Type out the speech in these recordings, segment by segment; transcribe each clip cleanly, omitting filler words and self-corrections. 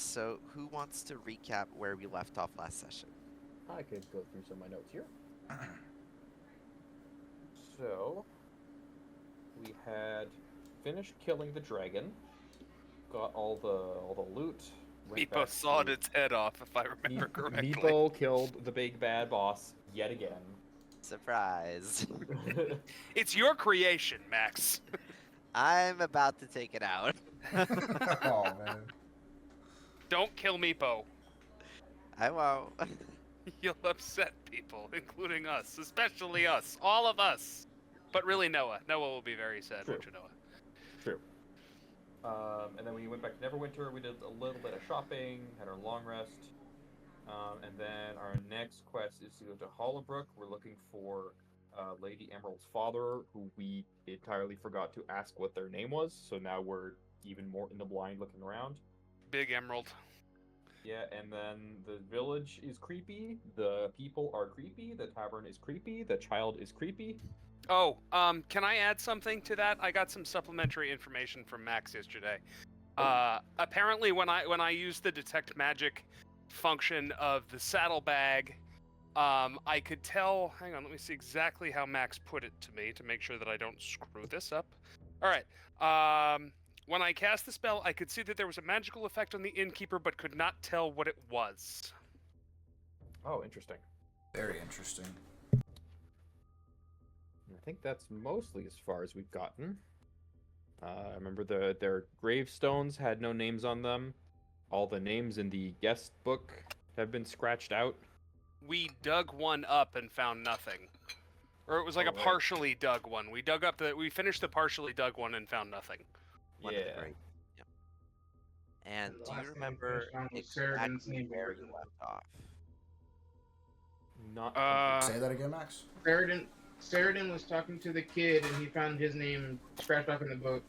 So who wants to recap where we left off last session? I could go through some of my notes here. So, we had finished killing the dragon, got all the loot. went Meepo back sawed to- its head off, if I remember correctly. Meepo killed the big bad boss yet again. Surprise. It's your creation, Max. I'm about to take it out. Oh man. Don't kill Meepo. I won't. You'll upset people, including us, especially us, all of us. But really, Noah. Noah will be very sad, True. won't you, Noah? True. And then we went back to Neverwinter. We did a little bit of shopping, had our long rest, and then our next quest is to go to Hollowbrook. We're looking for Lady Emerald's father, who we entirely forgot to ask what their name was. So now we're even more in the blind looking around. Big Emerald. Yeah, and then the village is creepy. The people are creepy. The tavern is creepy. The child is creepy. Oh, can I add something to that? I got some supplementary information from Max yesterday. Apparently, when I used the detect magic function of the saddlebag, I could tell. Hang on, let me see exactly how Max put it to me to make sure that I don't screw this up. All right. When I cast the spell, I could see that there was a magical effect on the innkeeper, but could not tell what it was. Oh, interesting. Very interesting. I think that's mostly as far as we've gotten. I remember their gravestones had no names on them. All the names in the guest book have been scratched out. We dug one up and found nothing. Or it was like Oh, a right. partially dug one. We finished the partially dug one and found nothing. Wonderful. Yep. And The do last you thing I remember finished on was Sheridan's exactly name where written you down. left off? Not Say that again, Max. Sheridan was talking to the kid and he found his name scratched off in the book.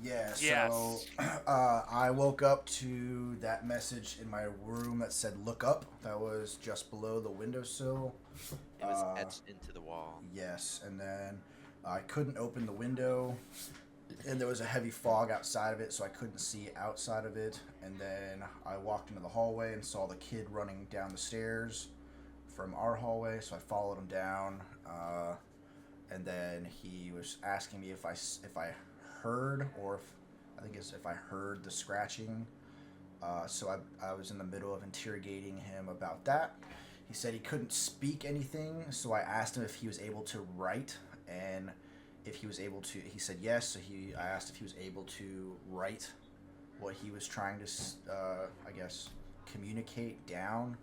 Yeah, so Yes. I woke up to that message in my room that said "look up." That was just below the windowsill. It was etched into the wall. Yes, and then I couldn't open the window, and there was a heavy fog outside of it, so I couldn't see outside of it. And then I walked into the hallway and saw the kid running down the stairs from our hallway, so I followed him down. And then he was asking me if I heard, or if I heard the scratching. So I was in the middle of interrogating him about that. He said he couldn't speak anything, so I asked him if he was able to write, and if he was able to. He said yes. So I asked if he was able to write what he was trying to, communicate down.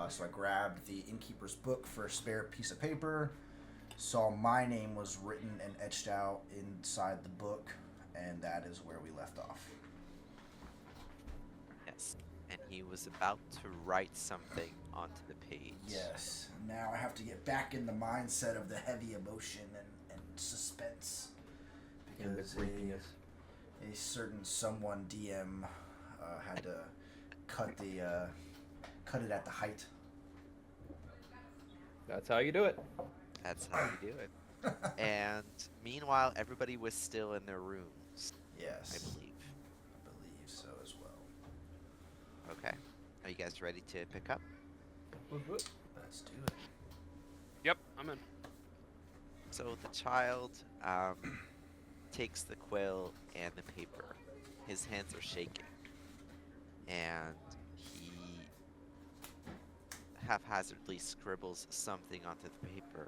So I grabbed the innkeeper's book for a spare piece of paper. Saw my name was written and etched out inside the book, and that is where we left off. Yes. And he was about to write something onto the page. Yes. Now I have to get back in the mindset of the heavy emotion and suspense. in the Because creepiness. a certain someone DM had to cut it at the height. That's how you do it. That's how you do it. And meanwhile, everybody was still in their rooms, I Yes. believe. I believe so as well. Okay. Are you guys ready to pick up? Let's do it. Yep, I'm in. So the child takes the quill and the paper. His hands are shaking. And he haphazardly scribbles something onto the paper,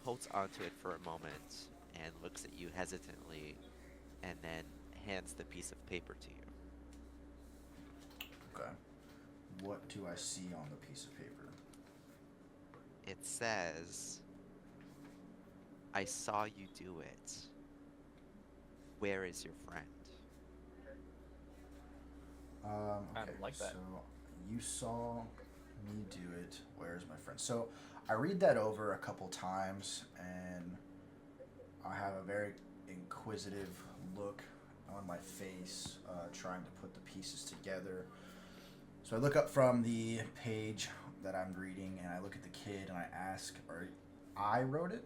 holds onto it for a moment, and looks at you hesitantly, and then hands the piece of paper to you. Okay. What do I see on the piece of paper? It says, "I saw you do it. Where is your friend?" I Okay, like that. So you saw me do it. Where's my friend? So I read that over a couple times, and I have a very inquisitive look on my face, trying to put the pieces together. So I look up from the page that I'm reading, and I look at the kid, and I ask, "Are I wrote it?"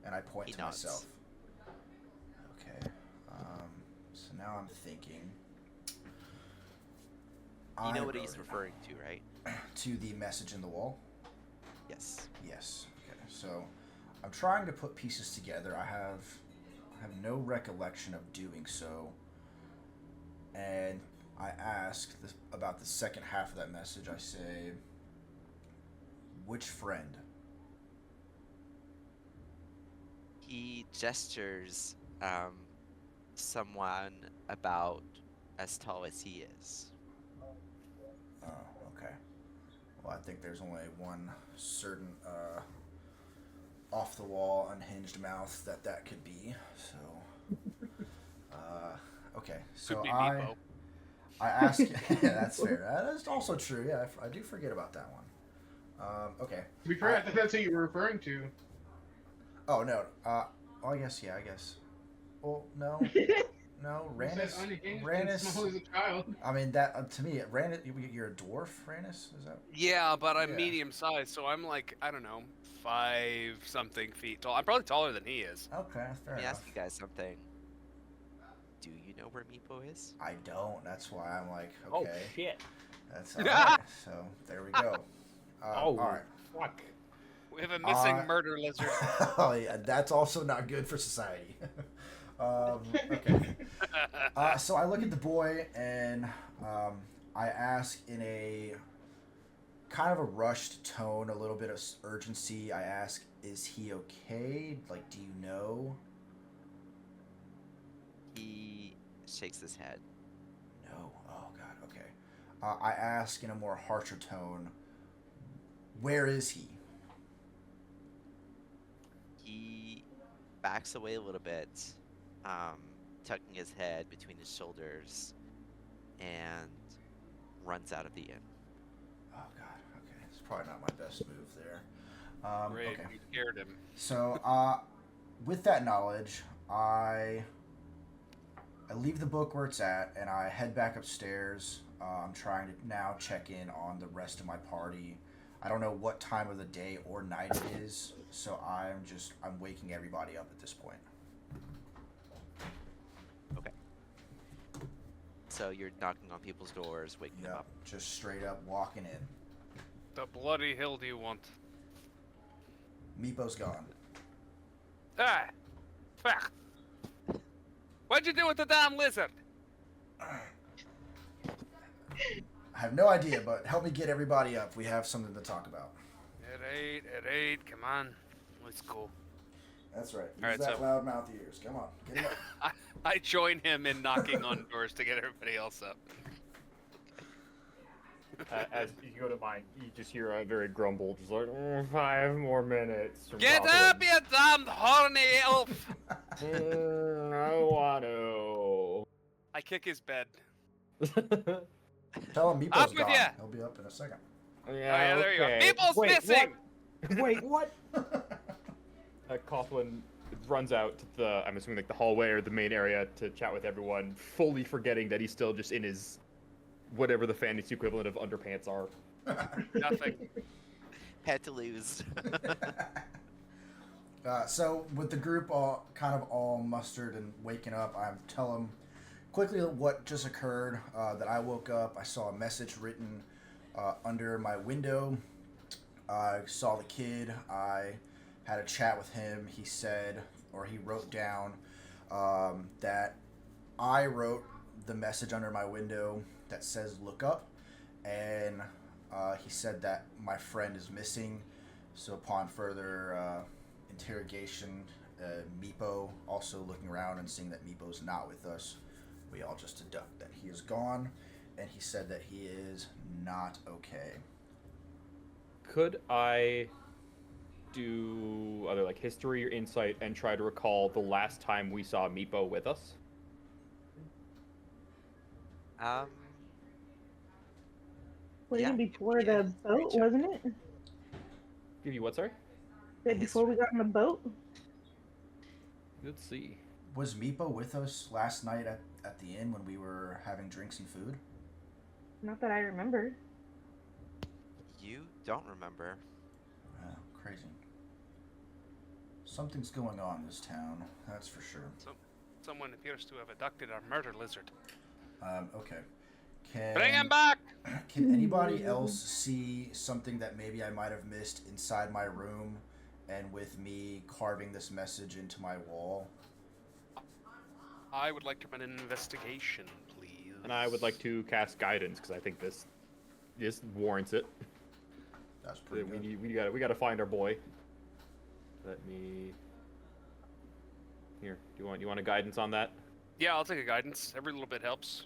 And I point He to nods. myself. Okay. So now I'm thinking. You know what wrote he's it. referring to, right? To the message in the wall? Yes. Yes. Okay. So I'm trying to put pieces together. I have no recollection of doing so. And I ask about the second half of that message. I say, which friend? He gestures someone about as tall as he is. Oh, okay. Well, I think there's only one certain off the wall, unhinged mouth that could be. So, okay. So Could be Meepo. I ask. Yeah, that's fair. That is also true. Yeah, I do forget about that one. Okay. To be fair, I think that's who you were referring to. Oh no. Well, I guess. Yeah. I guess. Well, no. No. You said Rannis. unhinged and Rannis. small as a child. I mean that to me, Rannis. You're a dwarf, Rannis. Is that? Yeah, but I'm Yeah. medium sized, so I'm like, I don't know, 5-something feet tall. I'm probably taller than he is. Okay, that's fair Let me enough. ask you guys something. Do you know where Meepo is? I don't. That's why I'm like, Oh okay. shit. That's all right. So there we go. Oh, all right. fuck. We have a missing murder lizard. Oh yeah, that's also not good for society. Okay. So I look at the boy and I ask in a kind of a rushed tone, a little bit of urgency. I ask, "Is he okay? Like, do you know?" He shakes his head. No. Oh God. Okay. I ask in a more harsher tone, "Where is he?" He backs away a little bit, tucking his head between his shoulders, and runs out of the inn. Oh God. Okay. It's probably not my best move there. Great, Okay. we scared him. So, with that knowledge, I leave the book where it's at, and I head back upstairs. I'm trying to now check in on the rest of my party. I don't know what time of the day or night it is, so I'm waking everybody up at this point. Okay. So you're knocking on people's doors, waking them Yep, up. just straight up walking in. The bloody hell do you want? Meepo's gone. Ah! Fuck! What'd you do with the damn lizard? I have no idea, but help me get everybody up. We have something to talk about. At 8, come on. Let's go. That's right. Use Alright, that so- loudmouth ears. Come on, get him up. I join him in knocking on doors to get everybody else up. As you go to mine, you just hear a very grumble, just like, 5 more minutes. from Get Rockland." up, you damned horny elf! I want to. I kick his bed. Tell him Up Meepo's with gone. ya. He'll be up in a second. Yeah, there you go. okay. People's Wait, missing! What? Wait, what? Coughlin runs out to the, I'm assuming like the hallway or the main area to chat with everyone, fully forgetting that he's still just in his, whatever the fantasy equivalent of underpants are. Nothing. Pantaloons. So with the group all mustered and waking up, I tell them quickly what just occurred. That I woke up, I saw a message written under my window. I saw the kid. I had a chat with him. He said, or he wrote down that I wrote the message under my window that says "look up," and he said that my friend is missing. So upon further interrogation, Meepo also looking around and seeing that Meepo's not with us, we all just deduct that he is gone, and he said that he is not okay. Could I do either like history or insight and try to recall the last time we saw Meepo with us? Wasn't Yeah, it before yeah, the boat, reach out. wasn't it? Give you what, sorry? That before we got on the boat? Let's see. Was Meepo with us last night at the inn when we were having drinks and food? Not that I remember. You don't remember. Oh, crazy. Something's going on in this town, that's for sure. Someone appears to have abducted our murder lizard. Okay. Can... Bring him back! Can anybody else see something that maybe I might have missed inside my room, and with me carving this message into my wall? I would like to run an investigation, please. And I would like to cast guidance because I think this warrants it. That's pretty good. We gotta find our boy. Let me. Here, do you want a guidance on that? Yeah, I'll take a guidance. Every little bit helps.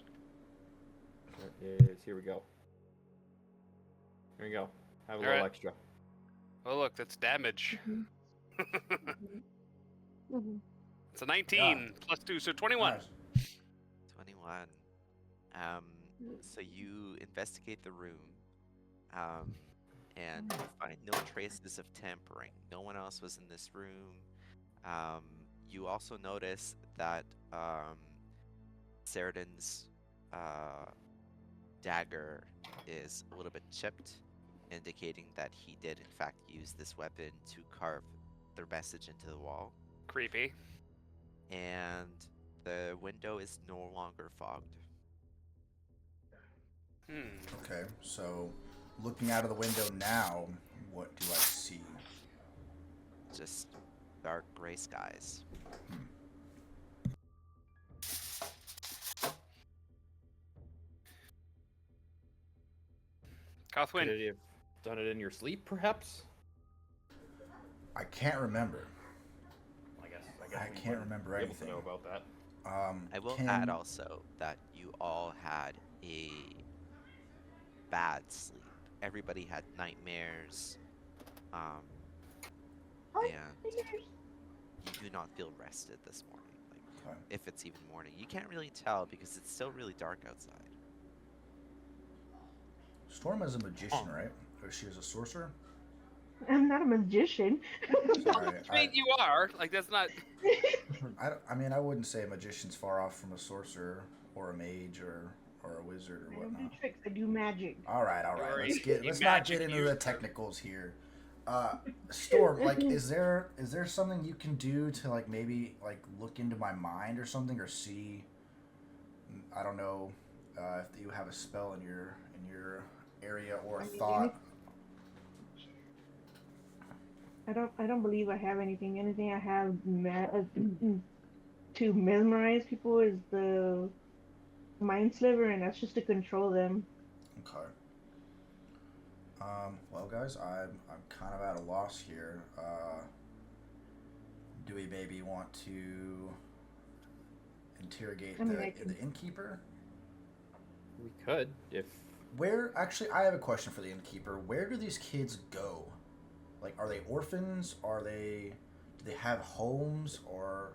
Here we go. Here we go. Have a All little right. extra. Oh, look, that's damage. Mhm. It's a 19 plus 2, so 21. Nice. 21. So you investigate the room, and you find no traces of tampering. No one else was in this room. You also notice that Ceridan's dagger is a little bit chipped, indicating that he did in fact use this weapon to carve their message into the wall. Creepy. And the window is no longer fogged. Okay, so looking out of the window now, what do I see? Just dark gray skies. Cothwin. Could you have done it in your sleep, perhaps? I can't remember. I guess I we can't wouldn't remember be able to anything. know about that. I will can- add also that you all had a bad sleep. Everybody had nightmares, and you do not feel rested this morning. Like, Okay. if it's even morning, you can't really tell because it's still really dark outside. Storm is a magician, right? Or she is a sorcerer? I'm not a magician. Sorry. I mean, you are. Like, that's not. I mean, I wouldn't say a magician's far off from a sorcerer or a mage or a wizard or I don't do whatnot. tricks. I do magic. All right. You're Let's a not magic get into the user. technicals here. Storm, like, is there something you can do to like maybe like look into my mind or something, or see? I don't know if you have a spell in your area or a I mean, thought. I don't believe I have anything. Anything I have to mesmerize people is the mind sliver, and that's just to control them. Okay. Well, guys, I'm kind of at a loss here. Do we maybe want to interrogate I mean, the innkeeper? We could, if Where actually, I have a question for the innkeeper. Where do these kids go? Like, are they orphans? Do they have homes or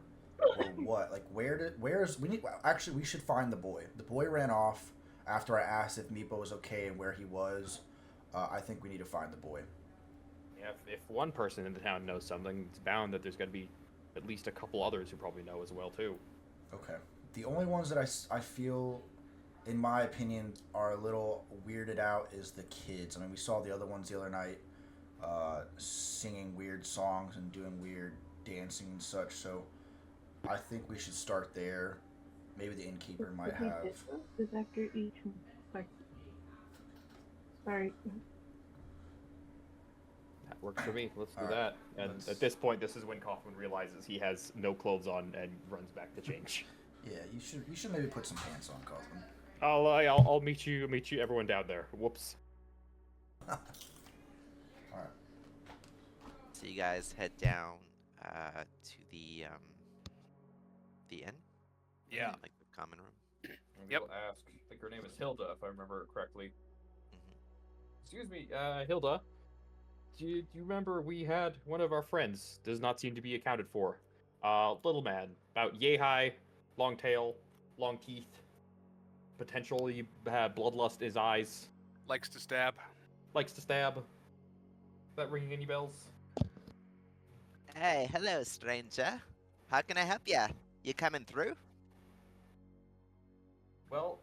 what? Like, we should find the boy. The boy ran off after I asked if Meepo was okay and where he was. I think we need to find the boy. yeah, if one person in the town knows something, it's bound that there's going to be at least a couple others who probably know as well too. Okay. The only ones that I feel, in my opinion, are a little weirded out is the kids. I mean, we saw the other ones the other night singing weird songs and doing weird dancing and such, so I think we should start there. Maybe the innkeeper might have... Is after each. Sorry. That works for me. Let's do All right, that. And let's- at this point, this is when Kaufman realizes he has no clothes on and runs back to change. Yeah, you should maybe put some pants on, Kaufman. I'll meet you everyone down there. Whoops. Alright. So you guys head down to the inn. Yeah. Like the common room. Maybe Yep. we'll ask. I think her name is Hilda, if I remember correctly. Mhm. Excuse me. Hilda, do you remember we had one of our friends does not seem to be accounted for? Little man, about yay high, long tail, long teeth, potentially bloodlust in his eyes, Likes to stab. likes to stab. Is that ringing any bells? Hey, hello, stranger. How can I help ya? You coming through? Well,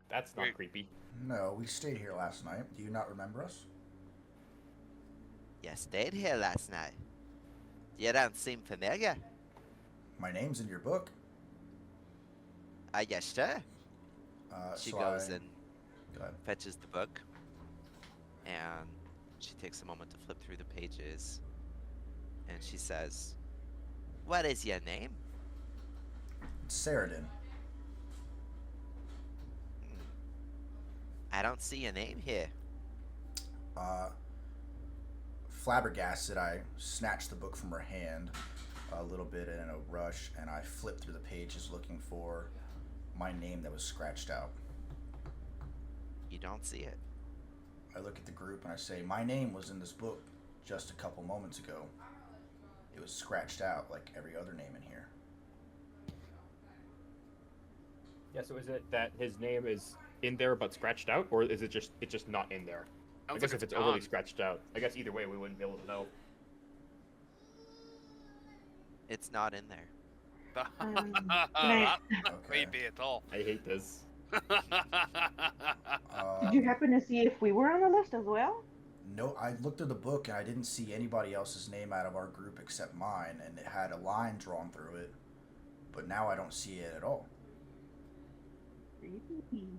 that's not Wait. creepy. No, we stayed here last night. Do you not remember us? You stayed here last night. You don't seem familiar. My name's in your book. Are you sure? She So goes I- and Go ahead. fetches the book, and she takes a moment to flip through the pages, and she says, "What is your name?" It's Saradin. "Hmm, I don't see a name here." Flabbergasted, I snatched the book from her hand a little bit in a rush, and I flipped through the pages looking for my name that was scratched out. You don't see it. I look at the group and I say, my name was in this book just a couple moments ago. It was scratched out like every other name in here. Yeah, so is it that his name is in there but scratched out, or is it just not in there? I Sounds guess like if it's gone. overly scratched out, I guess either way we wouldn't be able to know. It's not in there. Can Not I- Okay. creepy at all. I hate this. Did you happen to see if we were on the list as well? No, I looked at the book and I didn't see anybody else's name out of our group except mine, and it had a line drawn through it, but now I don't see it at all. Creepy.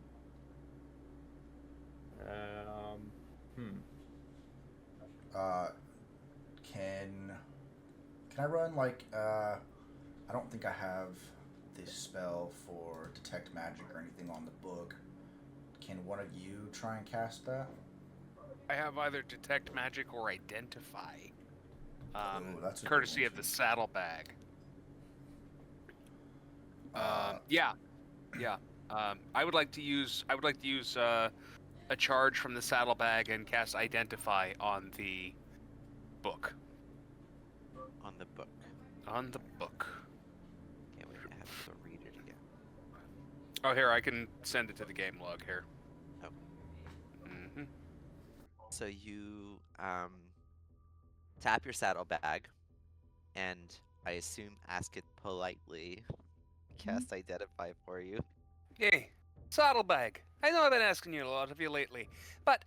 Can I run like I don't think I have this spell for detect magic or anything on the book. Can one of you try and cast that? I have either detect magic or identify. Ooh, that's a good Courtesy one, of the too. saddlebag. Uh, Yeah. I would like to use a charge from the saddlebag and cast identify on the book. On the book. On the book. Okay, wait, I have to go read it again. Oh, here, I can send it to the game log here. Oh. Mm-hmm. So you tap your saddlebag, and I assume ask it politely. Cast identify for you. Hey, saddlebag. I know I've been asking you a lot of you lately, but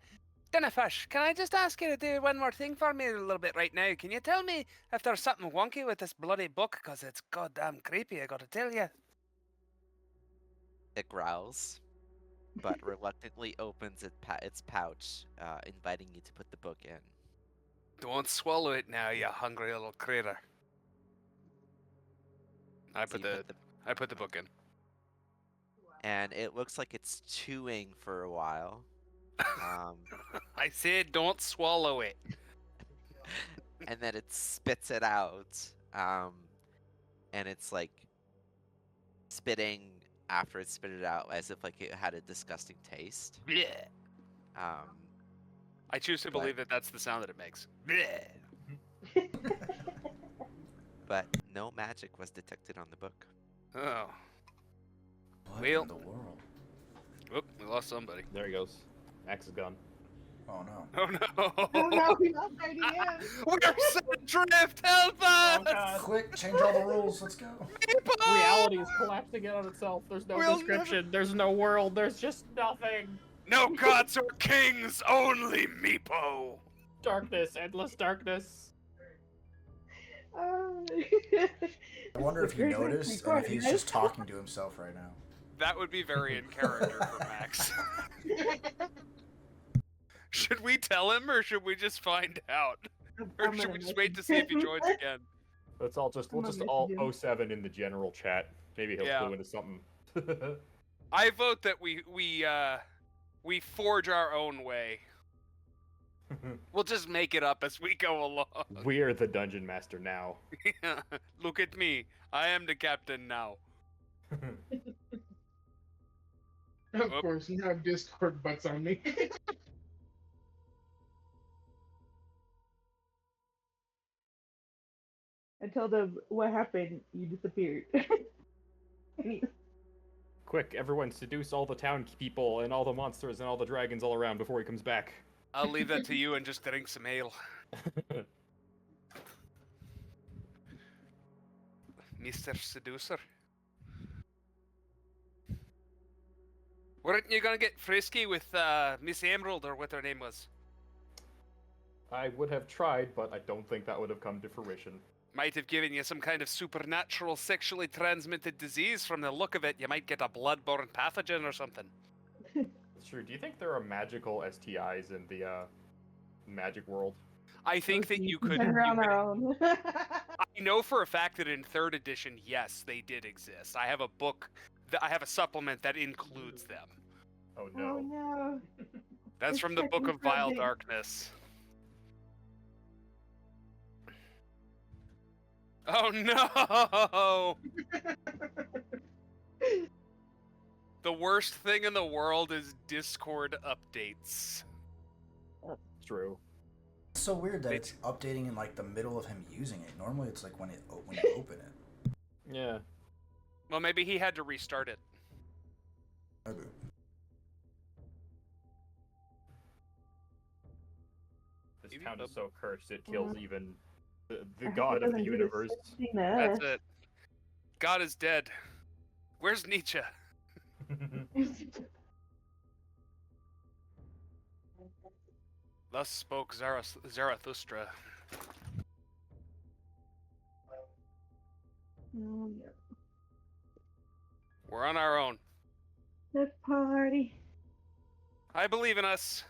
Dinnerfish, can I just ask you to do one more thing for me a little bit right now? Can you tell me if there's something wonky with this bloody book? Because it's goddamn creepy, I gotta tell you. It growls, but reluctantly opens its pouch, inviting you to put the book in. Don't swallow it now, you hungry little critter. I So put you the book in. and it looks like it's chewing for a while. I said don't swallow it. And then it spits it out. And it's like spitting after it spit it out, as if like it had a disgusting taste. Blech. I choose to But- believe that that's the sound that it makes. But no magic was detected on the book. Oh, what Well- in the world? whoop, we lost somebody. There he goes. Axe is gone. Oh no. Oh no! Oh no, we lost IDM. We're set adrift! Help us! God. Quick, change all the rules. Let's go. Reality is collapsing in on itself. There's no We'll description. There's no world. There's just nothing. No gods or kings, only Meepo! Darkness, endless darkness. I wonder if he noticed and if he's just talking to himself right now. That would be very in character for Max. Should we tell him, or should we just find out? Or should we just wait to see if he joins again? We'll just I'm gonna all message him. 07 in the general chat. Maybe he'll Yeah. clue into something. I vote that we forge our own way. We'll just make it up as we go along. We're the dungeon master now. Look at me. I am the captain now. Of Whoop. course, now Discord butts on me. I told them what happened. You disappeared. Quick, everyone seduce all the town people and all the monsters and all the dragons all around before he comes back. I'll leave that to you and just drink some ale. Mr. Seducer. Weren't you gonna get frisky with Miss Emerald, or what her name was? I would have tried, but I don't think that would have come to fruition. Might have given you some kind of supernatural sexually transmitted disease. From the look of it, you might get a bloodborne pathogen or something. true. Do you think there are magical STIs in the magic world? I think that you could. Then we're on our own. I know for a fact that in 3rd edition, yes, they did exist. I have a book, I have a supplement that includes them. Oh Oh no. no. That's It's from the Book checking of for a Vile bit. Darkness. Oh no! The worst thing in the world is Discord updates. True. It's so weird that it's updating in like the middle of him using it. Normally, it's like when you open it. Yeah. Well, maybe he had to restart it. Maybe. This Maybe town is the- so cursed it kills even the I hope god it of the doesn't do the universe. same thing to That's us. it. God is dead. Where's Nietzsche? Thus spoke Zarathustra. Oh, yeah. We're on our own. Let's party. I believe in us.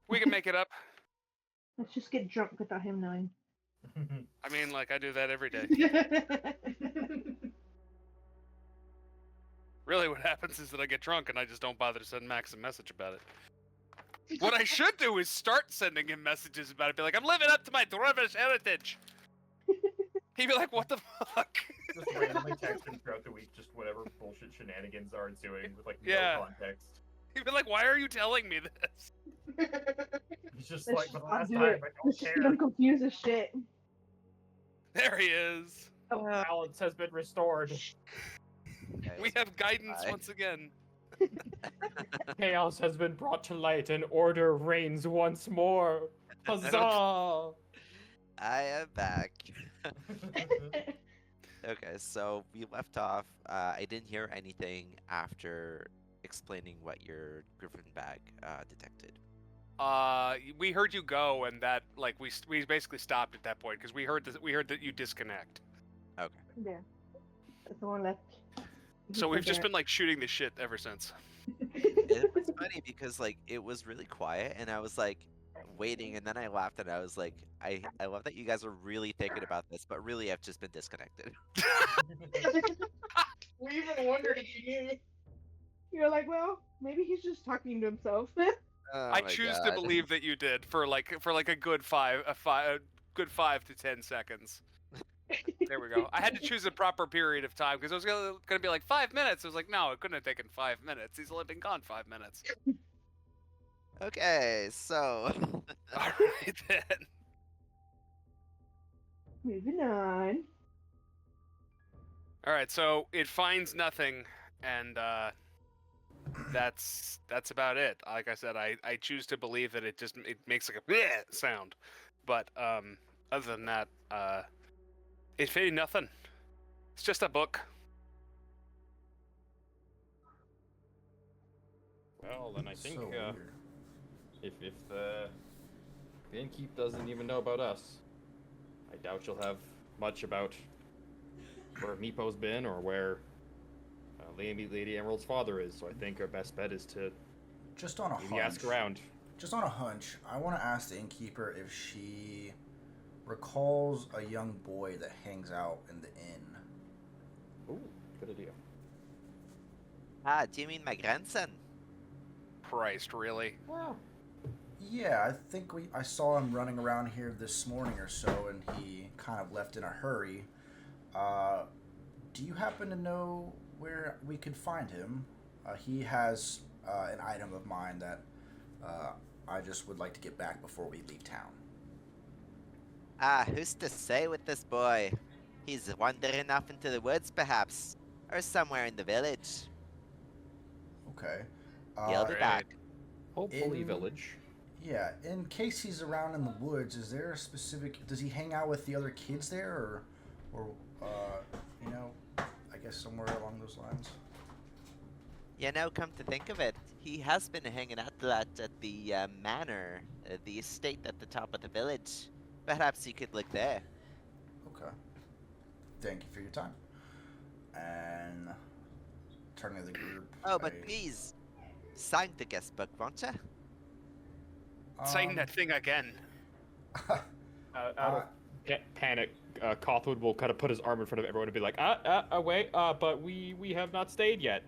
We can make it up. Let's just get drunk without him knowing. I mean, like, I do that every day. Really, what happens is that I get drunk and I just don't bother to send Max a message about it. What I should do is start sending him messages about it. Be like, I'm living up to my Dwarvish heritage. He'd be like, what the fuck? Just randomly text him throughout the week, just whatever bullshit shenanigans are doing with like Yeah. no context. He'd be like, why are you telling me this? He's just Let's like, the just last do time, it. I don't Let's just get care. him confused as shit. There he is. Balance has been restored. We have guidance Bye. once again. Chaos has been brought to light and order reigns once more. Huzzah! I am back. Okay, so we left off. I didn't hear anything after explaining what your griffin bag detected. We heard you go, and that like we basically stopped at that point because we heard that you disconnect. Yeah. That's the one left. So we've just been like shooting the shit ever since. It was funny because like it was really quiet, and I was like waiting, and then I laughed, and I was like, I love that you guys are really thinking about this, but really I've just been disconnected. We even wondered if you knew. You're like, well, maybe he's just talking to himself. Oh I my choose to God. believe that you did for like a good 5 to 10 seconds. There we go. I had to choose a proper period of time because it was gonna be like 5 minutes. I was like, no, it couldn't have taken 5 minutes. He's only been gone 5 minutes. Okay, so All right then. Moving on. All right, so it finds nothing, and that's about it. Like I said, I choose to believe that it makes like a bleh sound, but other than that, it found nothing. It's just a book. Well, then I think So weird. if the innkeep doesn't even know about us, I doubt she'll have much about where Meepo's been or where Lady Emerald's father is. So I think our best bet is to Just on a maybe hunch. ask around. Just on a hunch, I want to ask the innkeeper if she recalls a young boy that hangs out in the inn. Ooh, good idea. do you mean my grandson? Christ, really? Well, Yeah, I think I saw him running around here this morning or so, and he kind of left in a hurry. Do you happen to know where we could find him? He has an item of mine that I just would like to get back before we leave town. Who's to say with this boy? He's wandering off into the woods, perhaps, or somewhere in the village. Okay. He'll be Great. back. hopefully In- village. Yeah, in case he's around in the woods, is there a specific? Does he hang out with the other kids there, or you know, I guess somewhere along those lines? You know, come to think of it, he has been hanging out a lot at the manor, the estate at the top of the village. Perhaps you could look there. Okay. Thank you for your time. And turning to the group. Oh, but I- please, sign the guest book, won't you? Sign that thing again. Out of panic, Cawthwood will kind of put his arm in front of everyone and be like, wait, but we have not stayed yet.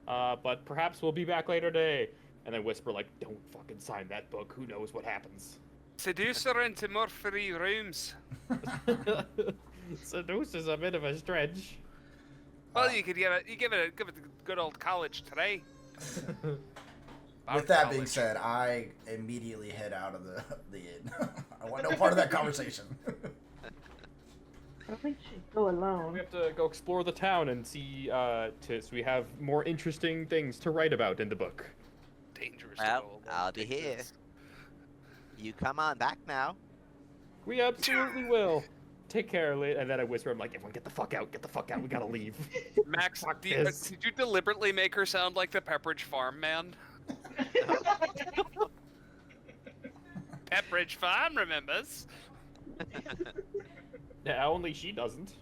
But perhaps we'll be back later today. And then whisper like, don't fucking sign that book. Who knows what happens? Seduce her into more free rooms. Seduce is a bit of a stretch. Well, you could give it a good old college today. With that being said, I immediately head out of the inn. I want no part of that conversation. I don't think she'd go alone. We have to go explore the town and see, so we have more interesting things to write about in the book. Dangerous. Well, I'll be here. You come on back now. We absolutely will. Take care, and then I whisper, I'm like, everyone get the fuck out, we gotta leave. Max, Fuck did this. you deliberately make her sound like the Pepperidge Farm man? Pepperidge Farm remembers. Yeah, only she doesn't.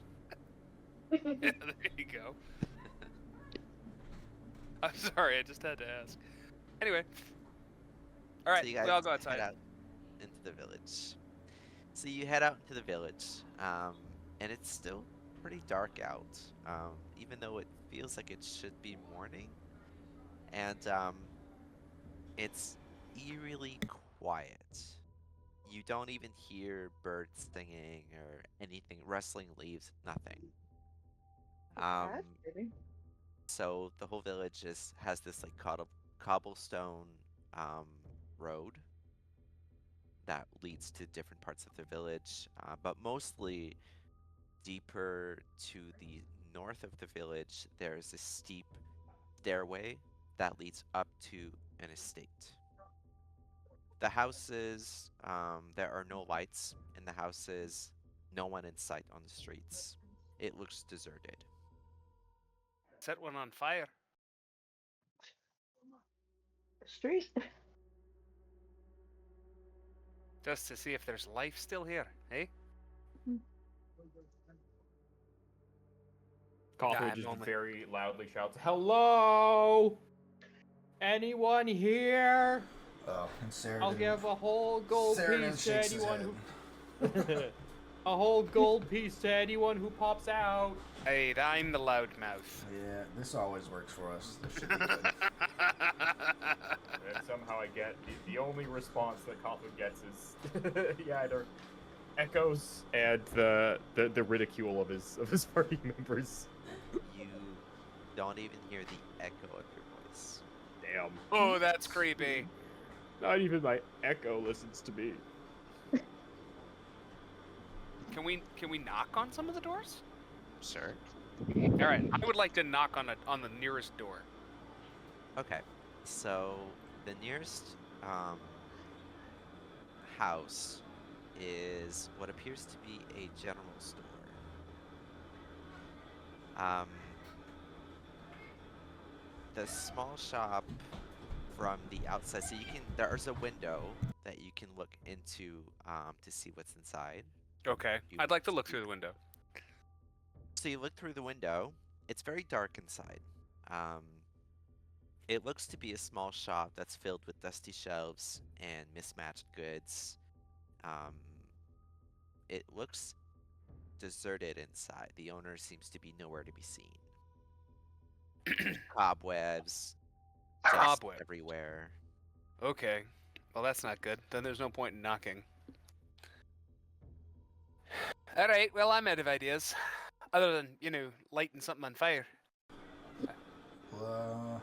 Yeah, there you go. I'm sorry, I just had to ask. Anyway. Alright, So you we guys all go outside. head out into the village. So you head out into the village, and it's still pretty dark out, even though it feels like it should be morning. And it's eerily quiet. You don't even hear birds singing or anything, rustling leaves, nothing. So the whole village has this like cobblestone road that leads to different parts of the village, but mostly deeper to the north of the village, there's a steep stairway that leads up to an estate. The houses, there are no lights in the houses, no one in sight on the streets. It looks deserted. Set one on fire. Street. Just to see if there's life still here, eh? Cawthwood I'm just only- very loudly shouts, "Hello! Anyone here? Oh, and Sarah. I'll give a whole gold Sarah piece to shakes his anyone head. who... a whole gold piece to anyone who pops out." Hey, I'm the loudmouth. Yeah, this always works for us. This should be good. And somehow I get the only response that Cawthwood gets is he either echoes and the ridicule of his party members. You don't even hear the echo of your voice. Damn. Oh, that's creepy. Not even my echo listens to me. Can we knock on some of the doors? Sure. All right, I would like to knock on the nearest door. Okay, so the nearest house is what appears to be a general store. The small shop from the outside, so there's a window that you can look into to see what's inside. Okay, You- I'd like to look through the window. So you look through the window. It's very dark inside. It looks to be a small shop that's filled with dusty shelves and mismatched goods. It looks deserted inside. The owner seems to be nowhere to be seen. Cobwebs, dust Cobweb. everywhere. Okay, well that's not good. Then there's no point in knocking. All right, well I'm out of ideas, other than lighting something on fire. Well,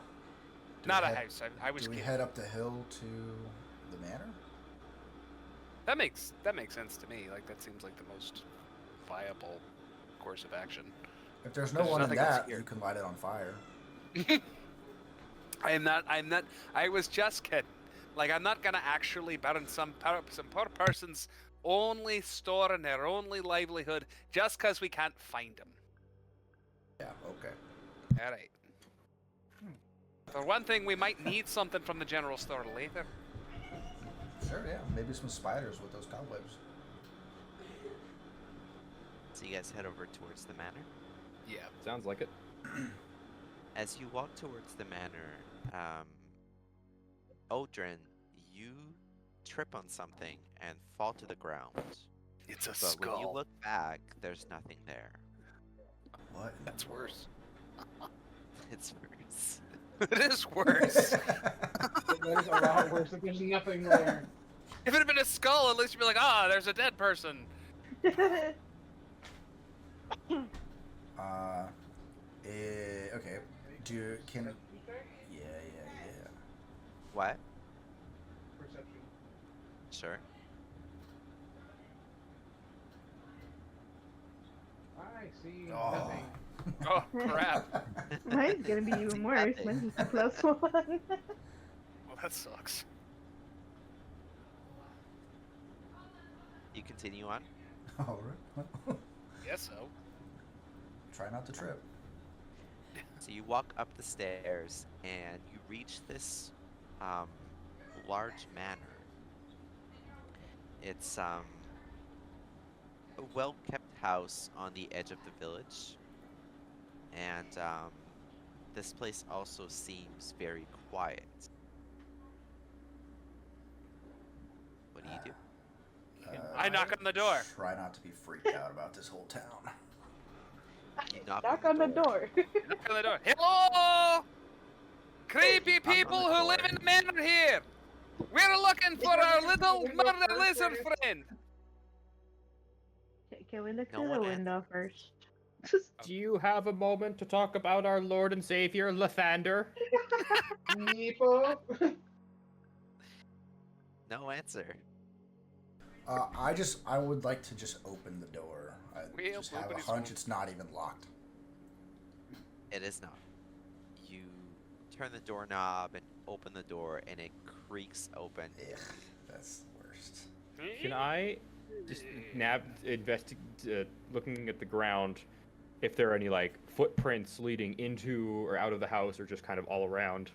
do Not we a head- house. I was Do we kidding. head up the hill to the manor? That makes sense to me. Like that seems like the most viable course of action. If there's no There's one in nothing else that, here. you can light it on fire. I'm not. I was just kidding. Like I'm not gonna actually burn some poor person's only store and their only livelihood just because we can't find them. Yeah, okay. All right. For one thing, we might need something from the general store later. Sure, yeah. Maybe some spiders with those cobwebs. So you guys head over towards the manor. Sounds like it. As you walk towards the manor, Odrin, you trip on something and fall to the ground. It's a But when you skull. look back, there's nothing there. What? That's worse. It's worse. It is worse. That is a lot worse if there's nothing there. If it had been a skull, at least you'd be like, ah, there's a dead person. Okay. Can? Yeah. What? Perception. Sure. I see Oh. nothing. Oh, crap. Mine's gonna be even worse. Mine's a +1. Well, that sucks. You continue on. All right. Guess so. Try not to trip. So you walk up the stairs and you reach this large manor. It's a well-kept house on the edge of the village, and this place also seems very quiet. What do you do? I knock on the door. Try not to be freaked out about this whole town. You knock Knock on the door. Knock on the door. Hello! Creepy Knock on the people who live door. in the manor here. We're looking for our little murder lizard friend. Can we look No through one the answers. window first? Do you have a moment to talk about our Lord and Savior, Lathander? Meepo. No answer. I would like to just open the door. I Well, just have a nobody's hunch home. it's not even locked. It is not. You turn the doorknob and open the door, and it creaks open. Ugh, that's the worst. Can I just looking at the ground, if there are any like footprints leading into or out of the house, or just kind of all around?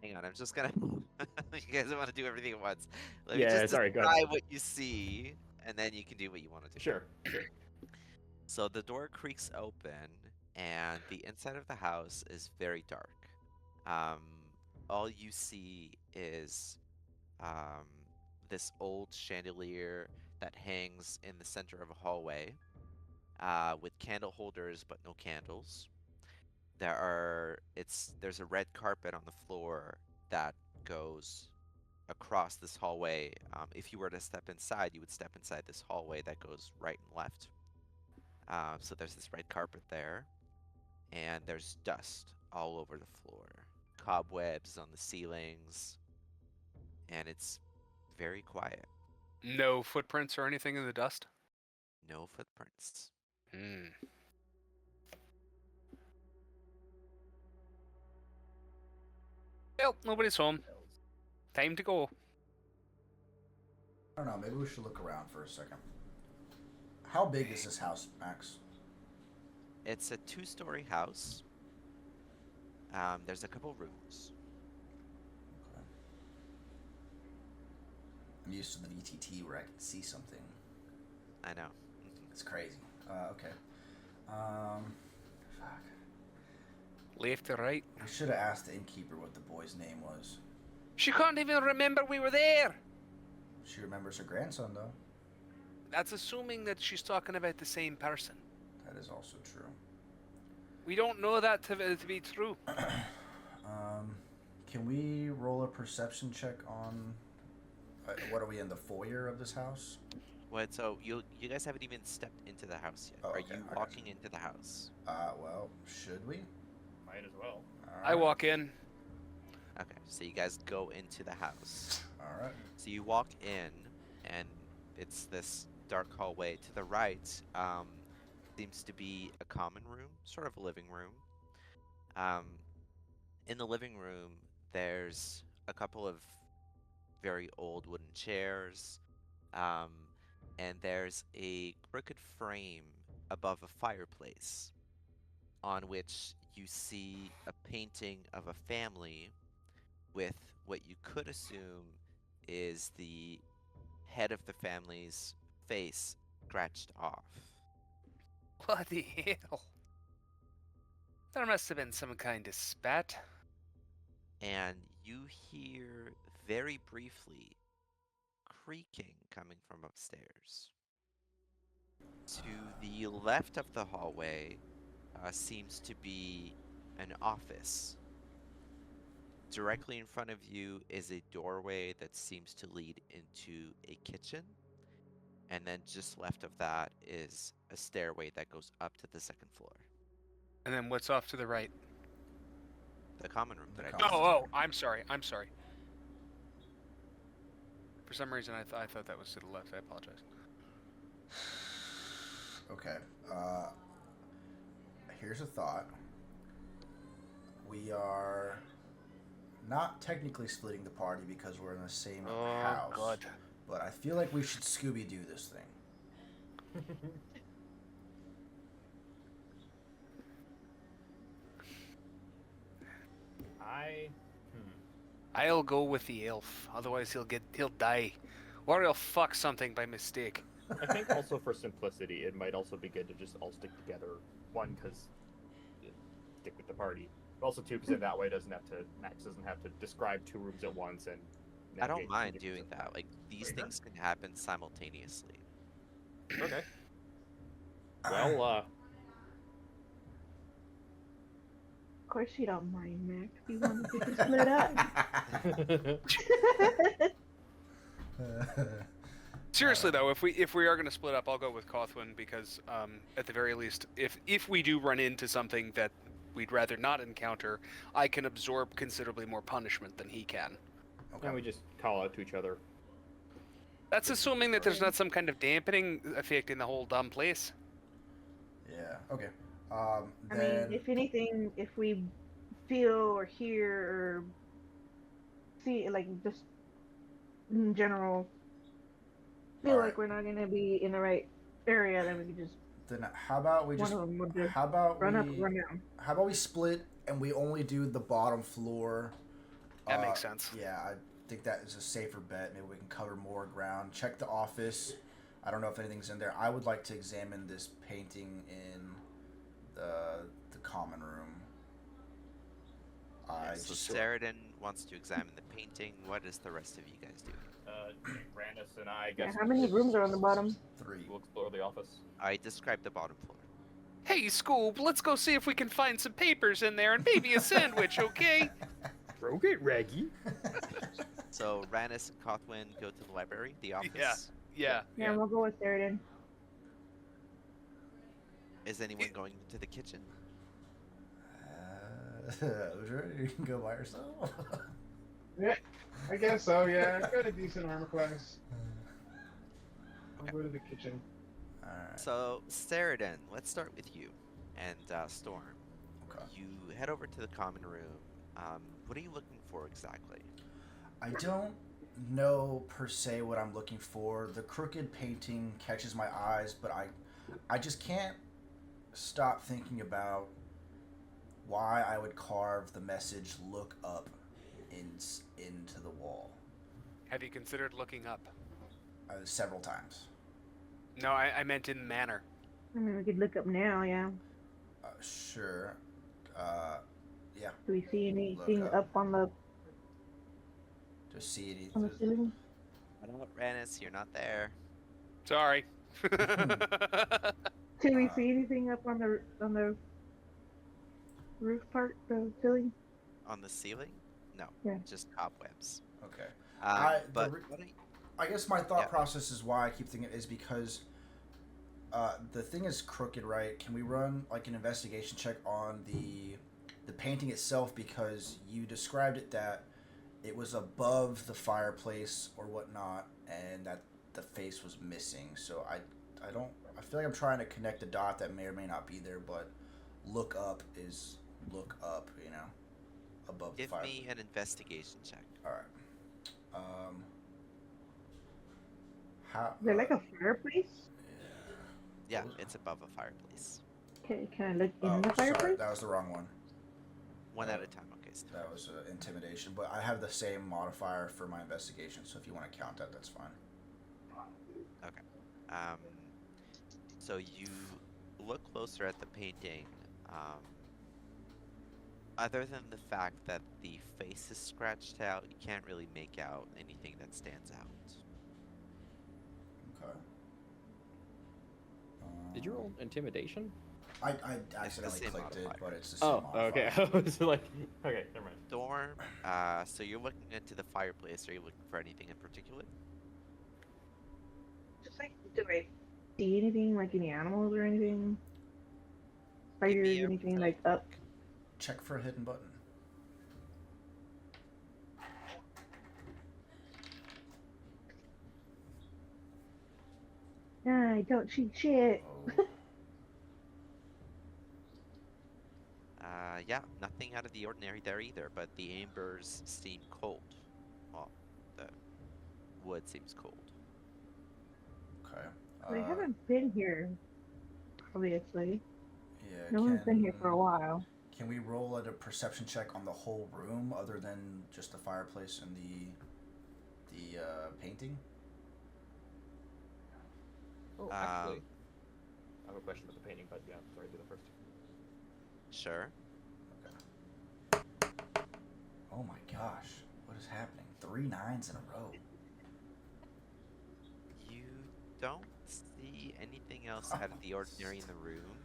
Hang on, I'm just gonna. You guys want to do everything at once. Let me Yeah, just sorry, go ahead. describe what you see, and then you can do what you want to do. Sure. So the door creaks open, and the inside of the house is very dark. All you see is this old chandelier that hangs in the center of a hallway, with candle holders but no candles. There's a red carpet on the floor that goes across this hallway. If you were to step inside, you would step inside this hallway that goes right and left. So there's this red carpet there, and there's dust all over the floor, cobwebs on the ceilings, and it's very quiet. No footprints or anything in the dust? No footprints. Hmm. Well, nobody's home. Time to go. I don't know. Maybe we should look around for a second. How big is this house, Max? It's a 2-story house. There's a couple rooms. Okay. I'm used to the VTT where I can see something. I know. It's crazy. Okay. Fuck. Left to right. I should have asked the innkeeper what the boy's name was. She can't even remember we were there. She remembers her grandson, though. That's assuming that she's talking about the same person. That is also true. We don't know that to be true. Can we roll a perception check on... what are we in, the foyer of this house? What? So you guys haven't even stepped into the house yet. Oh, Are okay, you I got walking into the house? Well, should we? Might as well. I walk in. Okay, so you guys go into the house. Alright. So you walk in, and it's this dark hallway. To the right, seems to be a common room, sort of a living room. In the living room, there's a couple of very old wooden chairs, and there's a crooked frame above a fireplace, on which you see a painting of a family with what you could assume is the head of the family's face scratched off. Bloody hell. There must have been some kind of spat. And you hear very briefly creaking coming from upstairs. To the left of the hallway seems to be an office. Directly in front of you is a doorway that seems to lead into a kitchen. And then just left of that is a stairway that goes up to the second floor. And then what's off to the right? The common room that I common just room. Oh, I'm sorry. I'm sorry. For some reason, I thought that was to the left. I apologize. Okay. Here's a thought. We are not technically splitting the party because we're in the same house. God. But I feel like we should Scooby-Doo this thing. I'll go with the elf. Otherwise, he'll die, or he'll fuck something by mistake. I think also for simplicity, it might also be good to just all stick together. One, because stick with the party. But also two, because in that way Max doesn't have to describe 2 rooms at once and. I don't navigate mind 2 doing different that. Like, these Right. things can happen simultaneously. Okay. Well, Of course you don't mind, Max. You want to split up. Seriously though, if we are going to split up, I'll go with Cawthwin because at the very least, if we do run into something that we'd rather not encounter, I can absorb considerably more punishment than he can. and we just call out to each other. That's assuming that there's not some kind of dampening effect in the whole dumb place. Yeah. Okay. I Then mean, if anything, if we feel or hear or see, like, just in general, feel Alright. like we're not gonna be in the right area, then we can just how about we one just of them would just how about run up, we run down. how about we split and we only do the bottom floor? That makes sense. Yeah, I think that is a safer bet. Maybe we can cover more ground. Check the office. I don't know if anything's in there. I would like to examine this painting in the common room. So Saradin wants to examine the painting. What is the rest of you guys doing? Randus and I Yeah, guess. how many rooms are on the bottom? 3. We'll explore the office. I described the bottom floor. Hey, Scoob, let's go see if we can find some papers in there and maybe a sandwich, okay? Okay, Raggy. So Rannis and Cawthwin go to the library, the office. Yeah. Yeah, we'll go with Sheridan. Is anyone going to the kitchen? Sure, you can go by yourself. Yeah, I guess so. Yeah, I've got a decent armor class. I'll go to the kitchen. Alright. So Saradin, let's start with you and Storm. Okay. You head over to the common room. What are you looking for exactly? I don't know per se what I'm looking for. The crooked painting catches my eyes, but I just can't stop thinking about why I would carve the message "look up" into the wall Have you considered looking up? several times. No, I meant in manner. I mean, we could look up now, yeah. Sure. Yeah. Do we see anything Look up on the Just see it. ceiling? I don't know, Rannis, you're not there. Sorry. Do we see anything up on the roof part, the ceiling? On the ceiling? No, Yeah. just cobwebs. Okay. But I guess my thought Yeah. process is why I keep thinking is because the thing is crooked, right? Can we run like an investigation check on the painting itself, because you described it that it was above the fireplace or whatnot, and that the face was missing. So I feel like I'm trying to connect the dot that may or may not be there, but look up is look up, you know, above give the fireplace. me an investigation check. All right. How? Is there like a fireplace? Yeah, it's above a fireplace. Okay, can I look in Oh, the sorry, fireplace? that was the wrong one. One at a time, okay. So That was intimidation, but I have the same modifier for my investigation, so if you want to count that, that's fine. so you look closer at the painting, Other than the fact that the face is scratched out, you can't really make out anything that stands out. Okay. Did you roll intimidation? I It's the accidentally same clicked it, modifier. but it's the same Oh, modifier. okay. I was like, okay, never mind. Storm, so you're looking into the fireplace. Are you looking for anything in particular? Just like, do I see anything, like any animals or anything? Give Spiders, me a anything like perception up? check. Check for a hidden button. I don't see shit. Oh. Yeah, nothing out of the ordinary there either, but the embers seem cold. Well, the wood seems cold. Okay. They haven't been here, obviously. Yeah. No one's been here for a while. Can we roll at a perception check on the whole room, other than just the fireplace and the painting? Oh, actually, I have a question about the painting, but yeah, sorry, do the first. Sure. Oh my gosh, what is happening? 3 9s in a row. You don't see anything else out of the ordinary in the room,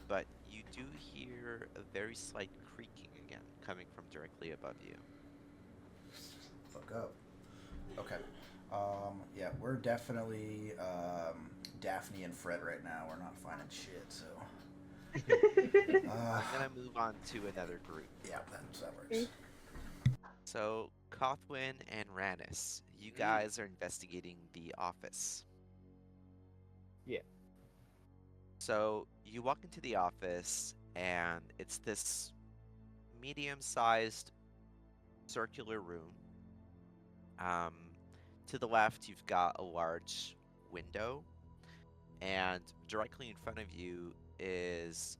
but you do hear a very slight creaking again, coming from directly above you. Fuck up. Okay. Yeah, we're definitely Daphne and Fred right now. We're not finding shit, so. I'm gonna move on to another group. Yeah, that works. So, Cothwin and Rannis, you guys are investigating the office. Yeah. So, you walk into the office, and it's this medium-sized circular room. To the left, you've got a large window, and directly in front of you is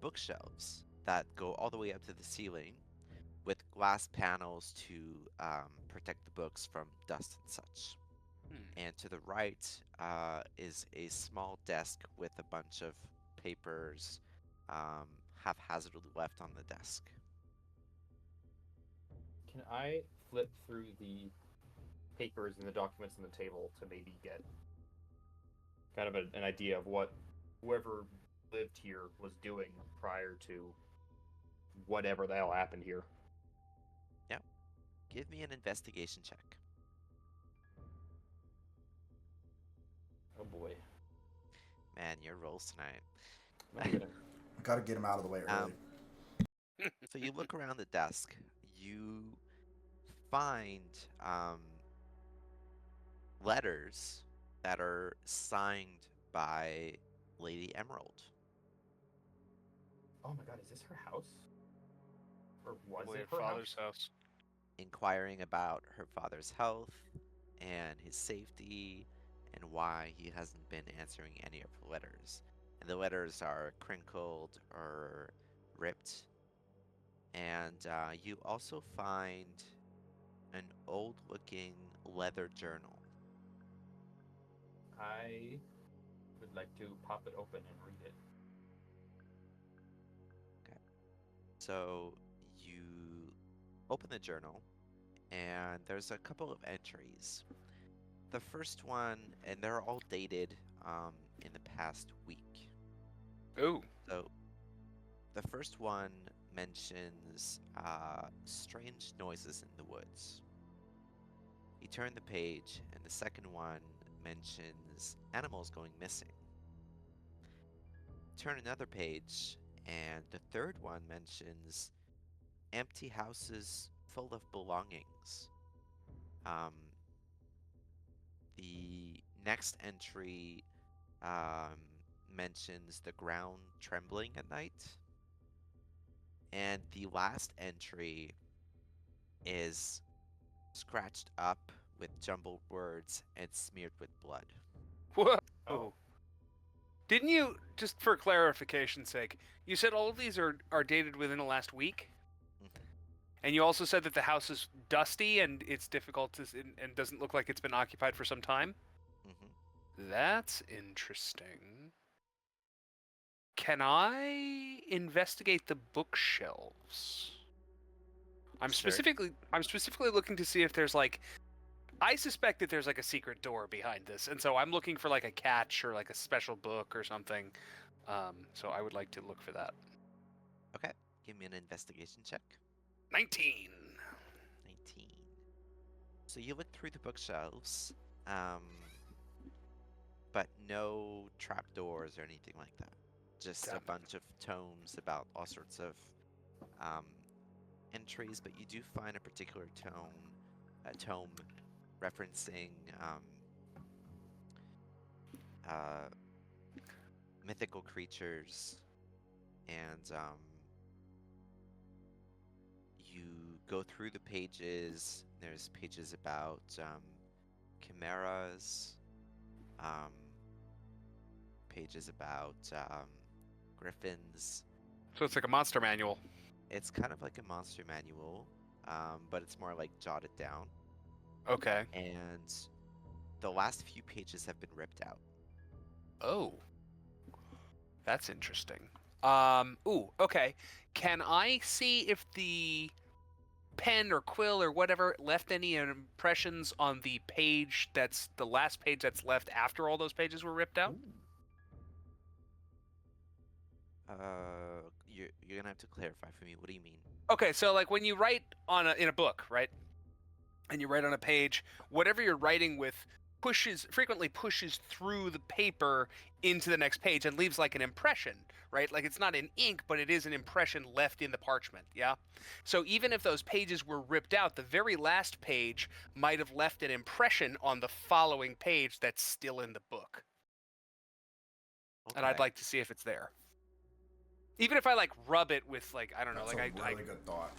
bookshelves that go all the way up to the ceiling, with glass panels to protect the books from dust and such. And to the right is a small desk with a bunch of papers haphazardly left on the desk. Can I flip through the papers and the documents on the table to maybe get kind of an idea of what whoever lived here was doing prior to whatever the hell happened here? Yeah. Give me an investigation check. Oh boy. Man, your rolls tonight. I'm gonna... Gotta get him out of the way early. So you look around the desk. You find letters that are signed by Lady Emerald, Oh my god, is this her house? Or was Probably it her her father's house? house. inquiring about her father's health and his safety and why he hasn't been answering any of her letters. And the letters are crinkled or ripped. And you also find an old-looking leather journal. I would like to pop it open and read it. So you open the journal, and there's a couple of entries. The first one, and they're all dated in the past week. Ooh. So the first one mentions strange noises in the woods. You turn the page, and the second one mentions animals going missing. Turn another page, and the third one mentions empty houses full of belongings. The next entry mentions the ground trembling at night. And the last entry is scratched up with jumbled words and smeared with blood. Whoa. Oh. Didn't you, just for clarification's sake, you said all of these are dated within the last week? And you also said that the house is dusty and it's difficult to, and doesn't look like it's been occupied for some time? That's interesting. Can I investigate the bookshelves? I'm Sure. specifically looking to see if there's like, I suspect that there's like a secret door behind this, and so I'm looking for like a catch or like a special book or something. So I would like to look for that. Okay, give me an investigation check. 19. 19. So you look through the bookshelves, but no trapdoors or anything like that. Just Damn a it. bunch of tomes about all sorts of entries, but you do find a particular tome referencing uh, mythical creatures, and you go through the pages. There's pages about chimeras, um, pages about griffins. So it's like a monster manual. It's kind of like a monster manual, but it's more like jotted down. Okay. And the last few pages have been ripped out. Oh. That's interesting. Ooh, okay. Can I see if the pen or quill or whatever left any impressions on the page that's the last page that's left after all those pages were ripped out? You're gonna have to clarify for me. What do you mean? Okay, so like when you write in a book, right? And you write on a page, whatever you're writing with frequently pushes through the paper into the next page and leaves like an impression, right? Like it's not in ink, but it is an impression left in the parchment, yeah? So even if those pages were ripped out, the very last page might have left an impression on the following page that's still in the book. And I'd Okay. like to see if it's there. Even if I like rub it with like, I don't know, That's like a really good thought.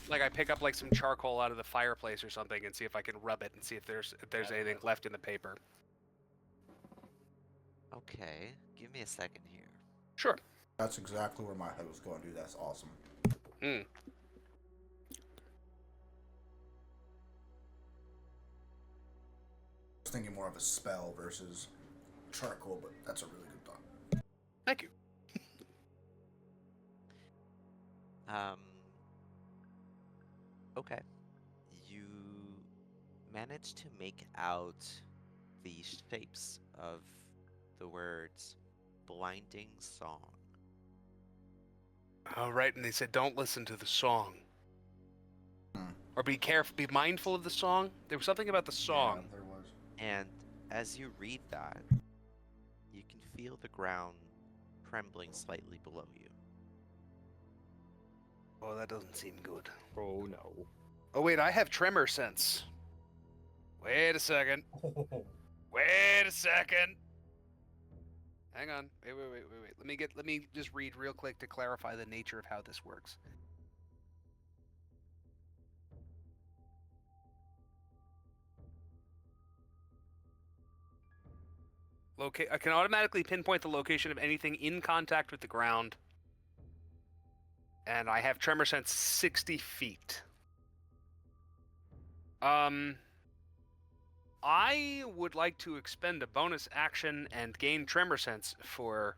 like I pick up like some charcoal out of the fireplace or something and see if I can rub it and see if there's anything left in the paper. Okay, give me a second here. Sure. That's exactly where my head was going, dude. That's awesome. Mm. I was thinking more of a spell versus charcoal, but that's a really good thought. Thank you. Okay. You manage to make out the shapes of the words blinding song. Oh, right, and they said don't listen to the song. Hmm. Or be careful, be mindful of the song. There was something about the song. Yeah, there was. And as you read that, you can feel the ground trembling slightly below you. Oh, that doesn't seem good. Oh no. Oh, wait, I have tremor sense. Wait a second. Wait a second. Hang on. Wait. Let me just read real quick to clarify the nature of how this works. I can automatically pinpoint the location of anything in contact with the ground. And I have tremor sense 60 feet. I would like to expend a bonus action and gain tremor sense for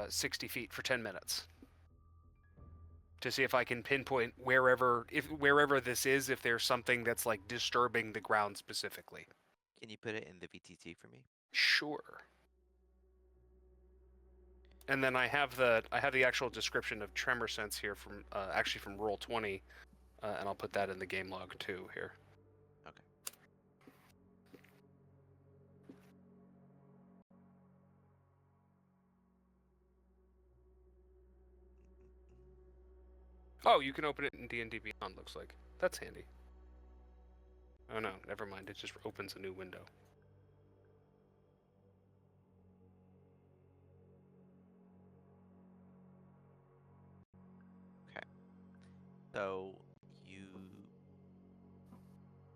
60 feet for 10 minutes. To see if I can pinpoint wherever this is, if there's something that's like disturbing the ground specifically. Can you put it in the VTT for me? Sure. And then I have the actual description of tremor sense here from actually from Roll20, and I'll put that in the game log too here. Okay. Oh, you can open it in D&D Beyond, looks like. That's handy. Oh no, never mind. It just opens a new window. So you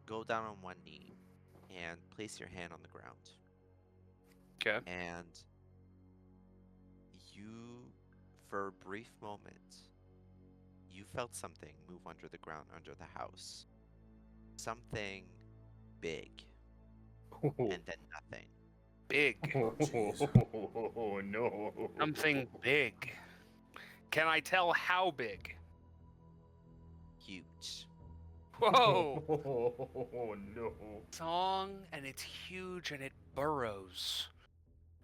go down on one knee and place your hand on the ground. Okay. And you, for a brief moment, you felt something move under the ground under the house. Something big. And then nothing. Big. Oh no. Something big. Can I tell how big? huge. Whoa! Oh no. Long and it's huge and it burrows.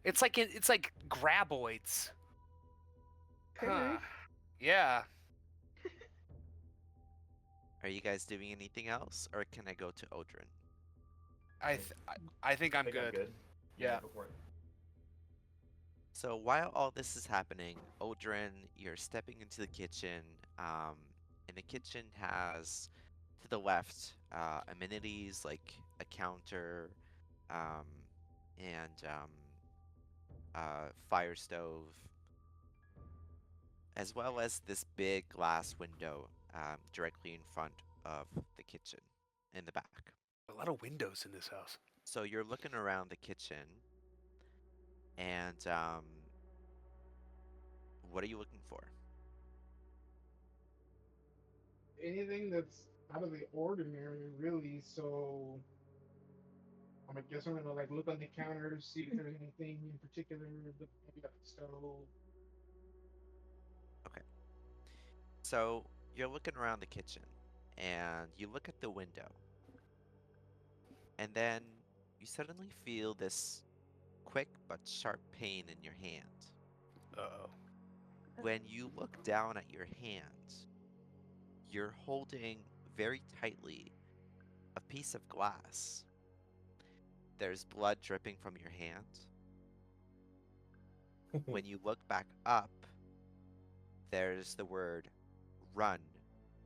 It's like graboids. Huh. Yeah. Are you guys doing anything else, or can I go to Odrin? I think I'm I think good. Yeah, Yeah. go for it. So while all this is happening, Odrin, you're stepping into the kitchen, and the kitchen has to the left amenities like a counter, um, and fire stove, as well as this big glass window directly in front of the kitchen in the back. A lot of windows in this house. So you're looking around the kitchen, and what are you looking for? Anything that's out of the ordinary, really. So I guess I'm gonna like look on the counter, see if there's anything in particular. Look maybe at the stove. Okay. So you're looking around the kitchen, and you look at the window, and then you suddenly feel this quick but sharp pain in your hand. Uh-oh. When you look down at your hand, you're holding very tightly a piece of glass. There's blood dripping from your hand. When you look back up, there's the word run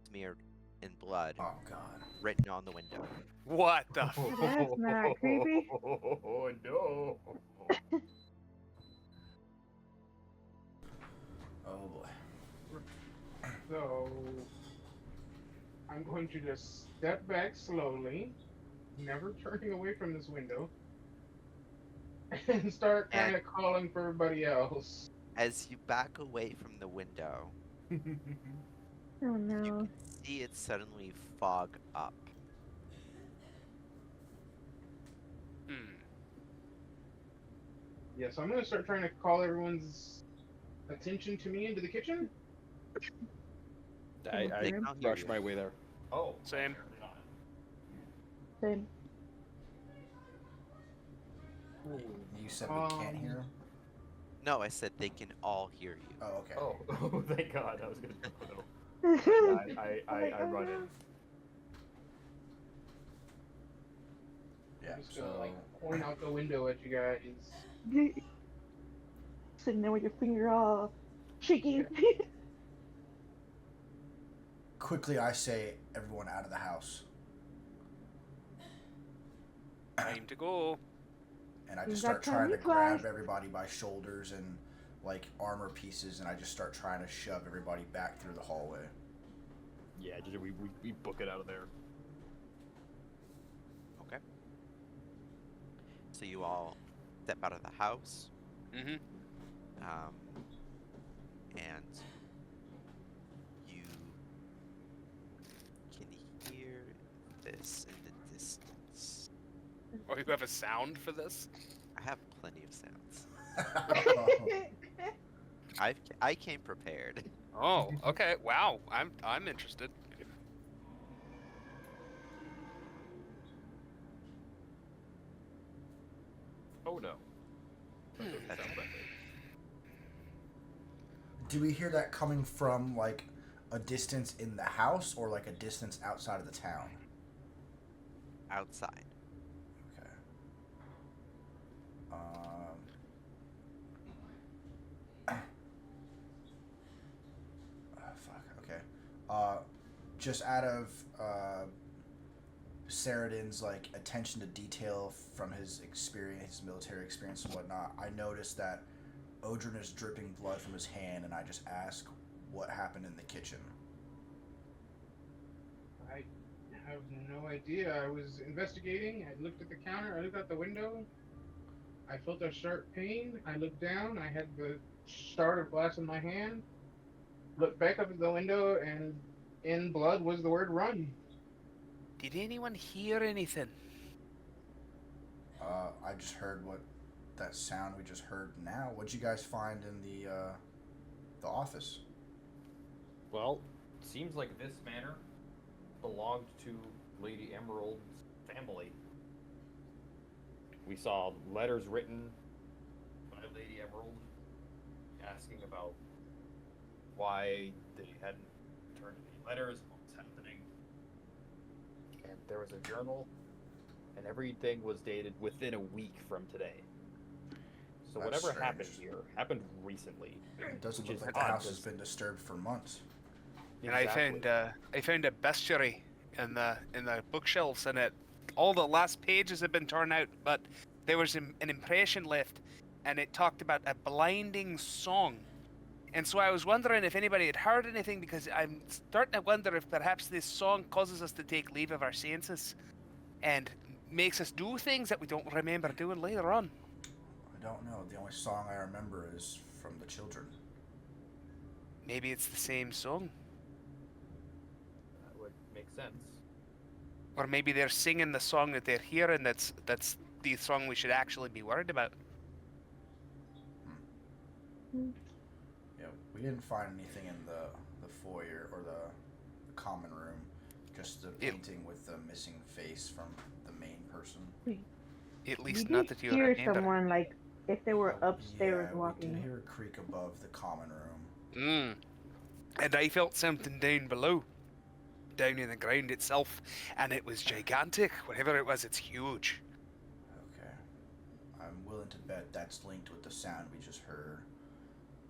smeared in blood Oh God. written on the window. What the That's not creepy. Oh no. Oh boy. So I'm going to just step back slowly, never turning away from this window, and start kind of calling for everybody else. As you back away from the window, Oh you no. can see it suddenly fog up. Hmm. Yeah, so I'm gonna start trying to call everyone's attention to me into the kitchen. I They cannot hear rush you. my way there. Oh, Same. Same. You said we can't hear him? No, I said they can all hear you. Oh, okay. Oh, thank God. I was gonna jump though. I run in. Yeah, I'm just so gonna like point out the window at you guys. Sitting there with your finger all shaking. quickly I say, everyone out of the house. Time to go. And I You just got start trying to time to fly. grab everybody by shoulders and like armor pieces, and I just start trying to shove everybody back through the hallway. Yeah, we book it out of there. Okay. So you all step out of the house, Mm-hmm. and you can hear this in the distance. Or you have a sound for this? I have plenty of sounds. I came prepared. Oh, okay. Wow. I'm interested. Oh no. That doesn't That's sound right. Do we hear that coming from like a distance in the house or like a distance outside of the town? Outside. Okay. Fuck. Okay. Just out of Saradin's like attention to detail from his experience, his military experience and whatnot, I noticed that Odrin is dripping blood from his hand, and I just ask what happened in the kitchen. I have no idea. I was investigating. I looked at the counter. I looked out the window. I felt a sharp pain. I looked down. I had the shard of glass in my hand. Looked back up at the window, and in blood was the word "run." Did anyone hear anything? I just heard what that sound we just heard now. What'd you guys find in the office? Well, seems like this manor belonged to Lady Emerald's family. We saw letters written by Lady Emerald asking about why they hadn't returned any letters, what was happening. And there was a journal, and everything was dated within a week from today. So That's whatever happened strange. here happened recently. It doesn't Which look is like the odd, house has 'cause- been disturbed for months. And I found a bestiary in the bookshelves, and all the last pages had been torn out, but there was an impression left, and it talked about a blinding song. And so I was wondering if anybody had heard anything, because I'm starting to wonder if perhaps this song causes us to take leave of our senses and makes us do things that we don't remember doing later on. I don't know. The only song I remember is from the children. Maybe it's the same song. That would make sense. Or maybe they're singing the song that they're hearing that's the song we should actually be worried about. Yeah, we didn't find anything in the foyer or the common room. Just the painting with the missing face from the main person. At We least did not that you hear remember. someone, like, if they were upstairs Yeah, walking. we did hear a creak above the common room. And I felt something down below, down in the ground itself, and it was gigantic. Whatever it was, it's huge. Okay. I'm willing to bet that's linked with the sound we just heard.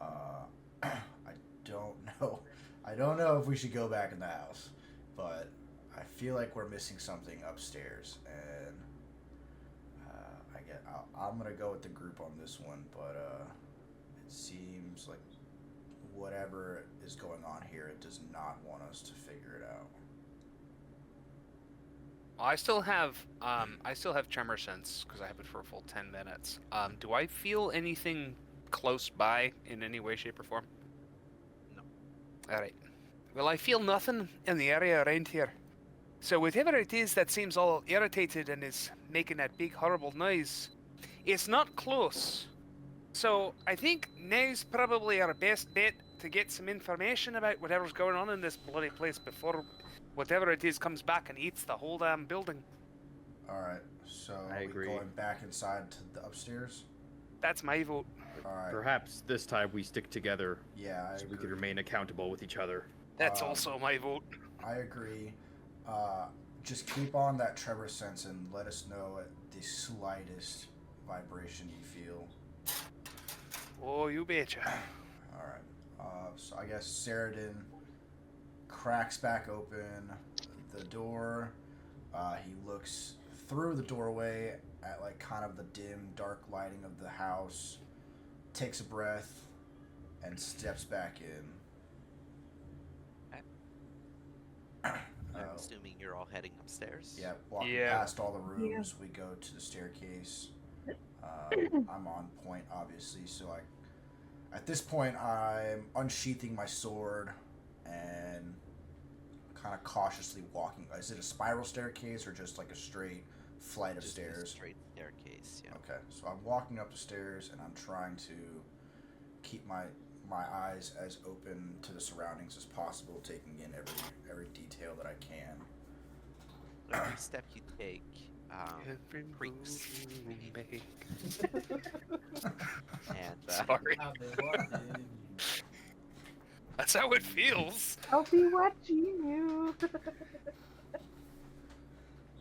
I don't know. I don't know if we should go back in the house, but I feel like we're missing something upstairs, and I'm gonna go with the group on this one. But it seems like whatever is going on here, it does not want us to figure it out. I still have tremor sense because I have it for a full 10 minutes. Do I feel anything close by in any way, shape, or form? No. All right. Well, I feel nothing in the area around here. So whatever it is that seems all irritated and is making that big horrible noise, it's not close. So I think now's probably our best bet to get some information about whatever's going on in this bloody place before whatever it is comes back and eats the whole damn building. All right. So I are we agree. going back inside to the upstairs? That's my vote. All right. Perhaps this time we stick together Yeah, I so we agree. can remain accountable with each other. That's Um, also my vote. I agree. Just keep on that tremor sense and let us know at the slightest vibration you feel. Oh, you betcha. All right. So I guess Saradin cracks back open the door. He looks through the doorway at like kind of the dim, dark lighting of the house, takes a breath, and steps back in. I'm assuming you're all heading upstairs. Yeah, walking Yeah. past all the rooms, we go to the staircase. I'm on point, obviously, so at this point, I'm unsheathing my sword and kind of cautiously walking. Is it a spiral staircase or just like a straight flight of Just a stairs? straight staircase. Yeah. Okay, so I'm walking up the stairs and I'm trying to keep my eyes as open to the surroundings as possible, taking in every detail that I can. Every step you take, Every creaks. move you make. and Sorry. That's how it feels. I'll be watching you.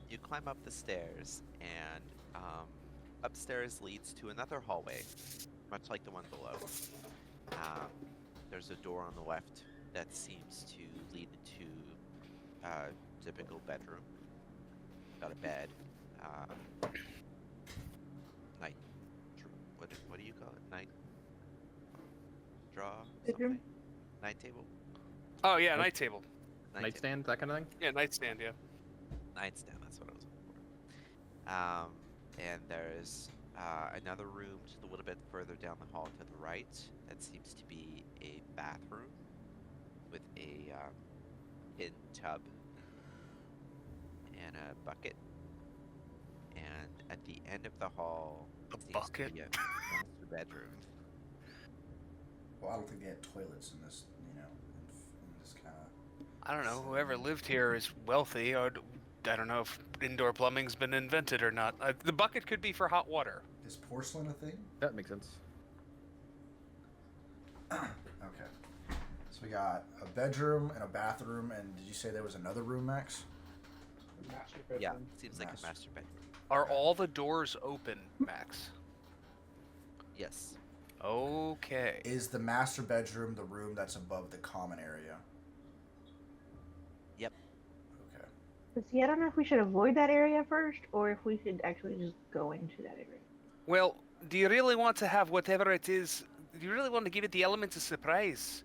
you climb up the stairs, and upstairs leads to another hallway, much like the one below. There's a door on the left that seems to lead into a typical bedroom. Got a bed. Night. What do you call it? Night. Draw. Bedroom? Something? Night table. Oh yeah, night table. Night table. Nightstand, that kind of thing? Yeah, nightstand. Yeah. Nightstand. That's what I was looking for. And there's another room just a little bit further down the hall to the right. That seems to be a bathroom with a tin tub and a bucket. And at the end of the hall, A seems bucket? to be a master bedroom. Well, I don't think they had toilets in this, in this kind of. I don't know. Whoever lived here is wealthy. I don't know if indoor plumbing's been invented or not. The bucket could be for hot water. Is porcelain a thing? That makes sense. Okay. So we got a bedroom and a bathroom, and did you say there was another room, Max? Master Yeah, bedroom. seems like Master. a master bedroom. Are all the doors open, Max? Yes. Okay. Is the master bedroom the room that's above the common area? Yep. Okay. But see, I don't know if we should avoid that area first, or if we should actually just go into that area. Well, do you really want to have whatever it is? Do you really want to give it the element of surprise?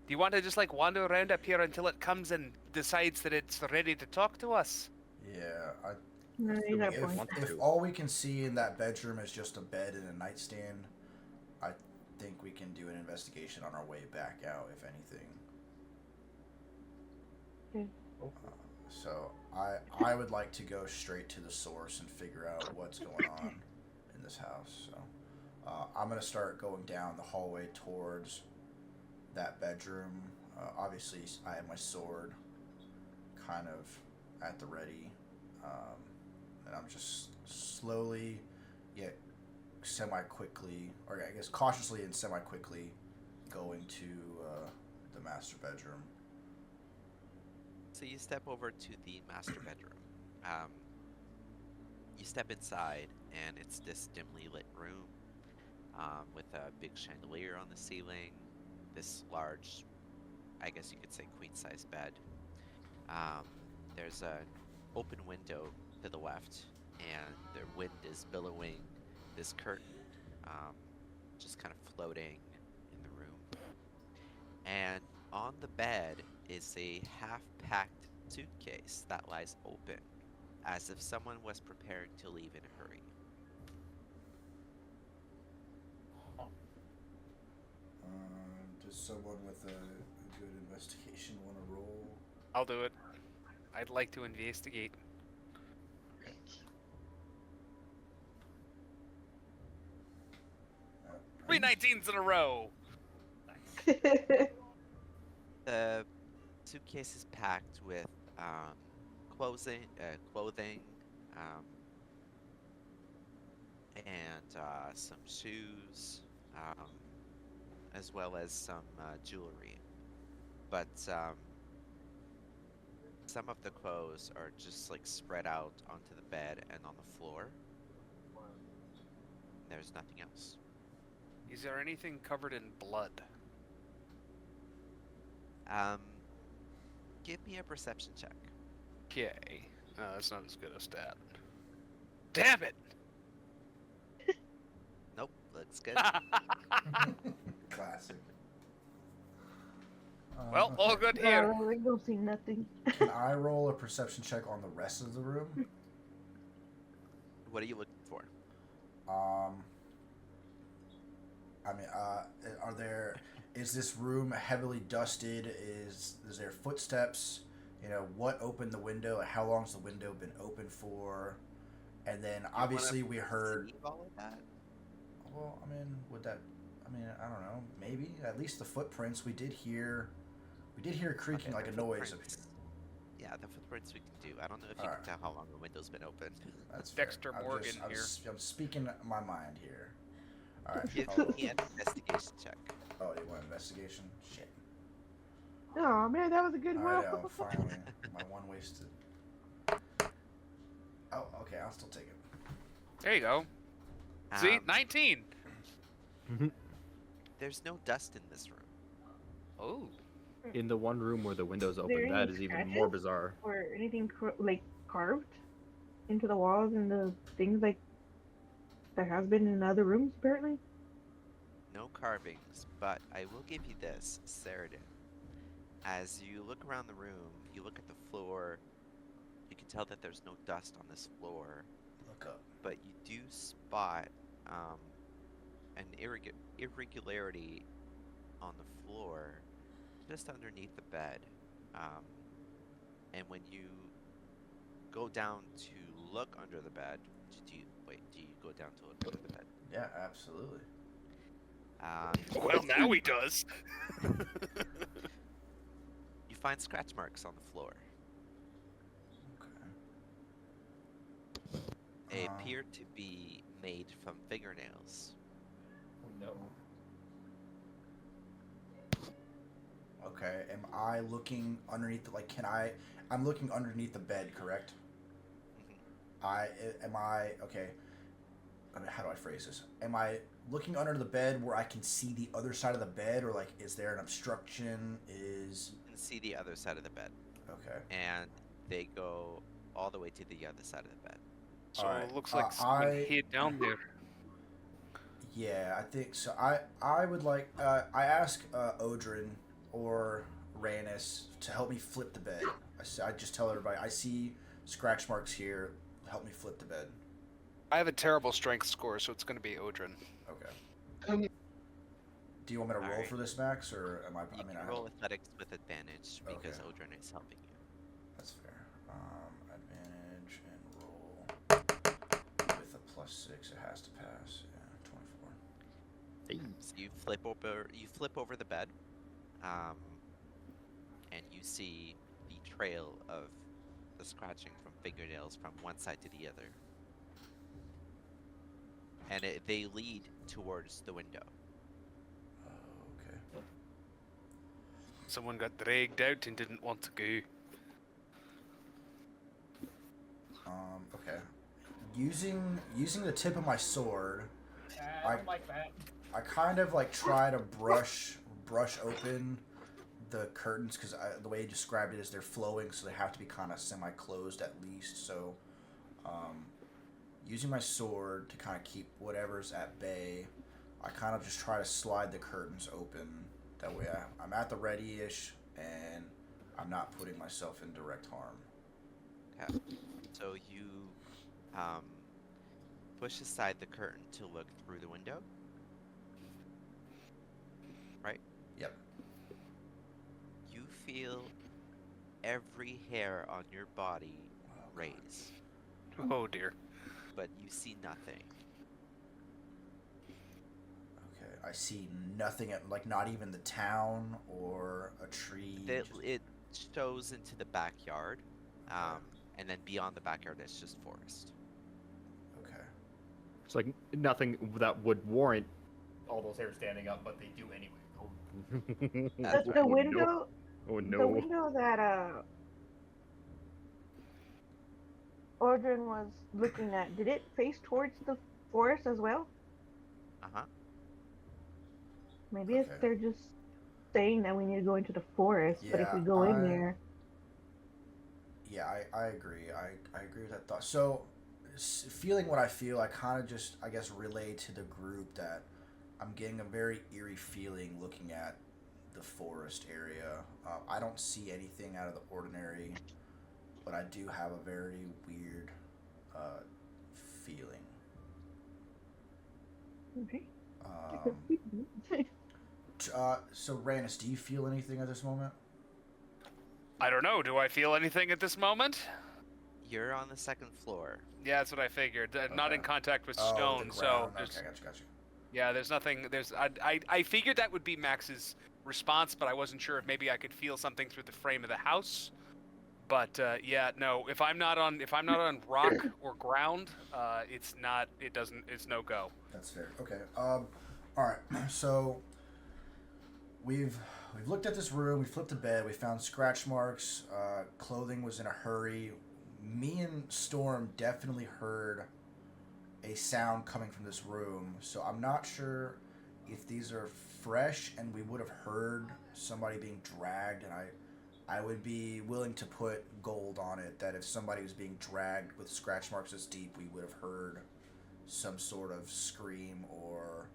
Do you want to just like wander around up here until it comes and decides that it's ready to talk to us? Yeah, No, you got a if, point. if all we can see in that bedroom is just a bed and a nightstand, I think we can do an investigation on our way back out, if anything. Okay. So I would like to go straight to the source and figure out what's going on in this house. So I'm gonna start going down the hallway towards that bedroom. Obviously, I have my sword kind of at the ready, and I'm just slowly, yet semi-quickly, or I guess cautiously and semi-quickly, going to the master bedroom. So you step over to the master bedroom. You step inside, and it's this dimly lit room with a big chandelier on the ceiling, this large, I guess you could say, queen-size bed. There's an open window to the left, and the wind is billowing this curtain, just kind of floating in the room. And on the bed is a half-packed suitcase that lies open, as if someone was preparing to leave in a hurry. Does someone with a good investigation want to roll? I'll do it. I'd like to investigate. Three 19s in a row. The suitcase is packed with clothing, and some shoes, as well as some jewelry. But some of the clothes are just like spread out onto the bed and on the floor. There's nothing else. Is there anything covered in blood? Give me a perception check. Okay. No, that's not as good a stat. Damn it! Nope, looks good. Classic. Well, all good here. We don't see nothing. Can I roll a perception check on the rest of the room? What are you looking for? I mean, is this room heavily dusted? Is there footsteps? You know, what opened the window? How long's the window been open for? And then obviously we heard. Perceive all of that? Well, I mean, I don't know. Maybe at least the footprints we did hear. We did hear creaking Okay, like a the noise. footprints. Yeah, the footprints we can do. I don't know if you Alright. can tell how long the window's been open. That's fair. Dexter I'm Morgan here. I'm speaking my mind here. All right. Give me an investigation check. Oh, you want investigation? Shit. Oh man, that was a good I roll. know. Finally, my one wasted. Oh, okay. I'll still take it. There you go. See? Um, 19! There's no dust in this room. Oh. In the one room where the window's there open, that any is even more scratches? bizarre. Or anything like carved into the walls and the things like there has been in other rooms apparently. No carvings, but I will give you this, Saradin. As you look around the room, you look at the floor, you can tell that there's no dust on this floor, Look up. but you do spot an irregularity on the floor just underneath the bed. And when you go down to look under the bed, do you go down to look under the bed? Yeah, absolutely. Well, now he does. You find scratch marks on the floor. Okay. They appear to be made from fingernails. Oh no. Okay. Am I looking underneath the, like, I'm looking underneath the bed, correct? Mhm. Okay. I mean, how do I phrase this? Am I looking under the bed where I can see the other side of the bed, or like, is there an obstruction? You can see the other side of the bed, Okay. and they go all the way to the other side of the bed. So Alright, it looks like someone hid down there. Yeah, I think so. I would like I ask Odrin or Ranis to help me flip the bed. I just tell everybody I see scratch marks here. Help me flip the bed. I have a terrible strength score, so it's going to be Odrin. Okay. Do you want me to roll Alright. for this, Max, or am I? You I mean, can I roll athletics with advantage because Okay. Odrin is helping you. That's fair. Advantage and roll with a +6. It has to pass. Yeah, 24. So you flip over the bed, and you see the trail of the scratching from fingernails from one side to the other, and they lead towards the window. Okay. Someone got dragged out and didn't want to go. Okay. Using the tip of my sword, I don't like that. I kind of like try to brush open the curtains because the way you described it is they're flowing, so they have to be kind of semi-closed at least. So, using my sword to kind of keep whatever's at bay, I kind of just try to slide the curtains open. That way, I'm at the ready-ish, and I'm not putting myself in direct harm. Okay. So you push aside the curtain to look through the window. Right? Yep. You feel every hair on your body raise, Oh dear. but you see nothing. Okay. I see nothing at like not even the town or a tree. It shows into the backyard, and then beyond the backyard it's just forest. Okay. It's like nothing that would warrant all those hairs standing up, but they do anyway. That's The right. window, Oh the no. window that Ordrin was looking at, did it face towards the forest as well? Uh-huh. Maybe Okay. they're just saying that we need to go into the forest, but if we go in there, Yeah, I agree. I agree with that thought. So, feeling what I feel, I kind of just, I guess, relay to the group that I'm getting a very eerie feeling looking at the forest area. I don't see anything out of the ordinary, but I do have a very weird feeling. okay. So, Ranis, do you feel anything at this moment? I don't know. Do I feel anything at this moment? You're on the second floor. Yeah, that's what I figured. Not Okay. in contact with Oh, stone, the so ground. there's, Okay, gotcha. yeah, there's nothing. I figured that would be Max's response, but I wasn't sure if maybe I could feel something through the frame of the house. But yeah, no. If I'm not on rock or ground, it's no go. That's fair. Okay. All right. So we've looked at this room. We flipped the bed. We found scratch marks. Clothing was in a hurry. Me and Storm definitely heard a sound coming from this room. So I'm not sure if these are fresh and we would have heard somebody being dragged. And I would be willing to put gold on it that if somebody was being dragged with scratch marks this deep, we would have heard some sort of scream or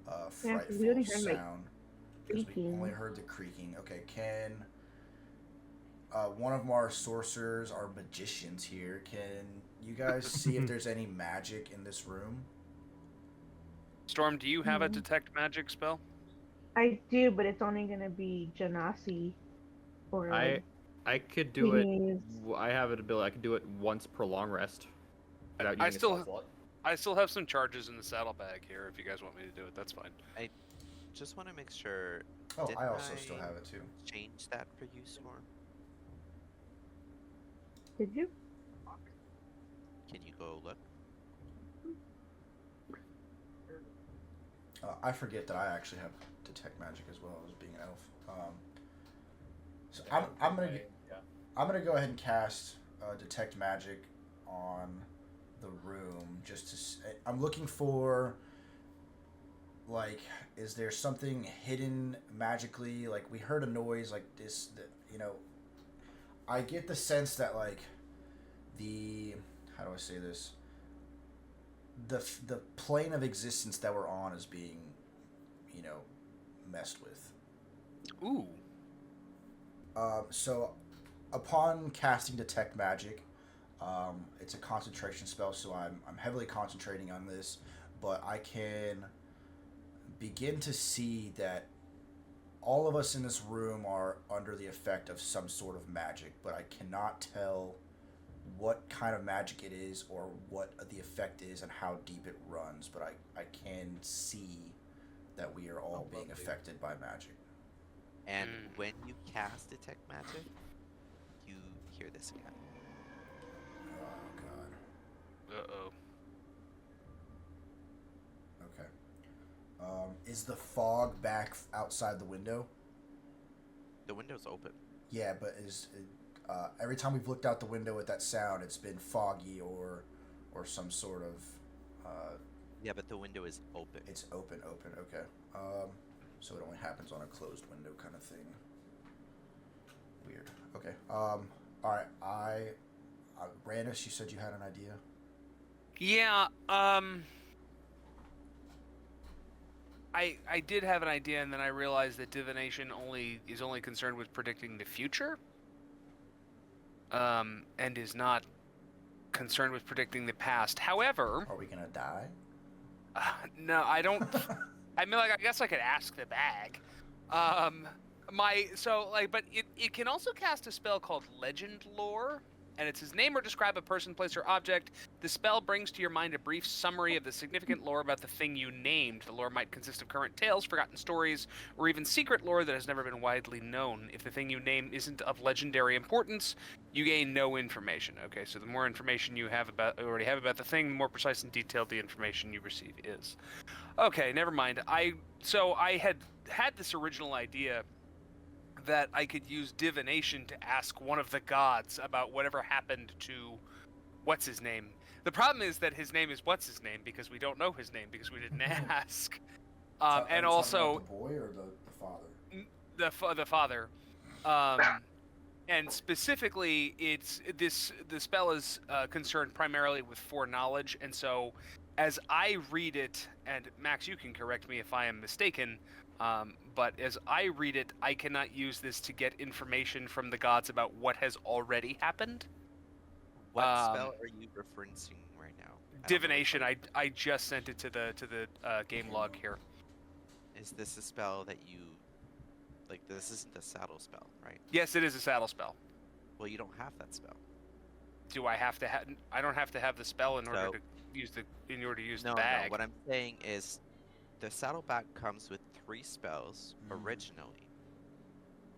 Yeah, 'cause frightful we only heard, like, sound. Because we creaking. only heard the creaking. Okay, can one of our sorcerers, our magicians here, can you guys see if there's any magic in this room? Storm, do you have a Mhm. detect magic spell? I do, but it's only gonna be Genasi. Or I could do it. please. I have an ability. I can do it once per long rest. Without I using a still- spell slot. I still have some charges in the saddlebag here. If you guys want me to do it, that's fine. just want to make sure. Oh, Didn't I also still have it too. change that for you, Storm? Did you? Can you go look? I forget that I actually have detect magic as well as being an elf. So I'm gonna go ahead and cast detect magic on the room just to. I'm looking for. Like, is there something hidden magically? Like, we heard a noise like this. That, you know, I get the sense that like how do I say this? The plane of existence that we're on is being, you know, messed with. Ooh. So, upon casting detect magic, it's a concentration spell, so I'm heavily concentrating on this, but I can begin to see that all of us in this room are under the effect of some sort of magic, but I cannot tell what kind of magic it is or what the effect is and how deep it runs, but I can see that we are all being affected by magic. And when you cast detect magic, you hear this again. Oh god. Uh-oh. Okay. Is the fog back outside the window? The window's open. Yeah, but every time we've looked out the window at that sound, it's been foggy or some sort of. Yeah, but the window is open. It's open. Okay. So it only happens on a closed window kind of thing. Weird. Okay. All right. Randus, you said you had an idea. Yeah. I did have an idea, and then I realized that divination is only concerned with predicting the future. And is not concerned with predicting the past. However, Are we gonna die? no, I don't. I mean, like, I guess I could ask the bag. But it can also cast a spell called Legend Lore, and it says name or describe a person, place, or object. The spell brings to your mind a brief summary of the significant lore about the thing you named. The lore might consist of current tales, forgotten stories, or even secret lore that has never been widely known. If the thing you name isn't of legendary importance, you gain no information. Okay, so the more information you already have about the thing, the more precise and detailed the information you receive is. Okay, never mind. I had this original idea that I could use divination to ask one of the gods about whatever happened to what's his name. The problem is that his name is what's his name because we don't know his name because we didn't ask. And also the boy or the father. the father. And specifically, the spell is concerned primarily with foreknowledge, and so as I read it, and Max, you can correct me if I am mistaken. But as I read it, I cannot use this to get information from the gods about what has already happened. What spell are you referencing right now? Divination. I just sent it to the game log here. Is this a spell that you like? This isn't a saddle spell, right? Yes, it is a saddle spell. Well, you don't have that spell. Do I have to have? I don't have to have the spell in order to use the bag. No. What I'm saying is, the saddle bag comes with 3 spells originally: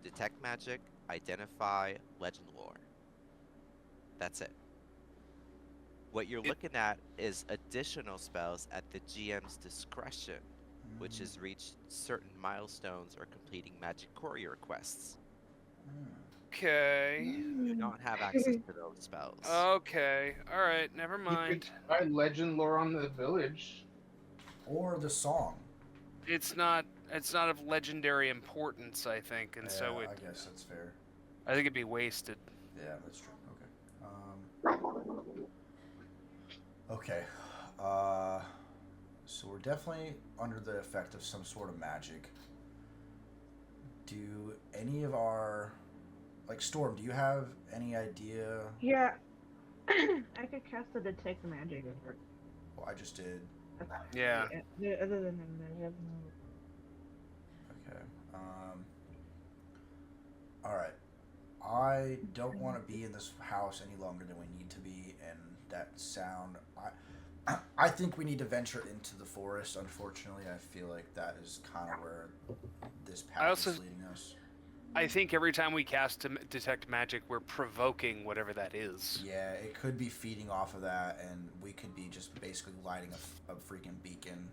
detect magic, identify, legend lore. That's it. What you're looking at is additional spells at the GM's discretion, which is reach certain milestones or completing magic courier quests. Okay. You do not have access to those spells. Okay. All right. Never You mind. could try legend lore on the village. Or the song. It's not of legendary importance, I think, and so I guess that's fair. I think it'd be wasted. Yeah, that's true. Okay. So we're definitely under the effect of some sort of magic. Do any of our... Like, Storm, do you have any idea... Yeah. I could cast a detect magic. Well, I just did. Yeah. Other than that, I have no... Okay. Alright. I don't want to be in this house any longer than we need to be, and that sound... I think we need to venture into the forest. Unfortunately, I feel like that is kind of where this path is leading us. I think every time we cast detect magic, we're provoking whatever that is. Yeah, it could be feeding off of that, and we could be just basically lighting a freaking beacon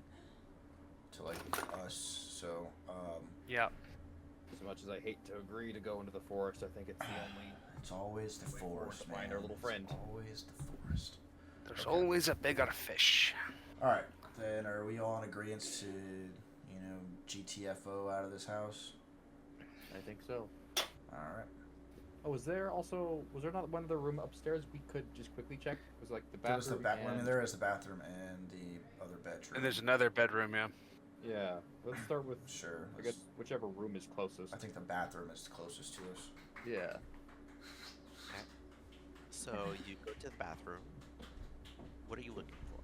to like us. So, Yeah. As much as I hate to agree to go into the forest, I think it's the only. It's always the way forward forest, to man. find our little friend. It's always the forest. There's Okay. always a bigger fish. All right, then are we all in agreement to, GTFO out of this house? I think so. All right. Oh, was there not one other room upstairs we could just quickly check? It was like the There was bathroom. there is the bathroom and the other bedroom. And there's another bedroom, yeah. Yeah, let's start with. Sure. I guess whichever room is closest. I think the bathroom is closest to us. Yeah. So you go to the bathroom. What are you looking for?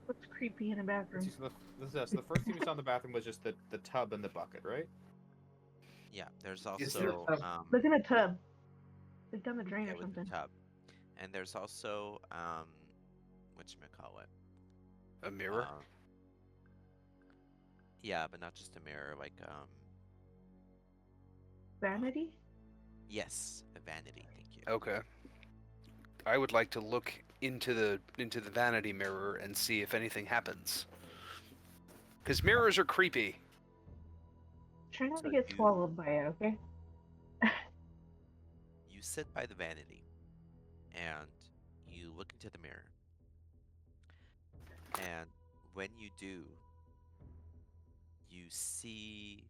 What's creepy in a bathroom? So the first thing we saw in the bathroom was just the tub and the bucket, right? Yeah, there's Is there also a- Look in a tub. Like down the drain yeah, or with the something. tub, and there's also whatchamacallit? A mirror? Yeah, but not just a mirror, like Vanity? yes, a vanity. Thank you. Okay. I would like to look into the vanity mirror and see if anything happens. Because mirrors are creepy. Try not So to get you- swallowed by it, okay? You sit by the vanity, and you look into the mirror. And when you do, you see.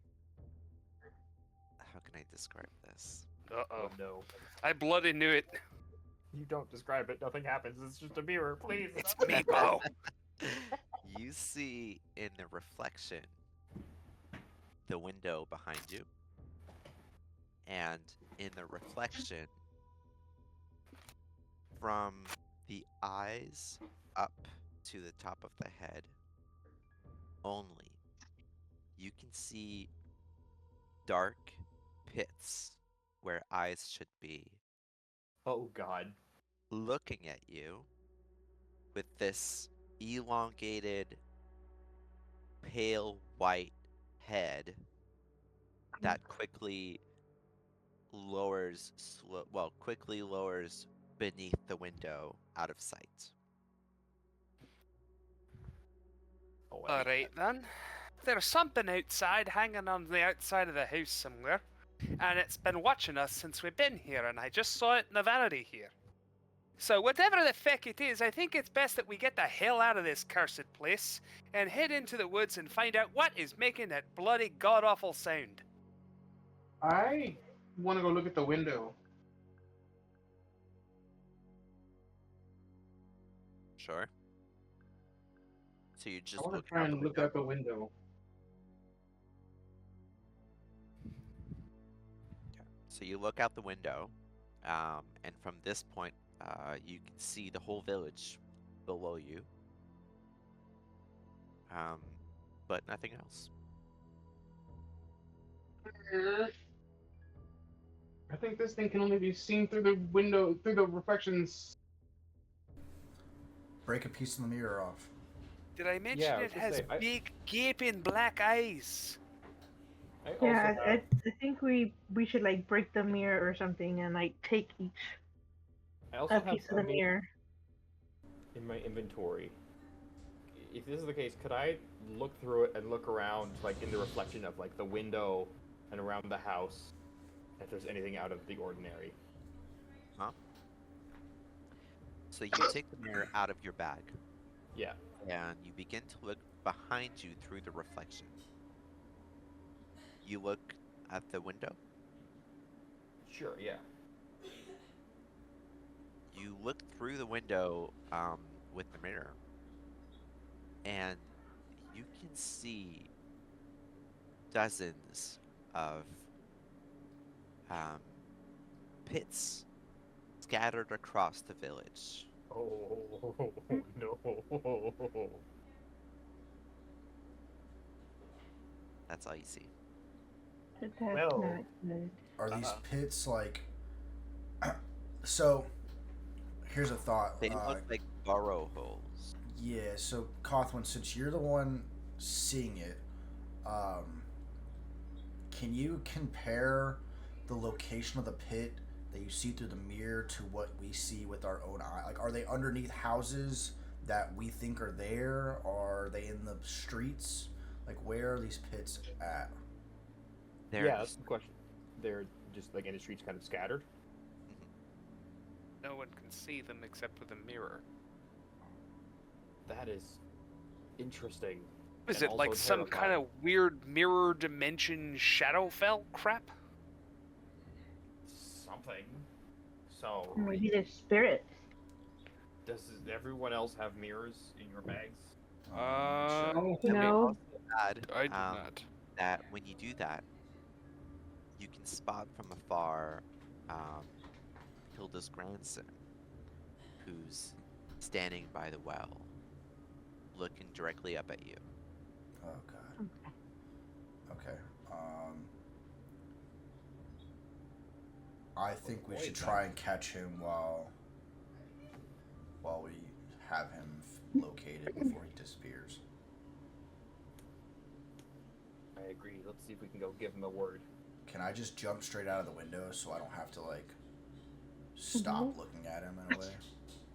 How can I describe this? Uh-oh. No. I bloody knew it. You don't describe it. Nothing happens. It's just a mirror, please. It's me, Bo. You see in the reflection the window behind you, and in the reflection from the eyes up to the top of the head only, you can see dark pits where eyes should be, Oh God. looking at you with this elongated, pale white head that quickly lowers beneath the window out of sight. Oh, Alright then. There's something outside hanging on the outside of the house somewhere. And it's been watching us since we've been here, and I just saw it in the vanity here. So whatever the feck it is, I think it's best that we get the hell out of this cursed place and head into the woods and find out what is making that bloody god-awful sound. I want to go look at the window. Sure. So you I just want look to try out the and look window? out the window. So you look out the window, and from this point, you can see the whole village below you, but nothing else. I think this thing can only be seen through the window, through the reflections. Break a piece of the mirror off. Did I mention Yeah, I was it gonna has say, big, gaping black eyes? I also Yeah, have, I think we should like break the mirror or something and like take each I also a have piece of the a mirror. in my inventory. If this is the case, could I look through it and look around, like in the reflection of like the window and around the house, if there's anything out of the ordinary? So you take the mirror out of your bag, Yeah. and you begin to look behind you through the reflection. You look at the window. Sure. Yeah. You look through the window with the mirror, and you can see dozens of pits scattered across the village. Oh no. That's all you see. That's Well. not good. are these pits like? So, here's a thought. They look like burrow holes. Yeah. So, Cothwin, since you're the one seeing it, can you compare the location of the pit that you see through the mirror to what we see with our own eye? Like, are they underneath houses that we think are there? Or are they in the streets? Like, where are these pits at? Yeah, that's the question. They're just like in the streets, kind of scattered. No one can see them except with a mirror. That is interesting. Is and it like also some kind terrifying. of weird mirror dimension Shadowfell crap? Something. So, Maybe the spirits. does everyone else have mirrors in your bags? Oh, And we No. also add I do not. that when you do that, you can spot from afar Hilda's grandson, who's standing by the well, looking directly up at you. Oh god. Okay. I think we should try and catch him while we have him located before he disappears. I agree. Let's see if we can go give him a word. Can I just jump straight out of the window so I don't have to like stop looking at him in a way?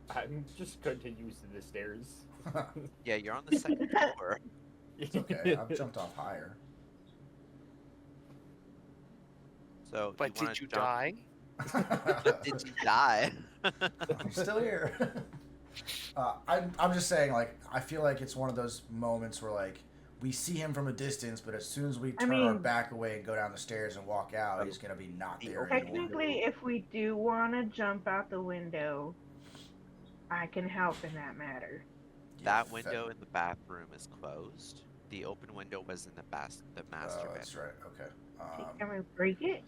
I'm just going to use the stairs. Yeah, you're on the second floor. It's okay. I've jumped off higher. So, But you wanna did you jump- die? But did you die? I'm still here. I'm just saying, like, I feel like it's one of those moments where, like, we see him from a distance, but as soon as we turn our mean- back away and go down the stairs and walk out, he's gonna be not there anymore. Technically, if we do want to jump out the window, I can help in that matter. That window in the bathroom is closed. The open window was in the master Oh, bedroom. that's right. Okay. Can we break it?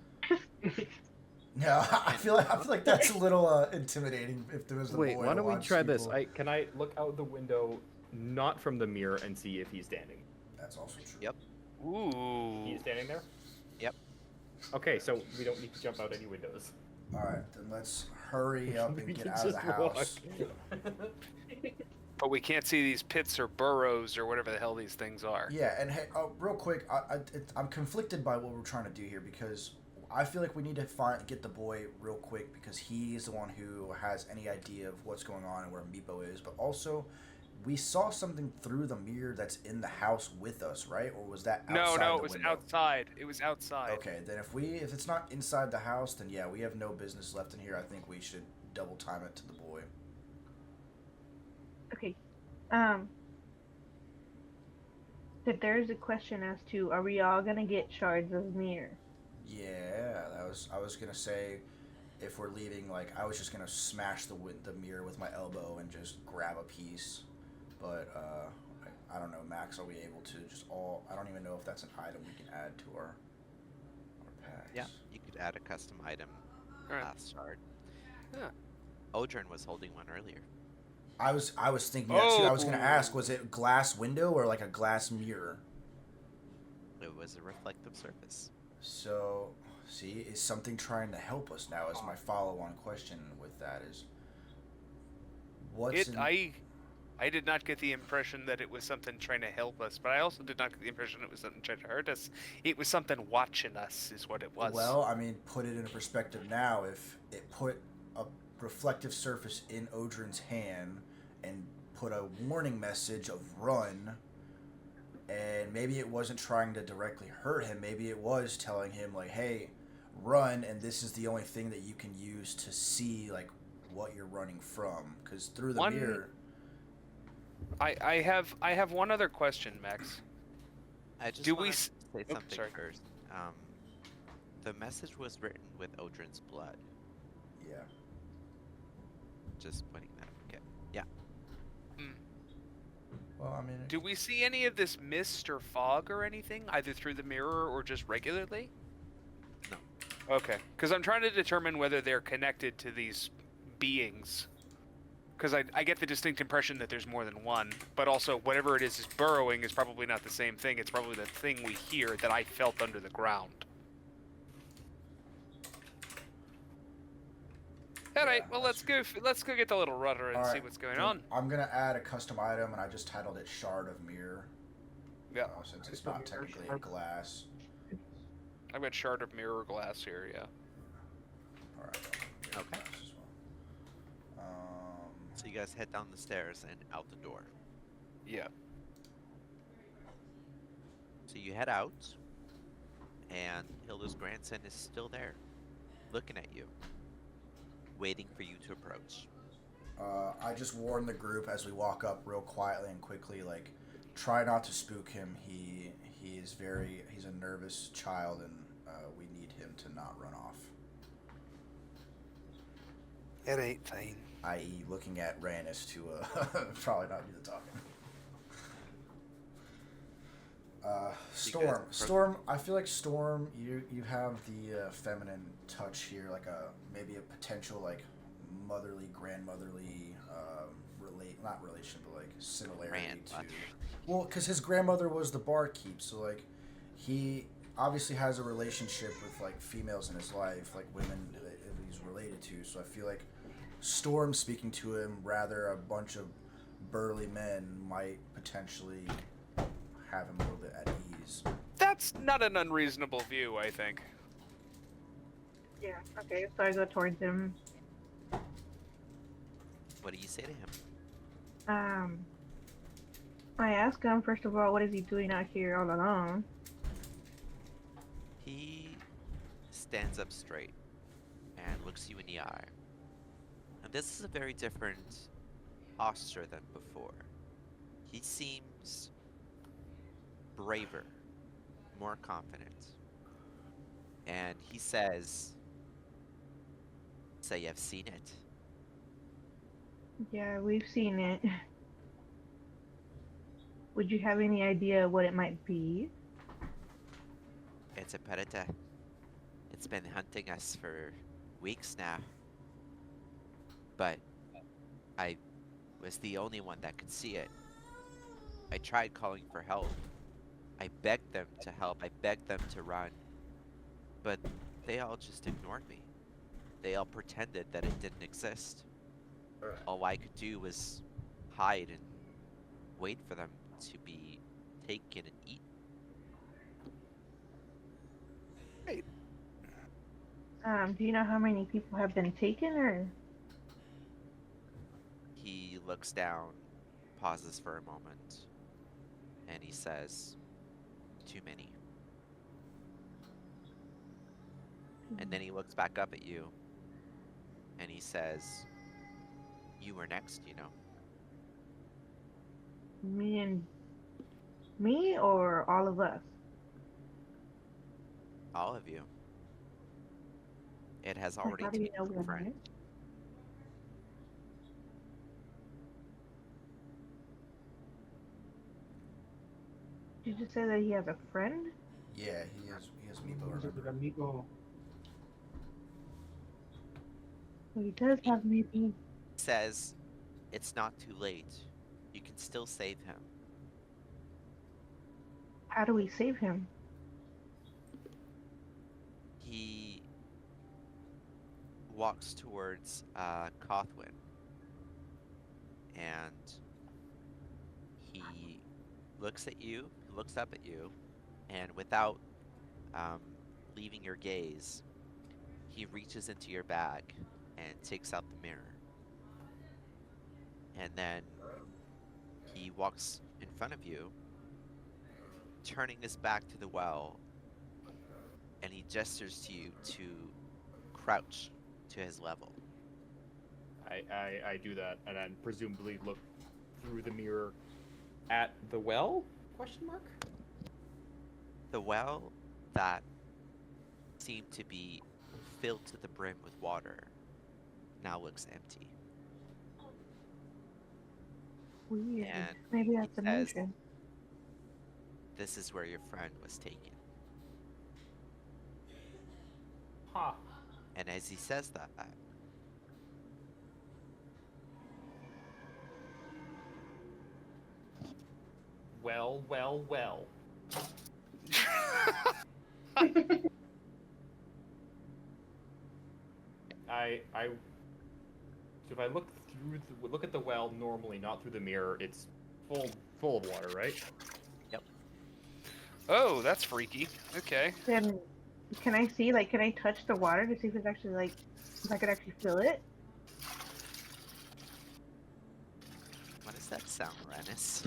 No, I feel like that's a little intimidating. If there was the Wait, boy why to don't we watch try this? people. Can I look out the window, not from the mirror, and see if he's standing? That's also true. Yep. Ooh. He's standing there? Yep. Okay, so we don't need to jump out any windows. All right, then let's hurry up and We get can out of the just walk. house. But we can't see these pits or burrows or whatever the hell these things are. Yeah, and hey, real quick, I'm conflicted by what we're trying to do here because I feel like we need to get the boy real quick because he's the one who has any idea of what's going on and where Meepo is. But also, we saw something through the mirror that's in the house with us, right? Or was that outside No, the it was window? outside. It was outside. Okay, then if it's not inside the house, then yeah, we have no business left in here. I think we should double time it to the boy. Okay. But there's a question as to, are we all gonna get shards of mirror? Yeah, I was gonna say, if we're leaving, like I was just gonna smash the mirror with my elbow and just grab a piece, but I don't know, Max. Are we able to just all? I don't even know if that's an item we can add to our packs. Yeah, you could add a custom item. Alright. Last shard. Yeah. Odrin was holding one earlier. I was thinking that too. I was gonna ask, was it glass window or like a glass mirror? It was a reflective surface. So, see, is something trying to help us now? Is my follow-on question with that is, what's in... I did not get the impression that it was something trying to help us, but I also did not get the impression it was something trying to hurt us. It was something watching us, is what it was. Well, I mean, put it in perspective now. If it put a reflective surface in Odrin's hand and put a warning message of run, and maybe it wasn't trying to directly hurt him, maybe it was telling him, like, hey, run, and this is the only thing that you can use to see, like, what you're running from. Because through the mirror... I have one other question, Max. I just Do wanna we say Oh, something sorry. first. The message was written with Odrin's blood. Yeah. Just pointing that out. Okay. Yeah. Well, I mean... Do we see any of this mist or fog or anything, either through the mirror or just regularly? No. Okay, because I'm trying to determine whether they're connected to these beings. Because I get the distinct impression that there's more than one, but also whatever it is burrowing is probably not the same thing. It's probably the thing we hear that I felt under the ground. All right. Yeah, Well, that's let's go get the little rudder and All see right, what's going then on. I'm gonna add a custom item, and I just titled it Shard of Mirror. Yeah. Since it's not technically a glass. I've got shard of mirror glass here. Yeah. All right. Okay. Glass as well. So you guys head down the stairs and out the door. Yeah. So you head out, and Hilda's grandson is still there, looking at you, waiting for you to approach. I just warn the group as we walk up real quietly and quickly, like, try not to spook him. He's a nervous child, and we need him to not run off. It ain't fine. I.e., looking at Rhaenys to probably not do the talking. Storm. I feel like Storm. You have the feminine touch here, like maybe a potential like motherly, grandmotherly not relation, but like similarity to. Well, because his grandmother was the barkeep, so like he obviously has a relationship with like females in his life, like women that he's related to. So I feel like Storm speaking to him, rather a bunch of burly men, might potentially have him a little bit at ease. That's not an unreasonable view, I think. Yeah. Okay. So I go towards him. What do you say to him? I ask him first of all, what is he doing out here all alone? He stands up straight and looks you in the eye. And this is a very different posture than before. He seems braver, more confident. And he says, "So you've seen it." Yeah, we've seen it. Would you have any idea what it might be? It's a predator. It's been hunting us for weeks now. But I was the only one that could see it. I tried calling for help. I begged them to help. I begged them to run. But they all just ignored me. They all pretended that it didn't exist. All I could do was hide and wait for them to be taken and eaten. Do you know how many people have been taken, or? He looks down, pauses for a moment, and he says, "Too many." And then he looks back up at you, and he says, "You were next, you know." Me or all of us? All of you. It has Like, already how do you taken know a we're friend. next? Did you say that he has a friend? Yeah, he has Meepo. Remember? Amigo. So he does have maybe. He says, "It's not too late. You can still save him." How do we save him? He walks towards Cothwin, and he looks at you, looks up at you, and without leaving your gaze, he reaches into your bag and takes out the mirror. And then he walks in front of you, turning his back to the well, and he gestures to you to crouch to his level. I do that, and then presumably look through the mirror at the well? Question mark? The well that seemed to be filled to the brim with water now looks empty. Weird. And Maybe he that's an says, entrance. "This is where your friend was taken." Huh. And as he says that, Well, well, well. I So if I look look at the well normally, not through the mirror, it's full of water, right? Oh, that's freaky. Okay. Then, can I see, like, can I touch the water to see if it's actually, like, if I could actually feel it? What does that sound, Rennis?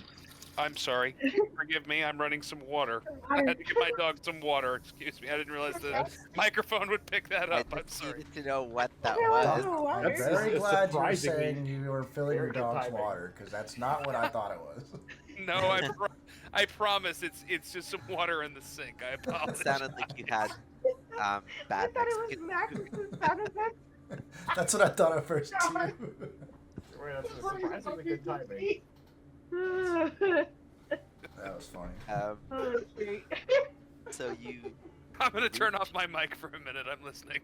I'm sorry. Forgive me. I'm running some water. I had to give my dog some water. Excuse me. I didn't realize the microphone would pick that I up. I'm just sorry. needed to know what that Yeah, was. no, I'm water. very It's glad you were surprisingly saying you were filling your very good dog's timing. water, because that's not what I thought it was. No, I promise it's just some water in the sink. I It apologize. sounded like you had I bad thought it Mexican. was Max's sound effect. That's what I thought at first too. Wait, that's surprisingly good timing. That was funny. Oh, that's great. So you I'm gonna turn off my mic for a minute. I'm listening.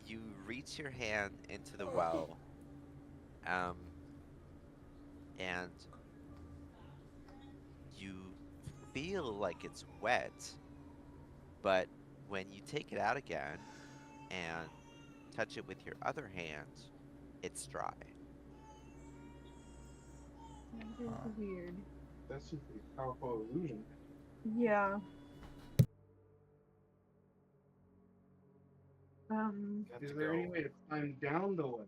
you reach your hand into the well, and you feel like it's wet, but when you take it out again and touch it with your other hand, it's dry. That is weird. That's a pretty powerful illusion. Yeah. Is there any way to climb down the well?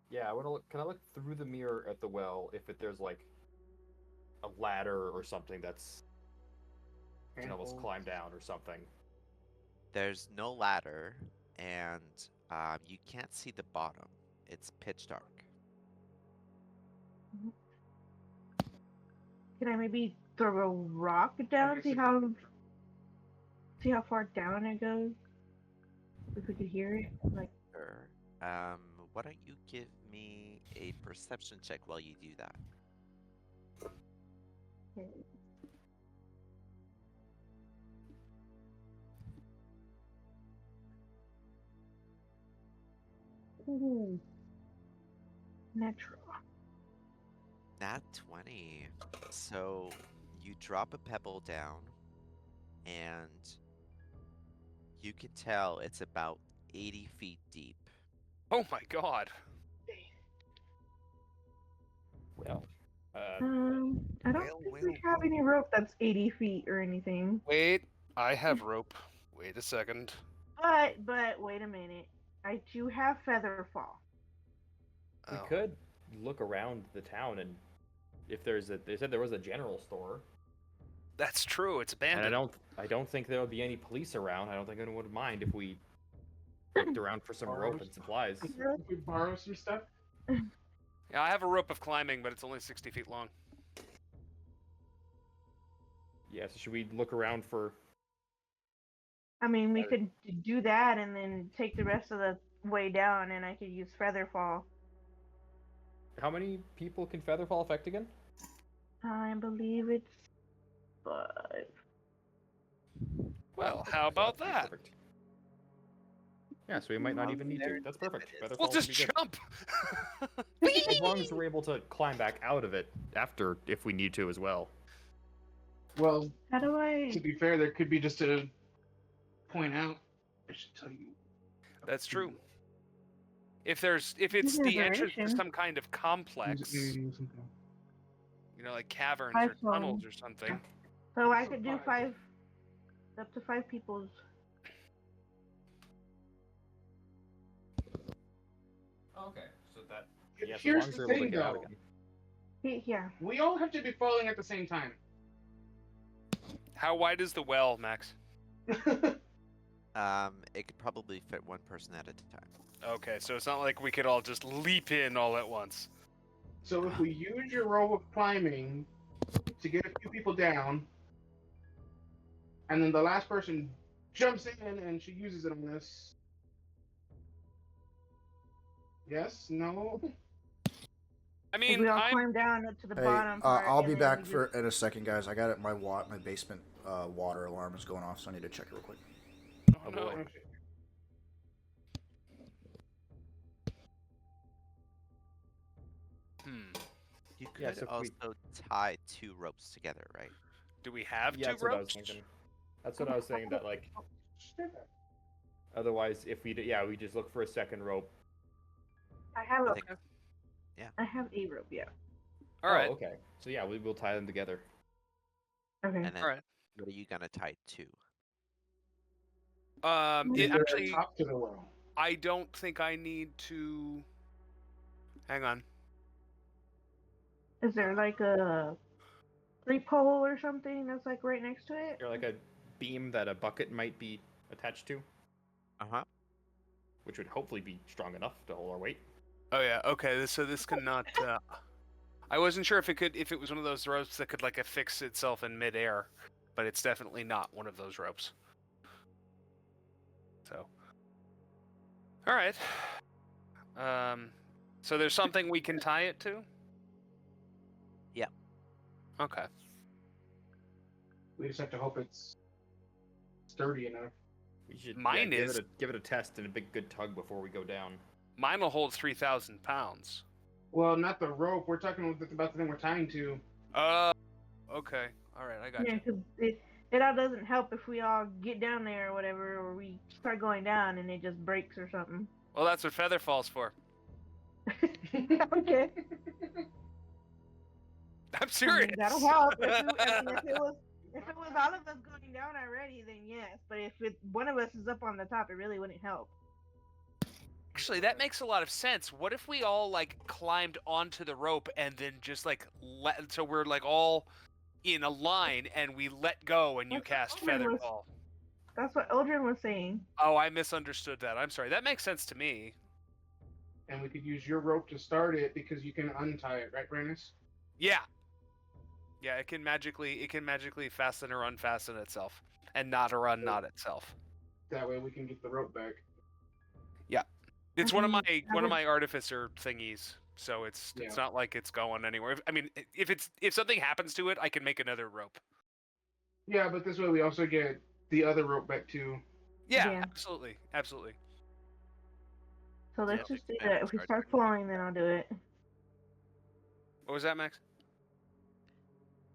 Yeah, I want to look. Can I look through the mirror at the well if there's like a ladder or something that's you can almost climb down or something? There's no ladder, and you can't see the bottom. It's pitch dark. Can I maybe throw a rock down? See how far down it goes? If we could hear it, like. Sure. Why don't you give me a perception check while you do that? Ooh. Natural. Nat 20. So you drop a pebble down, and you can tell it's about 80 feet deep. Oh my god. Well, I don't Well, think well, we have well. any rope that's 80 feet or anything. Wait, I have rope. Wait a second. But wait a minute. I do have feather fall. we Oh. could look around the town and if there's a. They said there was a general store, That's true. It's and abandoned. I don't think there would be any police around. I don't think anyone would mind if we looked around for some rope and supplies. If we borrow some stuff? Yeah, I have a rope of climbing, but it's only 60 feet long. Yeah, so should we look around for? I mean, we could do that and then take the rest of the way down, and I could use feather fall. How many people can Featherfall affect again? I believe it's 5. Well, how about that? Perfect. Yeah, so we might not even need to. That's perfect. Featherfall We'll would just be good. jump. As long as we're able to climb back out of it after, if we need to as well. Well, How do I? to be fair, there could be just a point out. I should tell you. That's true. If it's This is the entrance to narration. some kind of complex, you know, like caverns I or saw. tunnels or something. So I could do 5, up to 5 people's. Okay, so that. Here's as long as the we're able to thing, get out though. again. Yeah. We all have to be falling at the same time. How wide is the well, Max? It could probably fit one person at a time. Okay, so it's not like we could all just leap in all at once. So if we use your rope of climbing to get a few people down, and then the last person jumps in and she uses it on us. Yes? No? I If mean, we all I'm climb down up to the Hey, bottom. part, I'll and be then back we for just- in a second, guys. I got it. My basement water alarm is going off, so I need to check it real quick. oh no. boy. You could Yeah, so if we- also tie 2 ropes together, right? Do we have Yeah, 2 that's what I was ropes? thinking. That's what I was saying. That like, otherwise, if we we just look for a second rope, I have I a, think, I have a rope. Yeah. All right. Okay. So yeah, we will tie them together. Okay. and then All right. what are you gonna tie to? Is It there actually, a top to the well? I don't think I need to. Hang on. Is there like a 3-pole or something that's like right next to it? Or like a beam that a bucket might be attached to, Uh-huh. which would hopefully be strong enough to hold our weight. Oh yeah. Okay. So this cannot. I wasn't sure if it was one of those ropes that could like affix itself in midair, but it's definitely not one of those ropes. So. All right. So there's something we can tie it to. Yeah. Okay. We just have to hope it's sturdy enough. We should Mine is- give it a test and a big good tug before we go down. Mine will hold 3,000 pounds. Well, not the rope. We're talking about the thing we're tying to. Okay. All right, I got Yeah, you. because it all doesn't help if we all get down there or whatever, or we start going down and it just breaks or something. Well, that's what feather falls for. Okay. I'm I mean, serious. that'll help. If it was all of us going down already, then yes. But if one of us is up on the top, it really wouldn't help. Actually, that makes a lot of sense. What if we all like climbed onto the rope and then just like so we're like all in a line and we let go and you That's what cast Owen feather was- fall? That's what Eldrin was saying. Oh, I misunderstood that. I'm sorry. That makes sense to me. And we could use your rope to start it because you can untie it, right, Brandis? Yeah. Yeah, it can magically fasten or unfasten itself and knot or unknot itself. That way we can get the rope back. It's one of my I one of would- my artificer thingies, so it's Yeah. not like it's going anywhere. I mean, if something happens to it, I can make another rope. Yeah, but this way we also get the other rope back too. Yeah, Yeah. absolutely, absolutely. So let's Yeah, just do and that. If we start start doing it. pulling, then I'll do it. What was that, Max?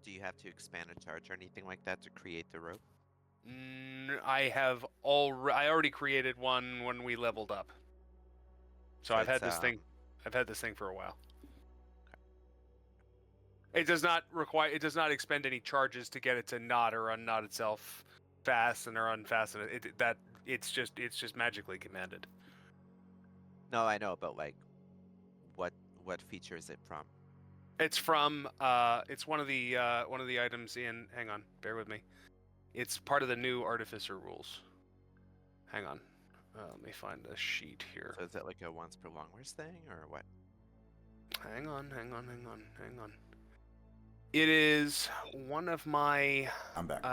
Do you have to expand a charge or anything like that to create the rope? I already created one when we leveled up. So So I've had it's, this thing. I've had this thing for a while. It does not expend any charges to get it to knot or unknot itself, fasten or unfasten it. It's just magically commanded. No, I know, but like, what feature is it from? It's from it's one of the items in. Hang on, bear with me. It's part of the new artificer rules. Hang on, let me find a sheet here. So is it like a once per long rest thing or what? Hang on. It is one of my. I'm back.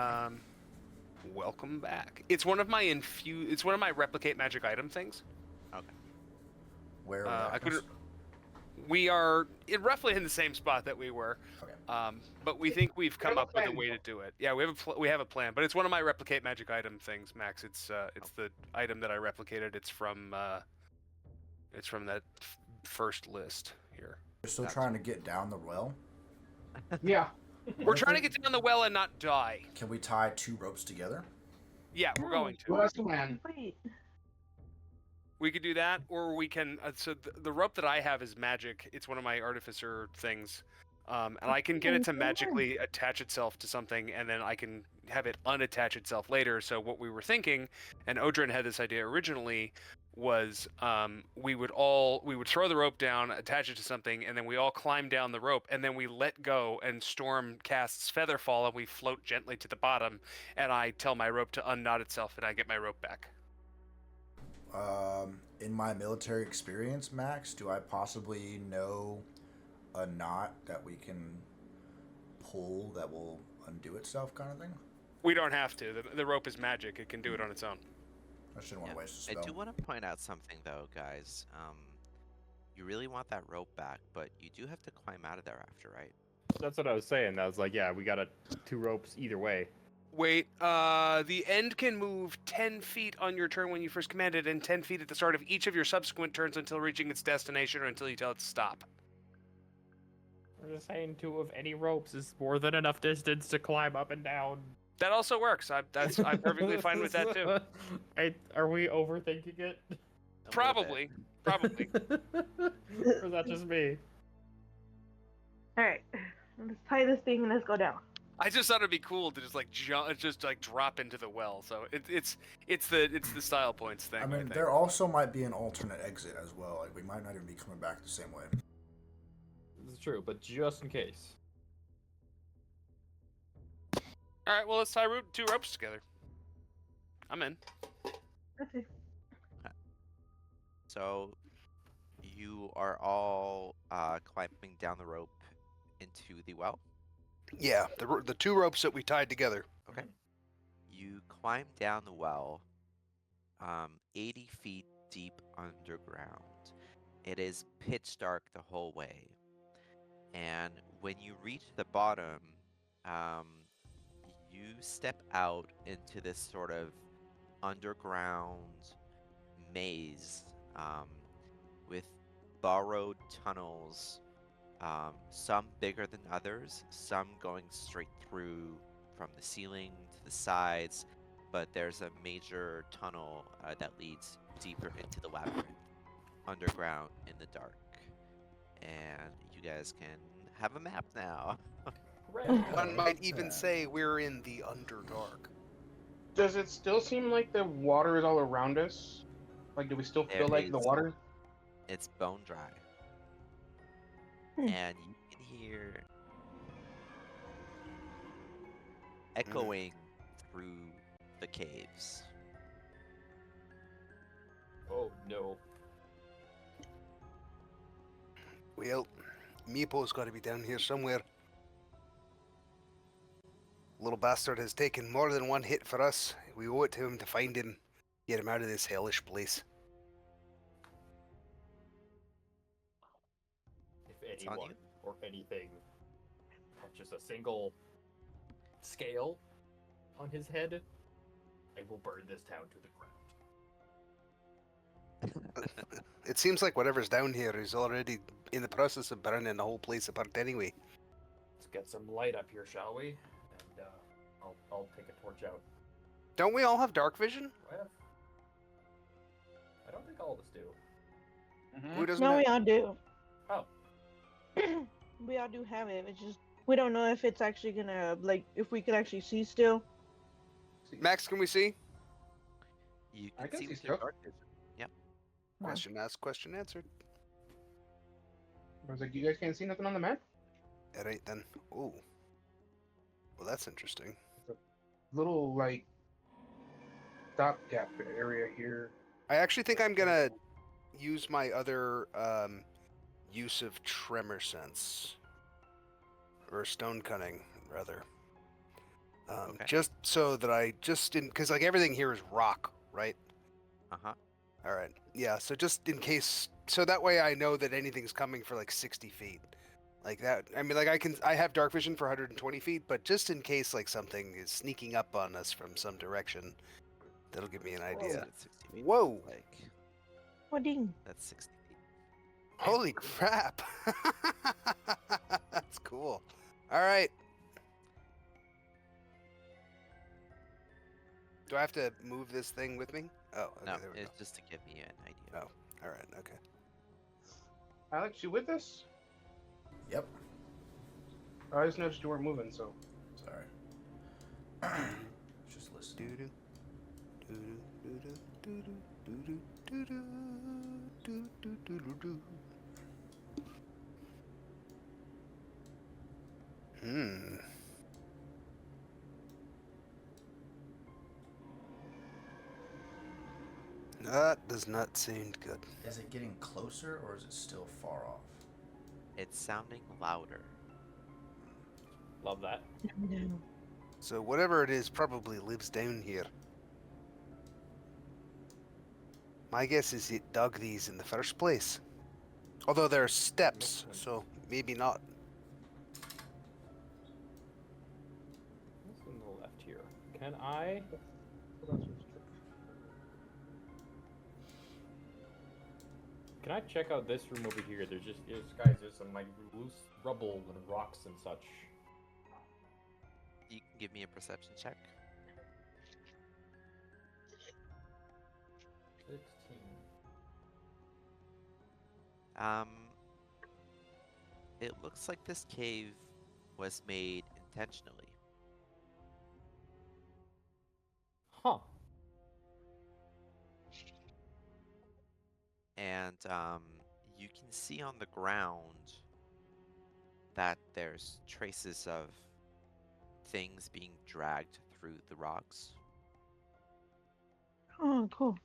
Welcome back. It's one of my It's one of my replicate magic item things. Where I are couldn't. We are roughly in the same spot that we were. Okay. But we think we've come have a up with a plan. way to do it. Yeah, we have a plan, but it's one of my replicate magic item things, Max. It's the item that I replicated. It's from that first list here. You're still trying to get down the well? Yeah. We're trying to get down the well and not die. Can we tie 2 ropes together? Yeah, we're going to. Well, that's the plan. Wait. We could do that, or we can. So the rope that I have is magic. It's one of my artificer things, and I can get it to magically attach itself to something, and then I can have it unattach itself later. So what we were thinking, and Odrin had this idea originally, was we would throw the rope down, attach it to something, and then we all climb down the rope, and then we let go, and Storm casts Featherfall, and we float gently to the bottom, and I tell my rope to unknot itself, and I get my rope back. In my military experience, Max, do I possibly know a knot that we can pull that will undo itself, kind of thing? We don't have to. The rope is magic. It can do it on its own. I shouldn't want to waste a I spell. do want to point out something though, guys. You really want that rope back, but you do have to climb out of there after, right? That's what I was saying. I was like, yeah, we got 2 ropes either way. Wait, the end can move 10 feet on your turn when you first command it, and 10 feet at the start of each of your subsequent turns until reaching its destination or until you tell it to stop. We're just saying 2 of any ropes is more than enough distance to climb up and down. That also works. I'm perfectly fine with that too. Are we overthinking it? A little bit. Probably. Probably. Or is that just me? All right, let's tie this thing and let's go down. I just thought it'd be cool to just like drop into the well. So it's the style points thing. I I mean, think. there also might be an alternate exit as well. Like, we might not even be coming back the same way. This is true, but just in case. All right, well let's tie two ropes together. I'm in. Okay. So you are all climbing down the rope into the well. Yeah, the two ropes that we tied together. Okay. You climb down the well, 80 feet deep underground. It is pitch dark the whole way. And when you reach the bottom, you step out into this sort of underground maze with borrowed tunnels, some bigger than others, some going straight through from the ceiling to the sides, but there's a major tunnel that leads deeper into the labyrinth, underground in the dark. And you guys can have a map now. One might even say we're in the Underdark. Does it still seem like the water is all around us? Like, do we still feel There like the is- water? It's bone dry. Hmm. And you can hear echoing through the caves. Oh no. Well, Meeple's got to be down here somewhere. Little bastard has taken more than one hit for us. We owe it to him to find him, get him out of this hellish place. If It's on anyone you. or anything touches a single scale on his head, I will burn this town to the ground. It seems like whatever's down here is already in the process of burning the whole place apart anyway. Let's get some light up here, shall we? And I'll take a torch out. Don't we all have dark vision? I don't think all of us do. Who doesn't No, have- we all do. Oh. We all do have it. It's just we don't know if it's actually gonna like if we could actually see still. Max, can we see? You I can can see see with your stuff. dark vision. Yep. Question asked, question answered. I was like, you guys can't see nothing on the map? Alright then. Oh. Well, that's interesting. Little, like, stopgap area here. I actually think I'm gonna use my other use of tremor sense. Or stone cunning, rather. Okay. Just so that I because like everything here is rock, right? Uh-huh. All right. Yeah. So just in case, so that way I know that anything's coming for like 60 feet, like that. I mean, like I have dark vision for 120 feet, but just in case like something is sneaking up on us from some direction, that'll give me an idea. That's 60 feet. Whoa! Like, What ding? that's 60 feet. Holy crap! That's cool. All right. Do I have to move this thing with me? Oh, okay, No, there we go. it's just to give me an idea. Oh. All right. Okay. Alex, you with us? Yep. I just noticed you weren't moving, so. Sorry. Just listen. Doo-doo. Doo-doo, doo-doo, doo-doo, doo-doo, doo-doo, doo-doo, doo-doo. That does not sound good. Is it getting closer or is it still far off? It's sounding louder. Love that. No. So whatever it is probably lives down here. My guess is it dug these in the first place. Although there are steps, so maybe not. What's on the left here? Can I? Can I check out this room over here? There's some like loose rubble and rocks and such. You can give me a perception check. 16. Um, it looks like this cave was made intentionally. Huh. And you can see on the ground that there's traces of things being dragged through the rocks. Oh, cool.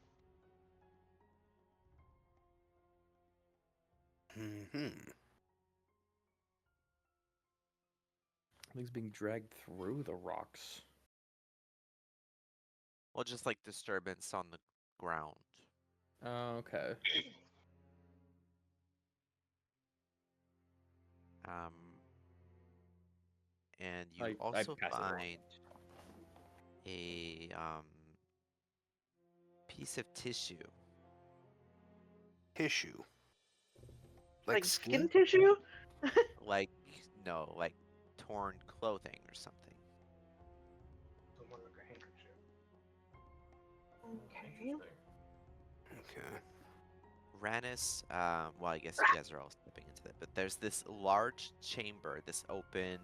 Hmm. Things being dragged through the rocks. Well, just like disturbance on the ground. Okay. Um, and you I also pass it along. find a piece of tissue. Tissue. Like skin? skin tissue? Like, no, like torn clothing or something. Someone like a handkerchief. Okay. Okay. Rannis, well, I guess you guys are all stepping into that, but there's this large chamber, this open,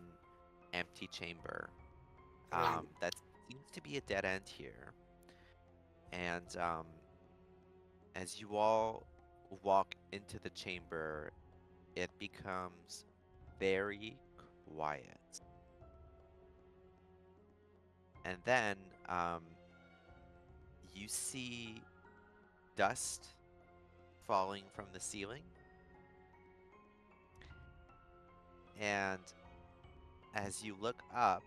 empty chamber, that seems to be a dead end here. And as you all walk into the chamber, it becomes very quiet. And then you see dust falling from the ceiling. And as you look up,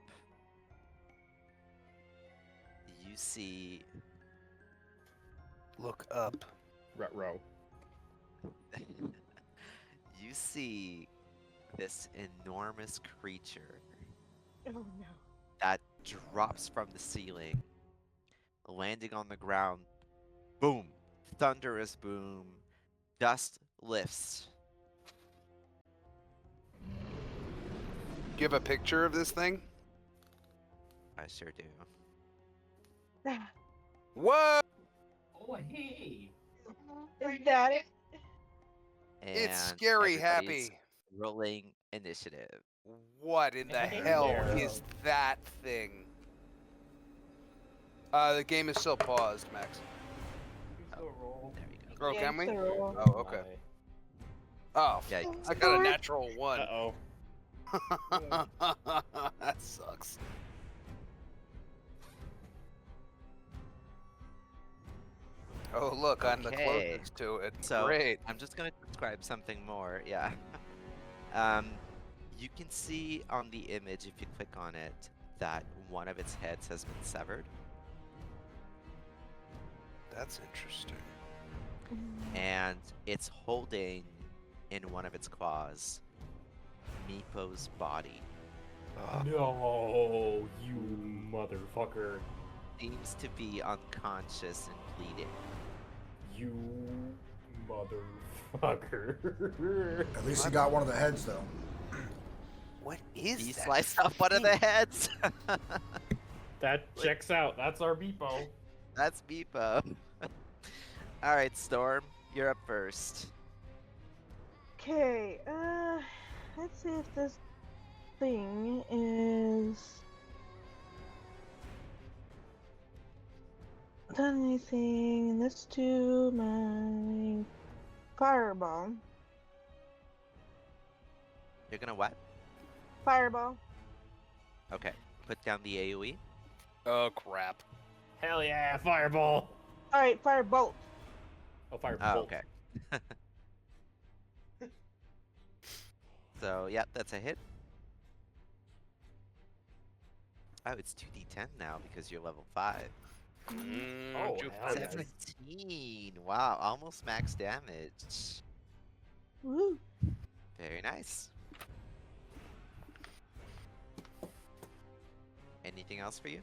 you see Look up. Retro. you see this enormous creature Oh no. that drops from the ceiling, landing on the ground. Boom! Thunderous boom. Dust lifts. Do you have a picture of this thing? I sure do. What? Oh, hey. Is that it? And scary everybody's happy. rolling initiative. What in the Hey hell there. is that thing? The game is still paused, Max. Still roll. There we go. Oh, can we? So, Oh, okay. Oh, Yeah, you can I got a natural one. Uh-oh. That sucks. Oh, look, I'm the Okay. closest to it. So Great. I'm just gonna describe something more. Yeah. You can see on the image if you click on it that one of its heads has been severed, That's interesting. and it's holding in one of its claws Meepo's body. No, you motherfucker. Seems to be unconscious and bleeding. You motherfucker. At least he got one of the heads, though. What is He that? sliced off one of the thing? heads. That checks out. That's our Beepo. That's Meepo. All right, Storm, you're up first. okay, let's see if this thing is done anything. Let's do my fireball. You're gonna what? Fireball. Okay, put down the AoE. Oh, crap. Hell yeah, fireball. All right, firebolt. Oh, firebolt. Oh, okay. So, yeah, that's a hit. Oh, it's 2d10 now because you're level 5. Oh, Juke hell for yes. 17! Wow, almost max damage. Woo. Very nice. Anything else for you?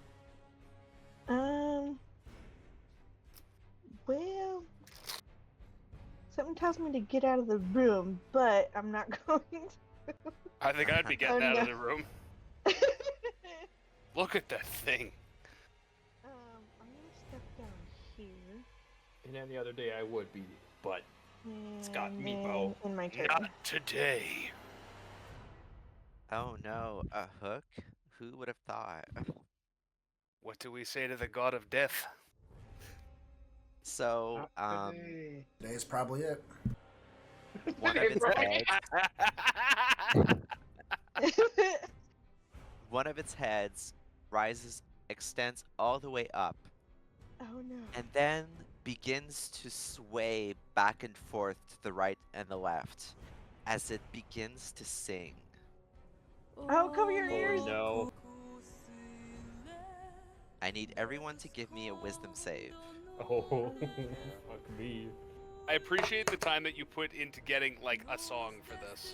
Well, something tells me to get out of the room, but I'm not going to. I think I'd be getting Oh, out no. of the room. Look at that thing. I'm gonna step down here. And any other day I would be, but It's got And Meepo. then in my turn. Not today. Oh no, a hook? Who would have thought? What do we say to the god of death? So, Not today. Today's probably it. one of its heads, one of its heads extends all the way up, Oh no. and then begins to sway back and forth to the right and the left as it begins to sing. Oh, cover your ears. Oh no. I need everyone to give me a wisdom save. Oh, fuck me. I appreciate the time that you put into getting like a song for this.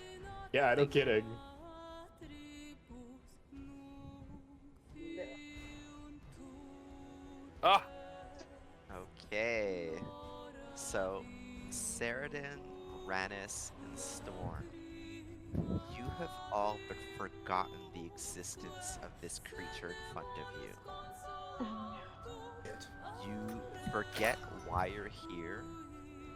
Yeah, no kidding. Ah, Okay. So, Saradin, Rannis, and Storm, you have all but forgotten the existence of this creature in front of you. Oh, It. You forget why you're here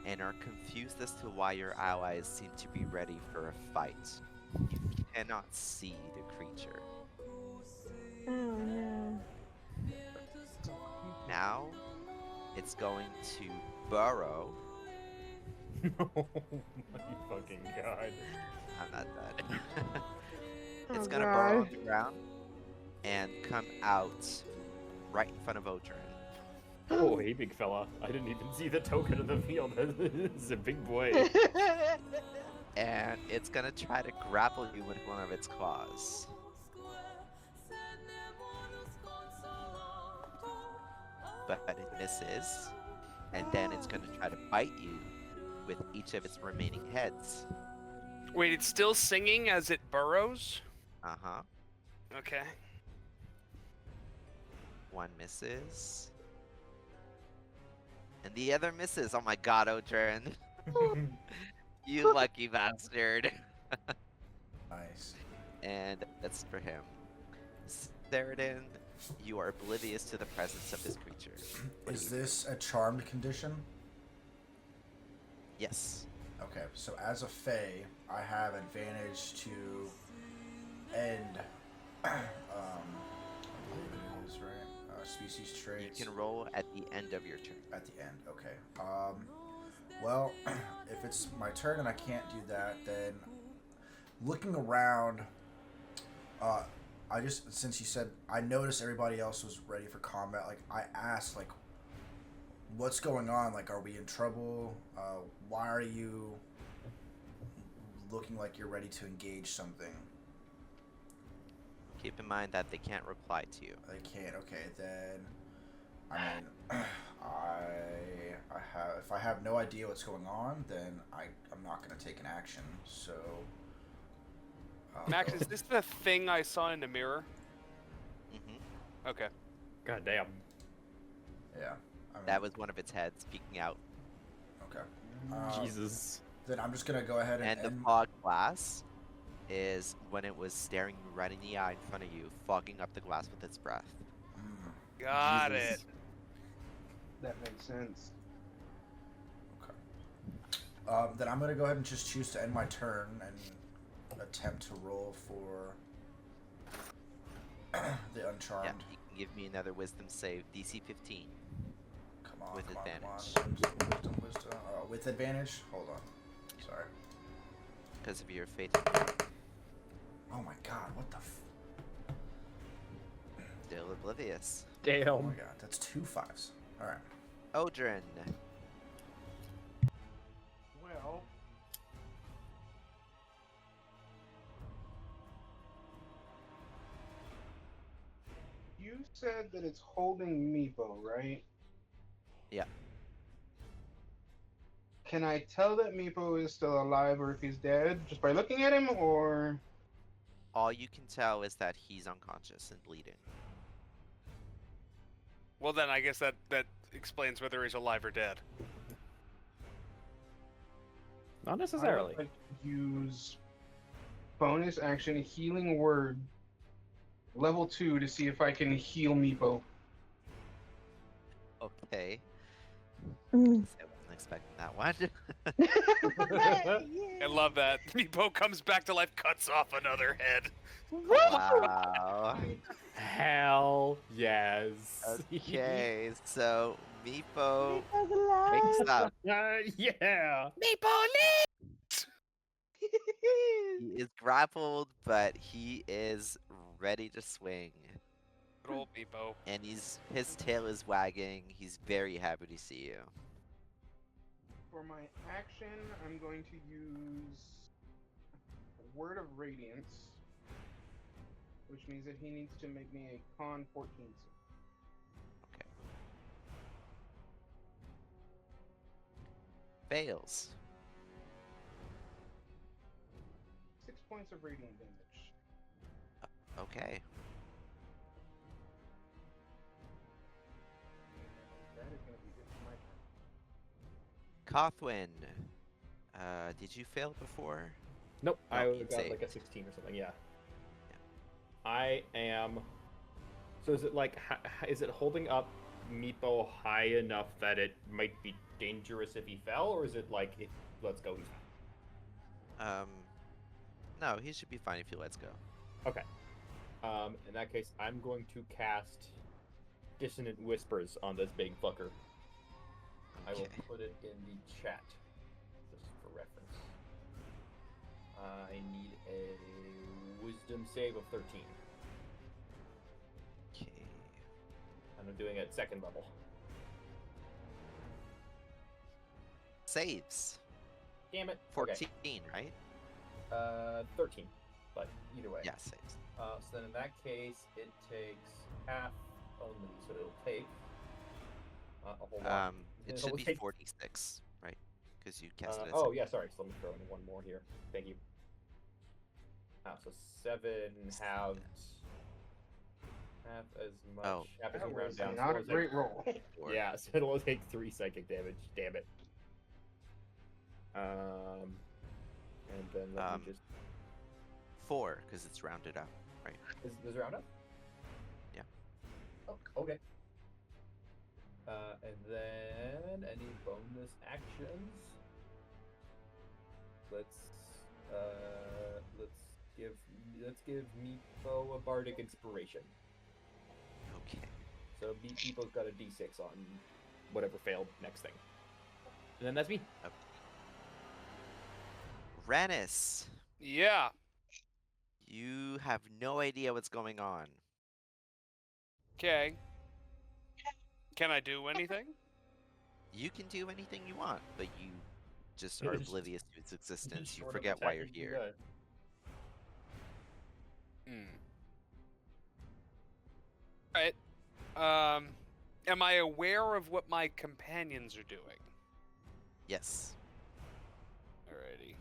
and are confused as to why your allies seem to be ready for a fight. You cannot see the creature. no. Oh no. Now, it's going to burrow. Oh my fucking god. I'm not done. It's Oh, gonna burrow God. on the ground and come out right in front of Odrin. Oh, hey, big fella. I didn't even see the token in the field. This is a big boy. And it's gonna try to grapple you with one of its claws. But it misses. And then it's gonna try to bite you with each of its remaining heads. wait, it's still singing as it burrows? Uh-huh. Okay. One misses. And the other misses. Oh my god, Odrin. You lucky bastard. Nice. And that's for him. Saradin, you are oblivious to the presence of this creature. What Is do you do? this a charmed condition? Yes. Okay, so as a Fae, I have advantage to end, I believe it is, right? Species You traits. can roll at the end of your turn. At the end, okay. Well, if it's my turn and I can't do that, then looking around, since you said, I noticed everybody else was ready for combat, like, I asked, like, what's going on? Like, are we in trouble? Why are you looking like you're ready to engage something? Keep in mind that they can't reply to you. They can't. Okay, then. I mean, if I have no idea what's going on, then I'm not gonna take an action. So. Max, is this the thing I saw in the mirror? Hmm Okay. God damn. Yeah. I mean, That was one of its heads peeking out. okay. Jesus. Then I'm just gonna go ahead and And the end. fog glass is when it was staring you right in the eye in front of you, fogging up the glass with its breath. Got Jesus. it. That makes sense. Then I'm gonna go ahead and just choose to end my turn and attempt to roll for the Uncharmed. Yeah, you can give me another wisdom save, DC 15. Come on, With come on, advantage. come on. Wisdom. With advantage? Hold on. Sorry. Because of your fate. Oh my god, what the Still oblivious. Oh my Damn. god, that's 2 5s. Alright. Odrin. Well, you said that it's holding Meepo, right? Yeah. Can I tell that Meepo is still alive or if he's dead just by looking at him, or All you can tell is that he's unconscious and bleeding. Well, then I guess that explains whether he's alive or dead. Not I necessarily. would like to use bonus action healing word level 2 to see if I can heal Meepo. Okay. Mm. So wasn't expecting that one. I love that. Meepo comes back to life, cuts off another head. Wow. Hell yes. Okay, so Meepo Meepo's wakes alive. up. Yeah. He is grappled, but he is ready to swing. Good old Meepo. And his tail is wagging. He's very happy to see you. For my action, I'm going to use a Word of Radiance, which means that he needs to make me a Con 14 save. Okay. Fails. 6 points of radiant damage. Okay. That is going to be it for my turn. Cothwin, did you fail before? Nope, No, I you got saved. like a 16 or something. Yeah. I am. So is it like, is it holding up Meepo high enough that it might be dangerous if he fell, or is it like, let's go easy? No, he should be fine if he lets go. Okay. In that case, I'm going to cast Dissonant Whispers on this big fucker. I will Okay. put it in the chat, just for reference. I need a Wisdom save of 13. Okay. And I'm doing it at second level. Saves. Damn it. 14, right? 13. But either way. Yeah, saves. So then in that case, it takes half only, so it'll take a whole lot. It It'll should be take- 46, right? Because you cast it as oh, yeah, sorry. So let me throw in one more here. Thank you. So 7 halved. Half as much. Oh. Half as That we round was down. not so a it'll great take- roll. four. Yeah, so it'll take 3 psychic damage. Damn it. And then let me just. 4, because it's rounded up, right? Is round up? Yeah. Oh, okay. And then any bonus actions? Let's give Meepo a bardic inspiration. Okay. So Meepo's got a d6 on whatever failed next thing. And then that's me. Rannis, Yeah. you have no idea what's going on. Okay. Can I do anything? You can do anything you want, but you just Yeah, are just- oblivious to its existence. You Short of forget why you're attacking you here. guys. Alright. Am I aware of what my companions are doing? Yes. Alrighty.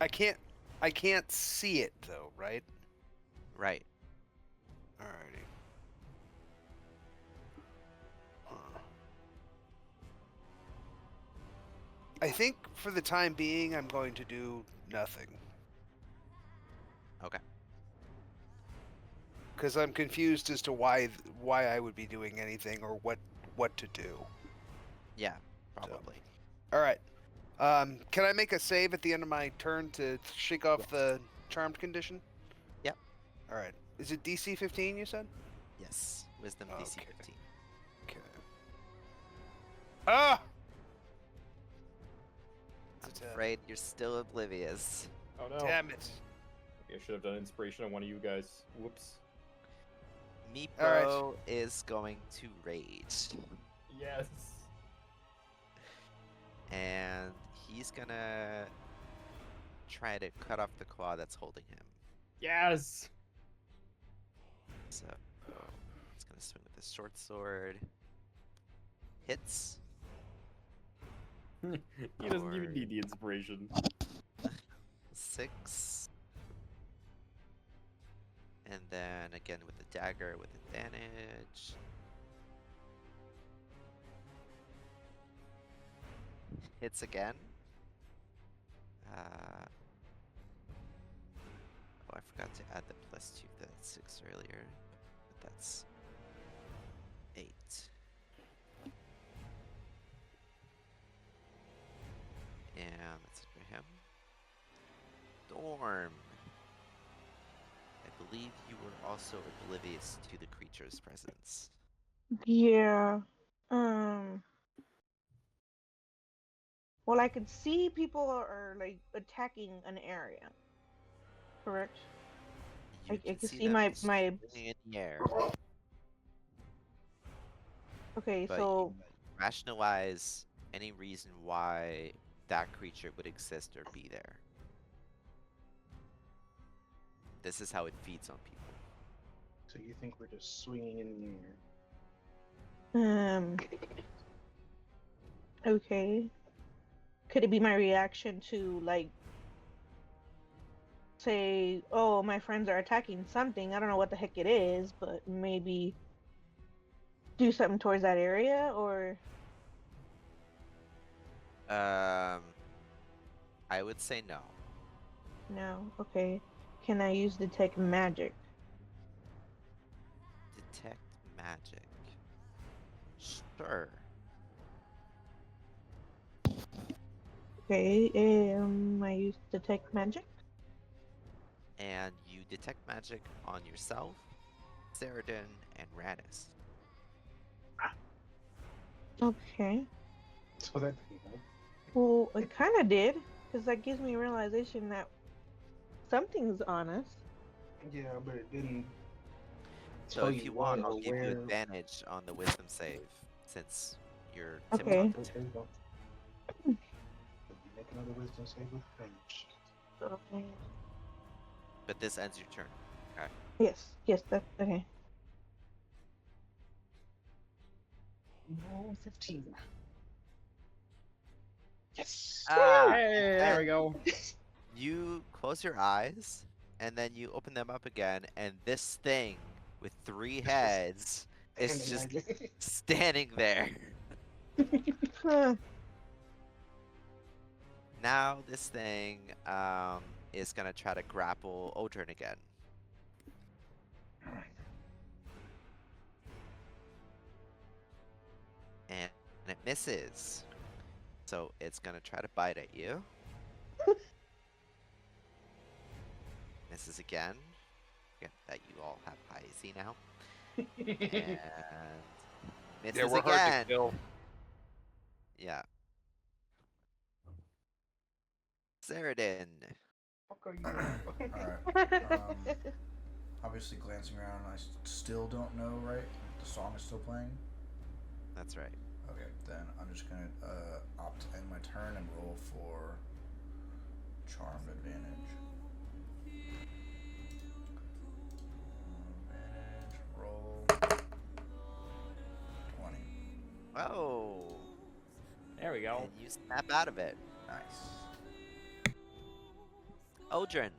I can't see it though, right? Right. Alrighty. I think for the time being, I'm going to do nothing. Okay. Because I'm confused as to why I would be doing anything or what to do. Yeah, probably. All right. Can I make a save at the end of my turn to shake off the charmed condition? Yep. All right. Is it DC 15? You said. Yes. Wisdom DC Okay. 15. Okay. Ah! I'm It's a 10. afraid you're still oblivious. Oh no. Damn it. Maybe I should have done inspiration on one of you guys. Whoops. Meepo is going to rage. Yes. And he's gonna try to cut off the claw that's holding him. Yes. So he's gonna swing with his short sword. Hits. He doesn't even need the inspiration. 6. And then again with the dagger with advantage. Hits again. Oh, I forgot to add the +2 to that 6 earlier. But that's 8. And that's it for him. Storm. I believe you were also oblivious to the creature's presence. Yeah. Well, I could see people are like attacking an area. Correct. You I can can see see them my swinging in the air, Okay, but so you rationalize any reason why that creature would exist or be there. This is how it feeds on people. So you think we're just swinging in the air? okay. Could it be my reaction to like say, oh, my friends are attacking something. I don't know what the heck it is, but maybe do something towards that area or I would say no. no. Okay. Can I use detect magic? Detect magic. Sure. Okay, I use detect magic. And you detect magic on yourself, Ceridin, and Radis. Okay. So that didn't help. Well, it kind of did, because that gives me realization that something's on us. Yeah, but it didn't. So tell if you what want, I'll or give you where. advantage on the wisdom save, since you're Okay. timid. There you go. Make another wisdom save with advantage. Okay. But this ends your turn. Okay. Yes, that's okay. No, 15. Yes. Ah, Hey, there we go. you close your eyes, and then you open them up again, and this thing with 3 heads is just standing there. Huh. Now this thing is gonna try to grapple Odrin again. And it misses. So it's gonna try to bite at you. Misses again. Forget that you all have high AC now. And misses Yeah, we're hard to again. kill. Yeah. Ceridin. Alright. Obviously, glancing around, I still don't know, right? The song is still playing? That's right. Okay, then I'm just gonna opt to end my turn and roll for Charmed Advantage. Advantage, roll 20. Oh. There we go. And you snap out of it. Nice. Odrin.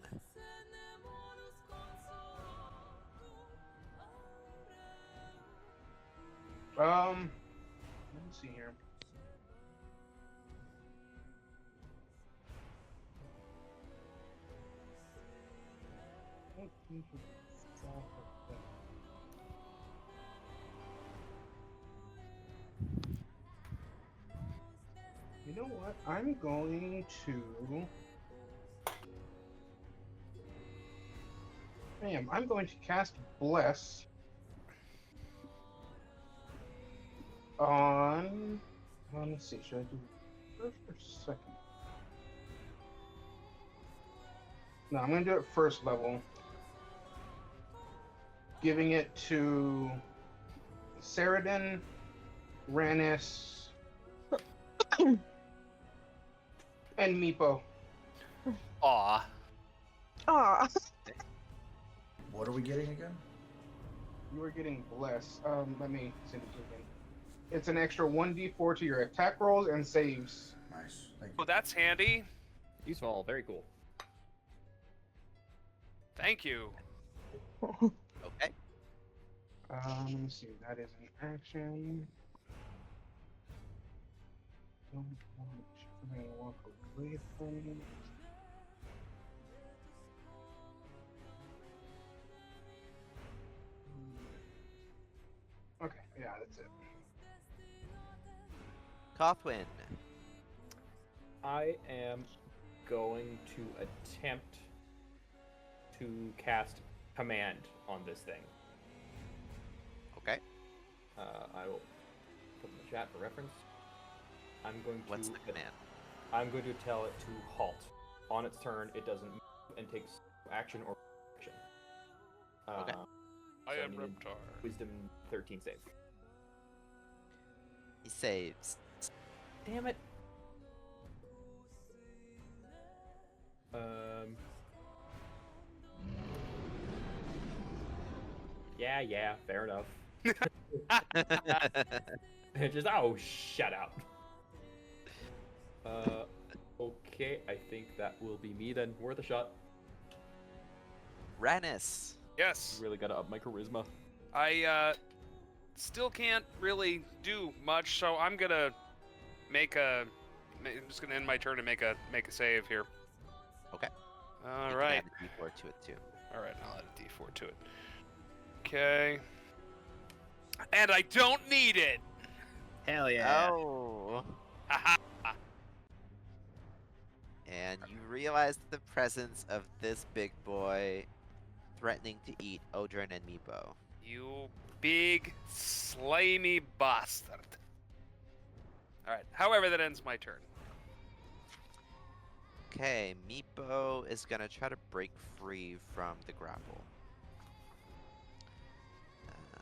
Let me see here. You know what? I'm going to. I'm going to cast Bless on. Let's see. Should I do first or second? No, I'm going to do it first level. Giving it to Ceridin, Ranis, and Meepo. Aw. Aw. What are we getting again? You are getting Bless. Let me send it to you again. It's an extra 1d4 to your attack rolls and saves. Nice. Thank you. Well, that's handy. Useful. Very cool. Thank you. Okay. Let me see. That is an action. Don't want to walk away from it. Yeah, that's it. Cothwin. I am going to attempt to cast command on this thing. Okay. I will put in the chat for reference. I'm going to. What's the command? I'm going to tell it to halt. On its turn, it doesn't move and takes action or action. Okay. I so am need Reptar. Wisdom 13 save. He saves. Damn it. Yeah, fair enough. Just shut up. Okay, I think that will be me then. Worth a shot. Rannis. Yes. Really gotta up my charisma. I still can't really do much, so I'm gonna make a. I'm just gonna end my turn and make a save here. Okay. All You right. can add a d4 to it too. All right. I'll add a d4 to it. Okay. And I don't need it. Hell yeah. Oh. Haha. And you realize the presence of this big boy threatening to eat Odrin and Meepo. You big slimy bastard. All right. However, that ends my turn. Okay, Meepo is gonna try to break free from the grapple.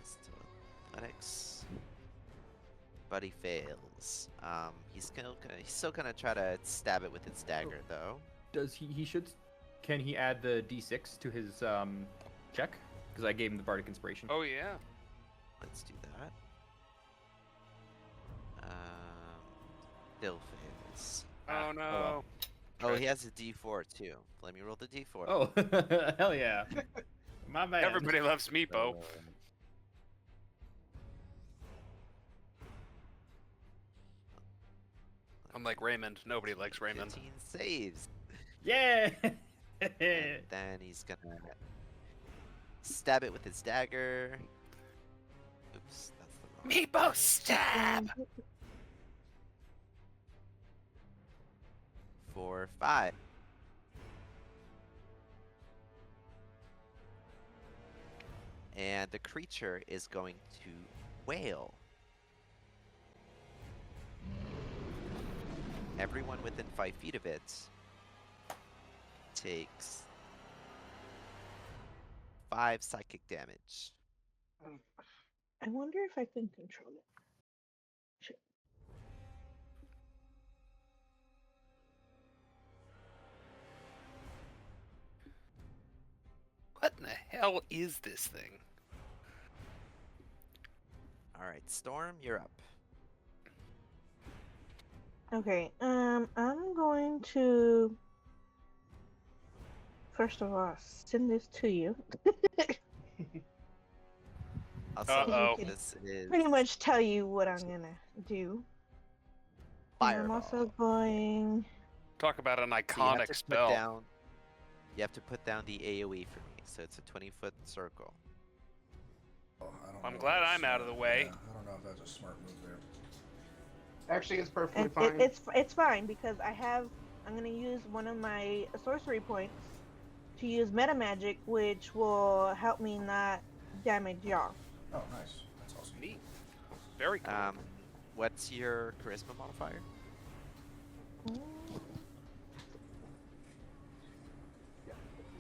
Still athletics, but he fails. He's still gonna try to stab it with his dagger though. Does he should? Can he add the d6 to his check? Because I gave him the bardic inspiration. Oh yeah. Let's do that. Still fails. Oh no. well. Oh, he has a D4 too. Let me roll the D4. Oh, hell yeah. My man. Everybody loves Meepo. I'm like Raymond. Nobody likes Raymond. 15 saves. Yeah. And then he's gonna stab it with his dagger. Oops, that's the wrong. Meepo stab. For 5. And the creature is going to wail. Everyone within 5 feet of it takes 5 psychic damage. I wonder if I can control it. Shit. What in the hell is this thing? Alright, Storm, you're up. Okay, I'm going to first of all send this to you. Also, Uh-oh. this is Pretty much tell you what I'm gonna do. And I'm Fireball. also going. Talk about an So you have iconic to spell. Put down, you have to put down the AoE for me, so it's a 20-foot circle. Oh, I don't I'm know if glad that's I'm out of the smart. way. Yeah, I don't know if that's a smart move there. Actually, it's perfectly And fine. it's fine because I'm gonna use one of my sorcery points to use meta magic, which will help me not damage y'all. Oh, nice. That's awesome. Neat. Very cool. What's your charisma modifier? Mm.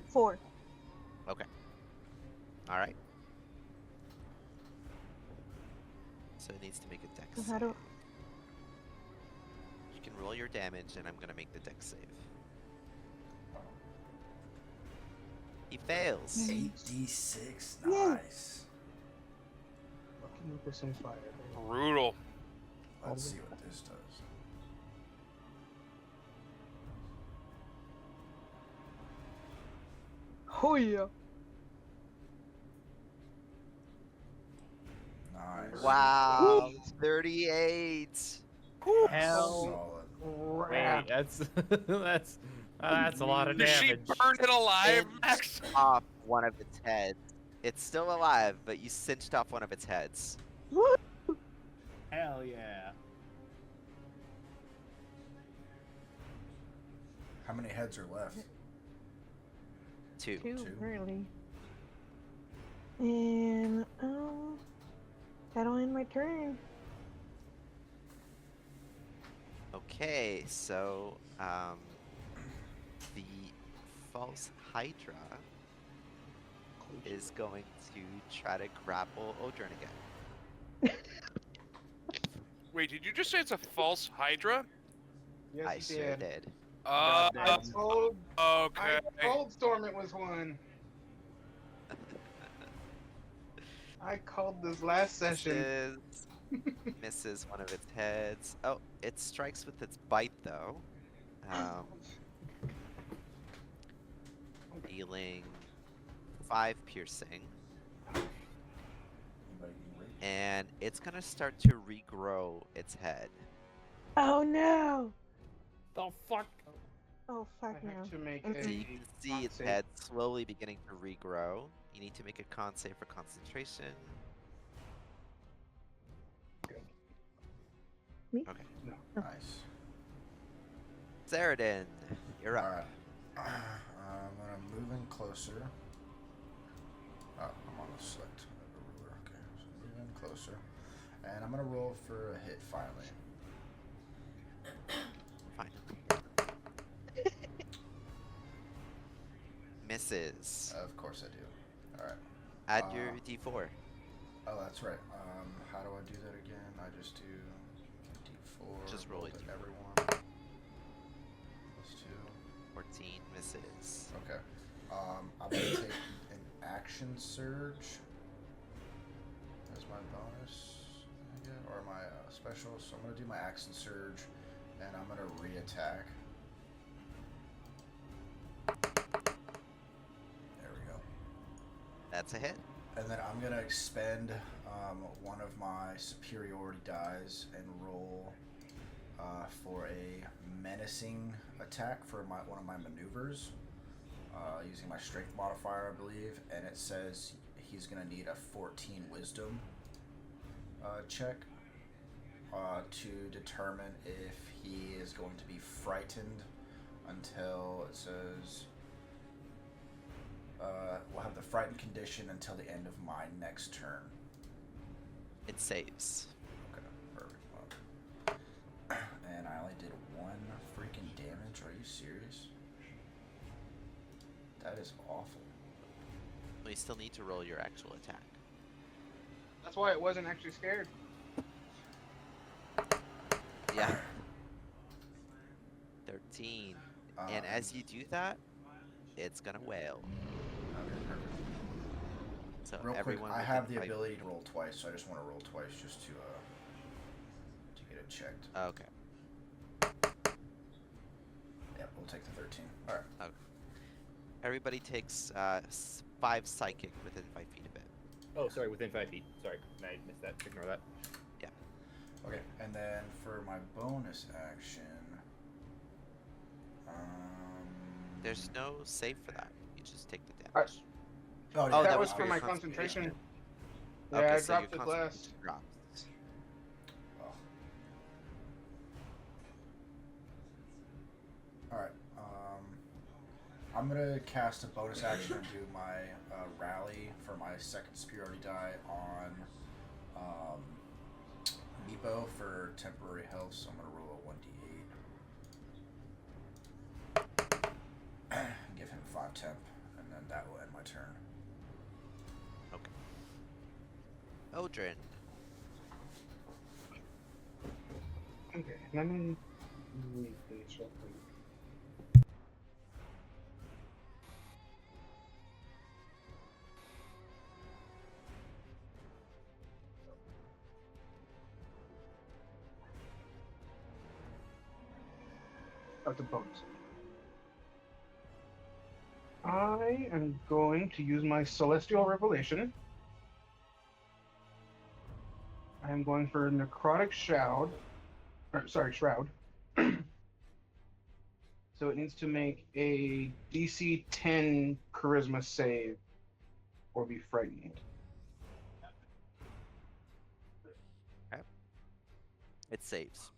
4. Okay. All right. So it needs to make a dex So save. how do? You can roll your damage, and I'm gonna make the dex save. He fails. 8d6. Yay. Nice. Lucky with this fire. Brutal. Let's see what this does. Oh yeah. Nice. Wow, 38. Hell. Solid. Wait, that's a lot of Did she damage. burn it alive, Cinched Max? off one of its heads. It's still alive, but you cinched off one of its heads. Woo! Hell yeah. How many heads are left? 2. Two, Two. really. And that'll end my turn. Okay, so the false Hydra is going to try to grapple Odrin again. Wait, did you just say it's a false Hydra? Yes, I he sure did. did. Uh, I told okay. I told Storm it was one. I called this last session. Misses one of its heads. Oh, it strikes with its bite though. Dealing 5 piercing. Anybody getting raped? And it's gonna start to regrow its head. Oh no! The fuck? Oh I fuck no. have to make Mm-mm. So a you can see con its save. head slowly beginning to regrow. You need to make a con save for concentration. Me? Okay. Nice. Zeradin, you're up. Alright. I'm gonna move in closer. Oh, I'm on the select ruler. Okay, so move in closer. And I'm gonna roll for a hit finally. Fine. Misses. Of course I do. Alright. Add your d4. Oh, that's right. How do I do that again? I just do D4. Just roll to a D4. everyone. +2. 14 misses. Okay. I'm gonna take an action surge as my bonus, I guess, or my special. So I'm gonna do my action surge, and I'm gonna re-attack. There we go. That's a hit. And then I'm gonna expend one of my superiority dies and roll for a menacing attack for one of my maneuvers, using my strength modifier, I believe. And it says he's gonna need a 14 wisdom check to determine if he is going to be frightened until it says. We'll have the frightened condition until the end of my next turn. It saves. Okay, perfect. Well, and I only did 1 freaking damage. Are you serious? That is awful. Well, you still need to roll your actual attack. That's why it wasn't actually scared. Yeah. 13. And as you do that, it's gonna wail. Okay, perfect. So Real quick, everyone I have the within five- ability to roll twice, so I just want to roll twice just to get it checked. Okay. Yep, we'll take the 13. All right. Okay. Everybody takes 5 psychic within 5 feet of it. Oh, sorry, within 5 feet. Sorry, I missed that. Ignore that. Okay, and then for my bonus action, There's no save for that. You just take the Alright. damage. Oh, Oh, that that was was for for my your concentration. concentration. Yeah, Okay, I so your dropped it last. concentration drops. Oh. Alright, I'm gonna cast a bonus action and do my rally for my second superiority die on Meepo for temporary health, so I'm gonna roll a 1d8. Give him 5 temp, and then that will end my turn. Okay. Odrin. Okay, let me finish up. Of the bonus. I am going to use my Celestial Revelation. I am going for Necrotic Shroud. Shroud. So it needs to make a DC 10 Charisma save or be frightened. It saves.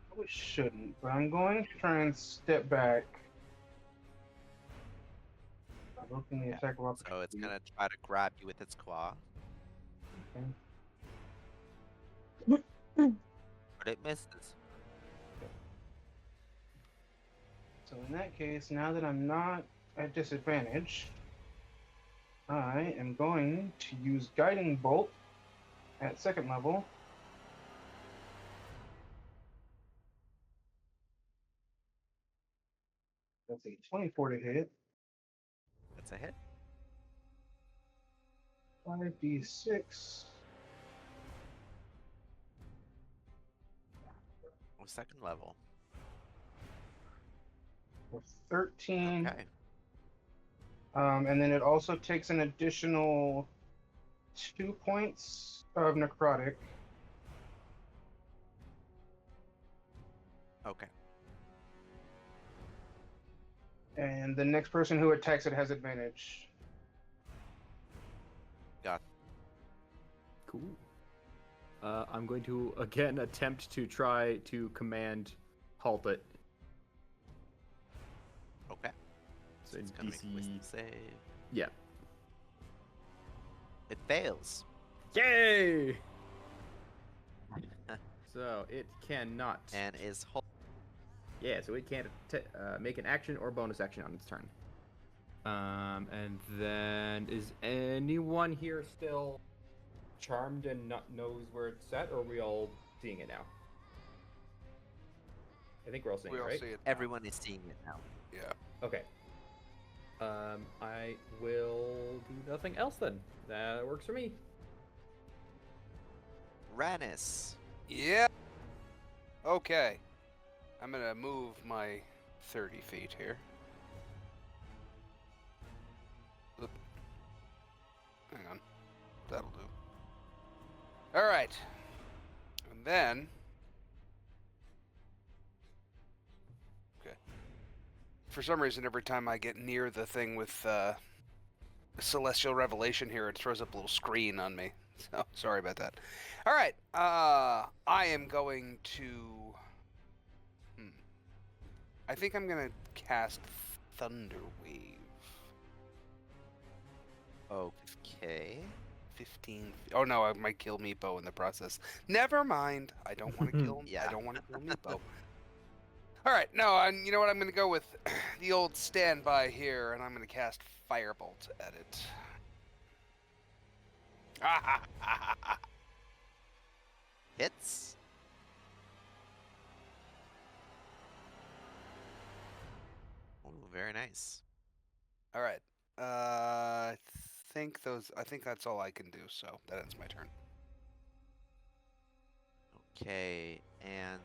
Probably shouldn't, but I'm going to try and step back. Looking the Yeah. attack of So it's opportunity. gonna try to grab you with its claw, Okay. but it misses. So in that case, now that I'm not at disadvantage, I am going to use Guiding Bolt at 2nd level. That's a 24 to hit. That's a hit. 5d6. On 2nd level. For 13. Okay. And then it also takes an additional 2 points of necrotic. Okay. And the next person who attacks it has advantage. Got. Cool. I'm going to again attempt to try to command halt it. Okay. So It's gonna make a wisdom DC. save. Yeah. It fails. Yay! So it cannot. And is Yeah, so it can't make an action or bonus action on its turn. And then is anyone here still charmed and not knows where it's at, or are we all seeing it now? I think we're all seeing We it, all right? see it. Now. everyone is seeing it now. Yeah. Okay. I will do nothing else then. That works for me. Ranis. Yeah. Okay. I'm gonna move my 30 feet here. Oop. Hang on. That'll do. All right. And then. Okay. For some reason, every time I get near the thing with celestial revelation here, it throws up a little screen on me. So sorry about that. All right. I am going to. I think I'm gonna cast Thunderwave. Okay. 15. Oh no, I might kill Meepo in the process. Never mind. I don't want to kill. Yeah. I don't want to kill Meepo. All right. No, you know what? I'm gonna go with the old standby here, and I'm gonna cast Firebolt at it. Hits. Ooh, very nice. All right. I think that's all I can do. So that ends my turn. Okay, and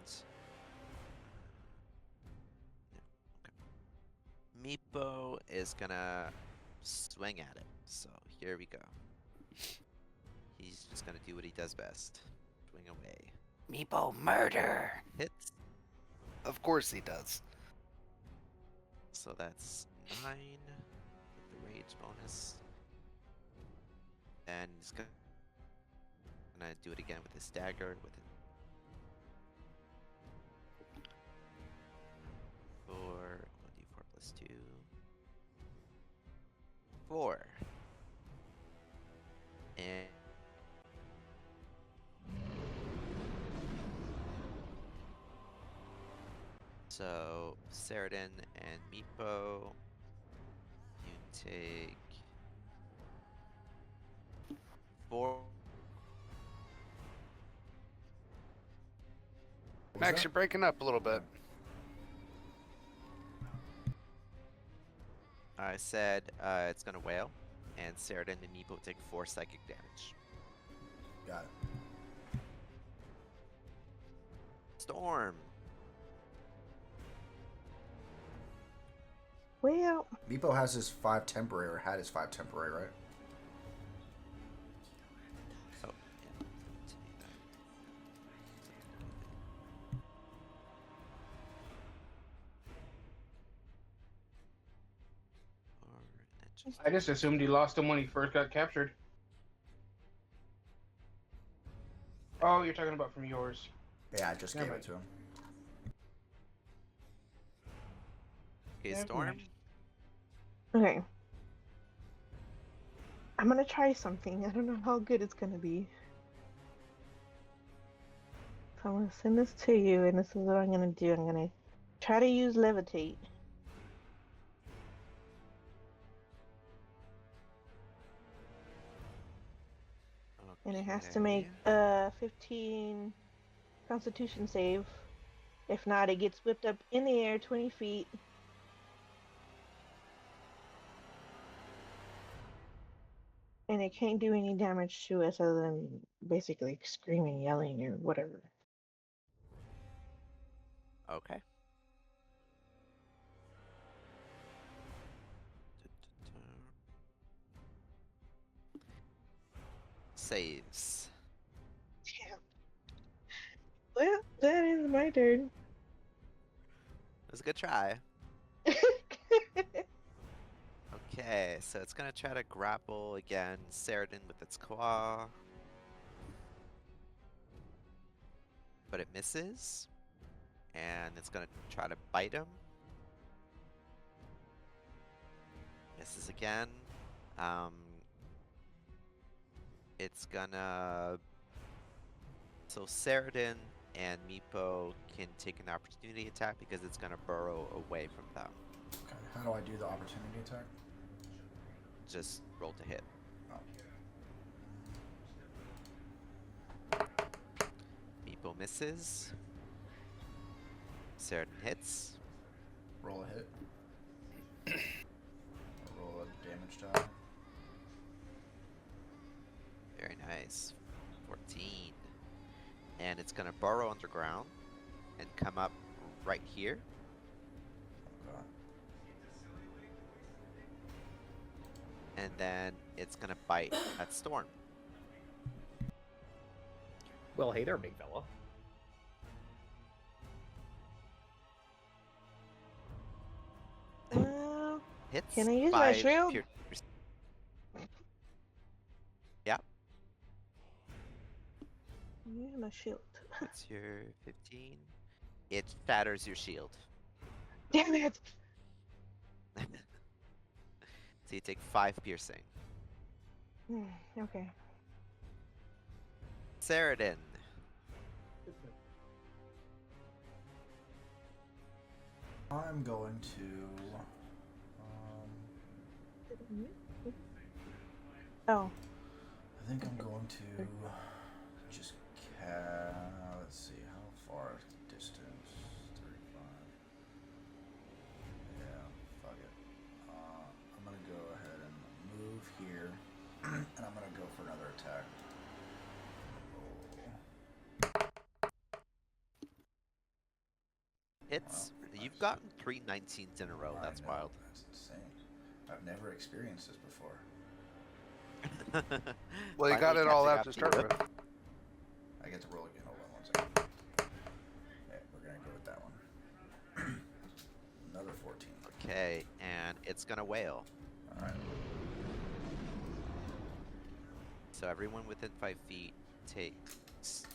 Meepo is gonna swing at it. So here we go. He's just gonna do what he does best. Swing away. Meepo murder. Hits. Of course he does. So that's 9 with the rage bonus. And he's gonna do it again with his dagger with it. 4, 1d4 plus 2. 4. And so Ceridan and Meepo, you take 4. What was Max, that? you're breaking up a little bit. I said it's gonna wail, and Ceridan and Meepo take 4 psychic damage. Got it. Storm. Well, Meepo has his 5 temporary, or had his 5 temporary, right? Oh, yeah. Continue that. Or and then I just assumed he lost him when he first got captured. Oh, you're talking about from yours. Yeah, I just Never gave it mind. to him. Okay, Never Storm. mind. Okay. I'm gonna try something. I don't know how good it's gonna be. So I'm gonna send this to you, and this is what I'm gonna do. I'm gonna try to use levitate. And it has to make Okay. 15 Constitution save. If not, it gets whipped up in the air 20 feet. And it can't do any damage to us other than basically screaming, yelling, or whatever. Okay. Saves. Damn. Well, that is my turn. It was a good try. Okay, so it's gonna try to grapple again, Saradin with its claw. But it misses. And it's gonna try to bite him. Misses again. It's gonna... So Saradin and Meepo can take an opportunity attack because it's gonna burrow away from them. Okay, how do I do the opportunity attack? Just roll to hit. Oh. Meepo misses. Saradin hits. Roll a hit. Roll a damage die. Very nice. 14. And it's gonna burrow underground and come up right here. Okay. And then it's gonna bite at Storm. Well, hey there, big fella. Hits. Can I use my shield? Yeah. Use my shield. What's your 15? It shatters your shield. Damn it! So you take 5 piercing. Okay. Saradin. I'm going to. Oh. I think I'm going to just let's see, how far is the distance? 35. Yeah, fuck it. I'm gonna go ahead and move here, and I'm gonna go for another attack. Hits. Wow, You've nice. gotten 3 19s in a row. That's I know, wild. That's insane. I've never experienced this before. Well, you got Finally it all catching out to up start you. with. I get to roll again. Hold on one second. Yeah, we're gonna go with that one. Another 14. Okay, and it's gonna wail. All right. So everyone within 5 feet takes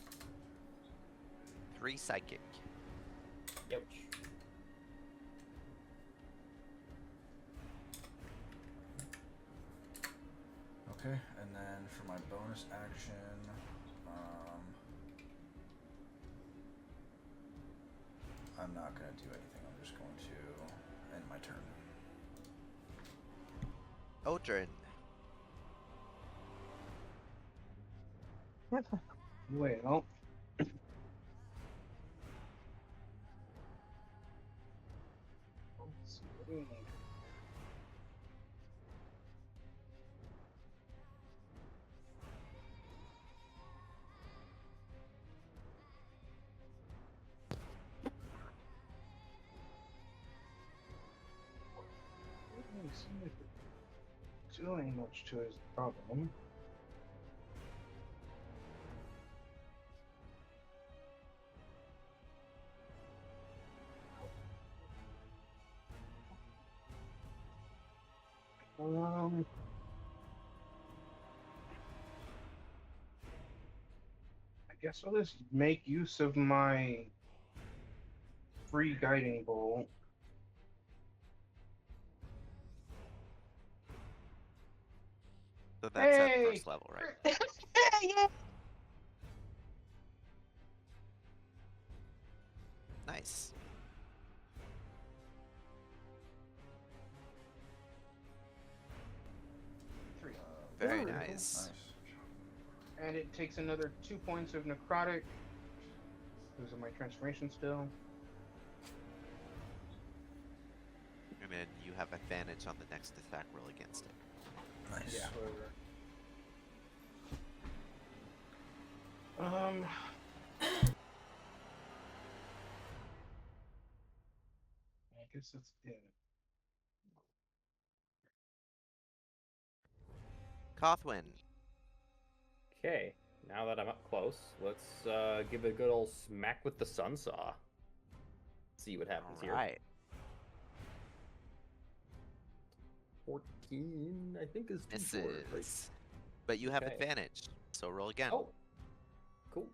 3 psychic. Ouch. Okay, and then for my bonus action, I'm not going to do anything. I'm just going to end my turn. Odrin. Well, let's see. Doesn't seem like it's doing much to his problem. guess I'll just make use of my free guiding bolt. So that's at Hey! first level, right? Yeah. Nice. Three. Very Ooh. nice. And it takes another 2 points of necrotic. Those are my transformation still. And then you have advantage on the next attack roll against it. Nice. Yeah. I guess that's it. Cothwin. Okay, now that I'm up close, let's give it a good old smack with the sun saw. See what happens here. Alright. 14, I think, is too short. Right? Misses. But you have Okay. advantage, so roll again. Oh, cool.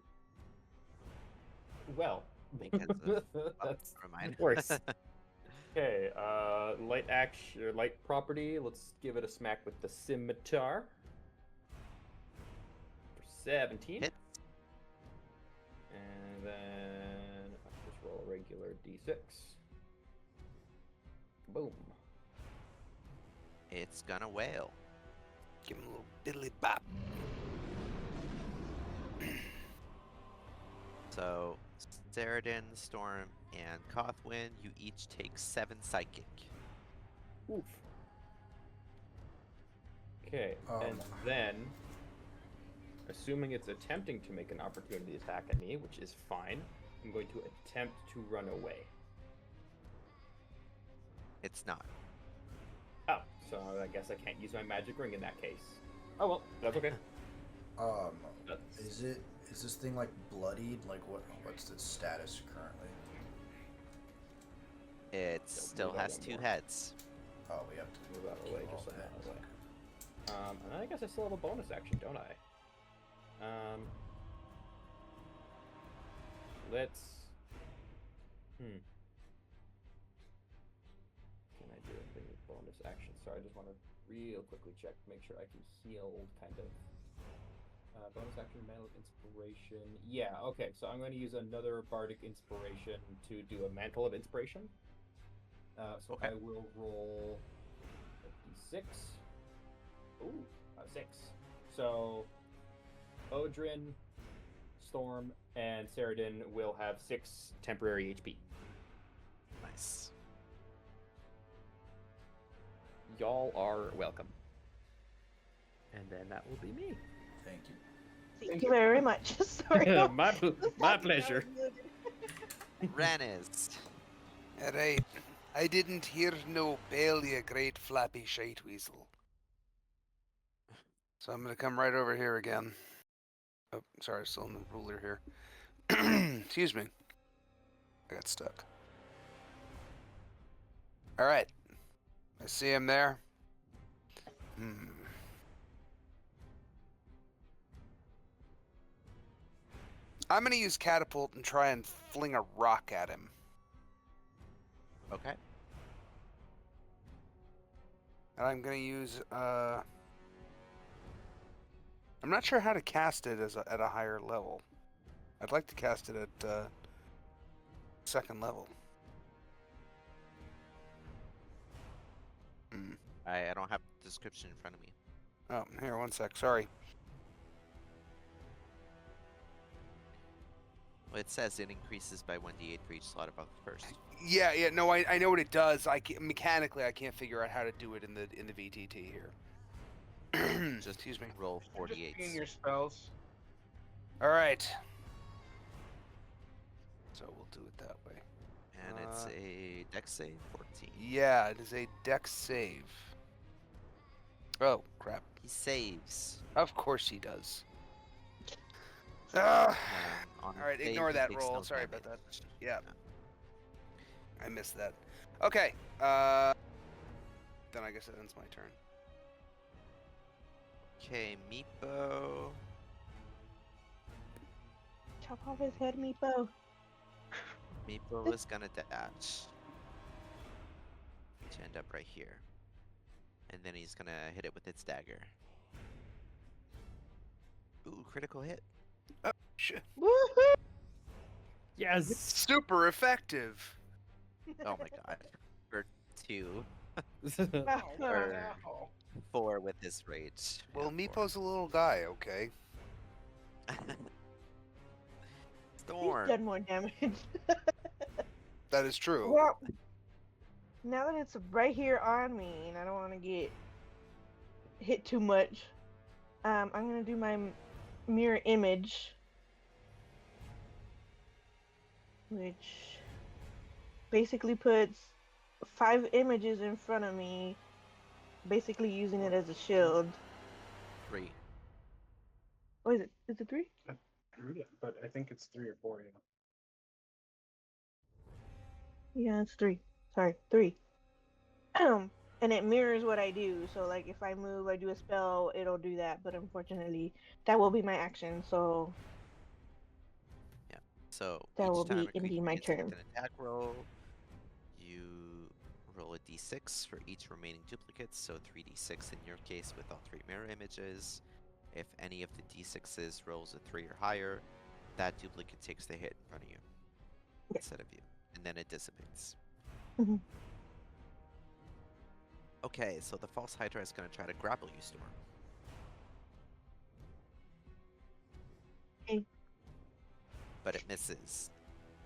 Well, Because of- that's Never mind. worse. Okay, light action or light property. Let's give it a smack with the scimitar. For 17. Hit. And then I'll just roll a regular d6. Boom. It's gonna wail. Give him a little diddly bop. So, Saradin, Storm, and Cothwin, you each take 7 psychic. Oof. Okay, and Um. then, assuming it's attempting to make an opportunity attack at me, which is fine, I'm going to attempt to run away. It's not. Oh, so I guess I can't use my magic ring in that case. Oh well, that's okay. Is this thing like bloodied? Like what's its status currently? It Don't still move that has one 2 more. heads. Oh, we have to Move that keep away all just so I'm heads, out of the way. okay. And I guess I still have a bonus action, don't I? Let's. Can I do anything with bonus action? Sorry, I just want to real quickly check to make sure I can heal, kind of. Bonus action, Mantle of Inspiration. Yeah, okay, so I'm going to use another Bardic Inspiration to do a Mantle of Inspiration. So Okay. I will roll a d6. Ooh, a 6. So Odrin, Storm, and Saradin will have 6 temporary HP. Nice. Y'all are welcome. And then that will be me. Thank you. Thank you very much. Sorry. my pleasure. Ranis. Alright. I didn't hear no bell, you great flappy shite weasel. So I'm gonna come right over here again. Oh, sorry, still in the ruler here. Excuse me. I got stuck. Alright. I see him there. I'm gonna use catapult and try and fling a rock at him. Okay. And I'm gonna use I'm not sure how to cast it at a higher level. I'd like to cast it at 2nd level. I don't have the description in front of me. Oh, here, one sec. Sorry. Well, it says it increases by 1d8 for each slot above the first. Yeah, no, I know what it does. Mechanically, I can't figure out how to do it in the VTT here. Just Excuse me. roll Just being 48s. your spells. All right. So we'll do it that way. And it's a dex save 14. Yeah, it is a dex save. Oh, crap. He saves. Of course he does. And All on right, save, ignore he that takes roll. no Sorry about that. damage. Yeah. I missed that. Okay. Then I guess it ends my turn. Okay, Meepo. Chop off his head, Meepo. Meepo is gonna dash to end up right here. And then he's gonna hit it with its dagger. Ooh, critical hit. Shit. Woohoo! Yes. Super effective. Oh my god. For 2. Oh, Or wow. 4 with his rage. Well, Yeah, 4. Meepo's a little guy, okay? He's Storm. done more damage. That is true. Well, now that it's right here on me, and I don't want to get hit too much, I'm gonna do my mirror image, which basically puts 5 images in front of me, basically using it as a shield. 3. Oh, is it? Is it 3? I drew it, but I think it's 3 or 4. Yeah, it's 3. Sorry, 3. And it mirrors what I do. So, like, if I move, I do a spell, it'll do that. But unfortunately, that will be my action. So Yeah. So that will each time be a indeed creature my makes an turn. attack roll, you roll a d6 for each remaining duplicates. So 3d6 in your case with all 3 mirror images. If any of the d6s rolls a 3 or higher, that duplicate takes the hit in front of you instead of you. And then it dissipates. Mhm. Okay, so the false hydra is going to try to grapple you, Storm. Okay. But it misses.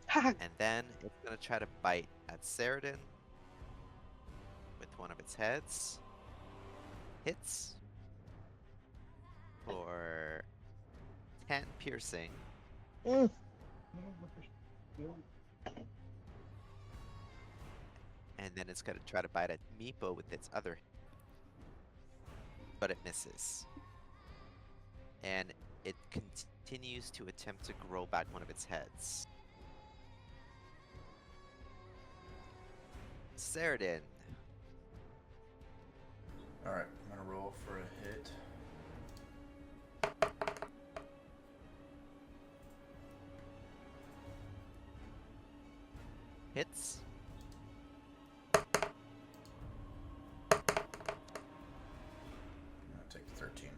Haha. And then it's going to try to bite at Saradin with one of its heads. Hits for 10 piercing. Mm. And then it's going to try to bite at Meepo with its other. But it misses. And it continues to attempt to grow back one of its heads. Saradin. Alright, I'm gonna roll for a hit. Hits. I'm gonna take the 13.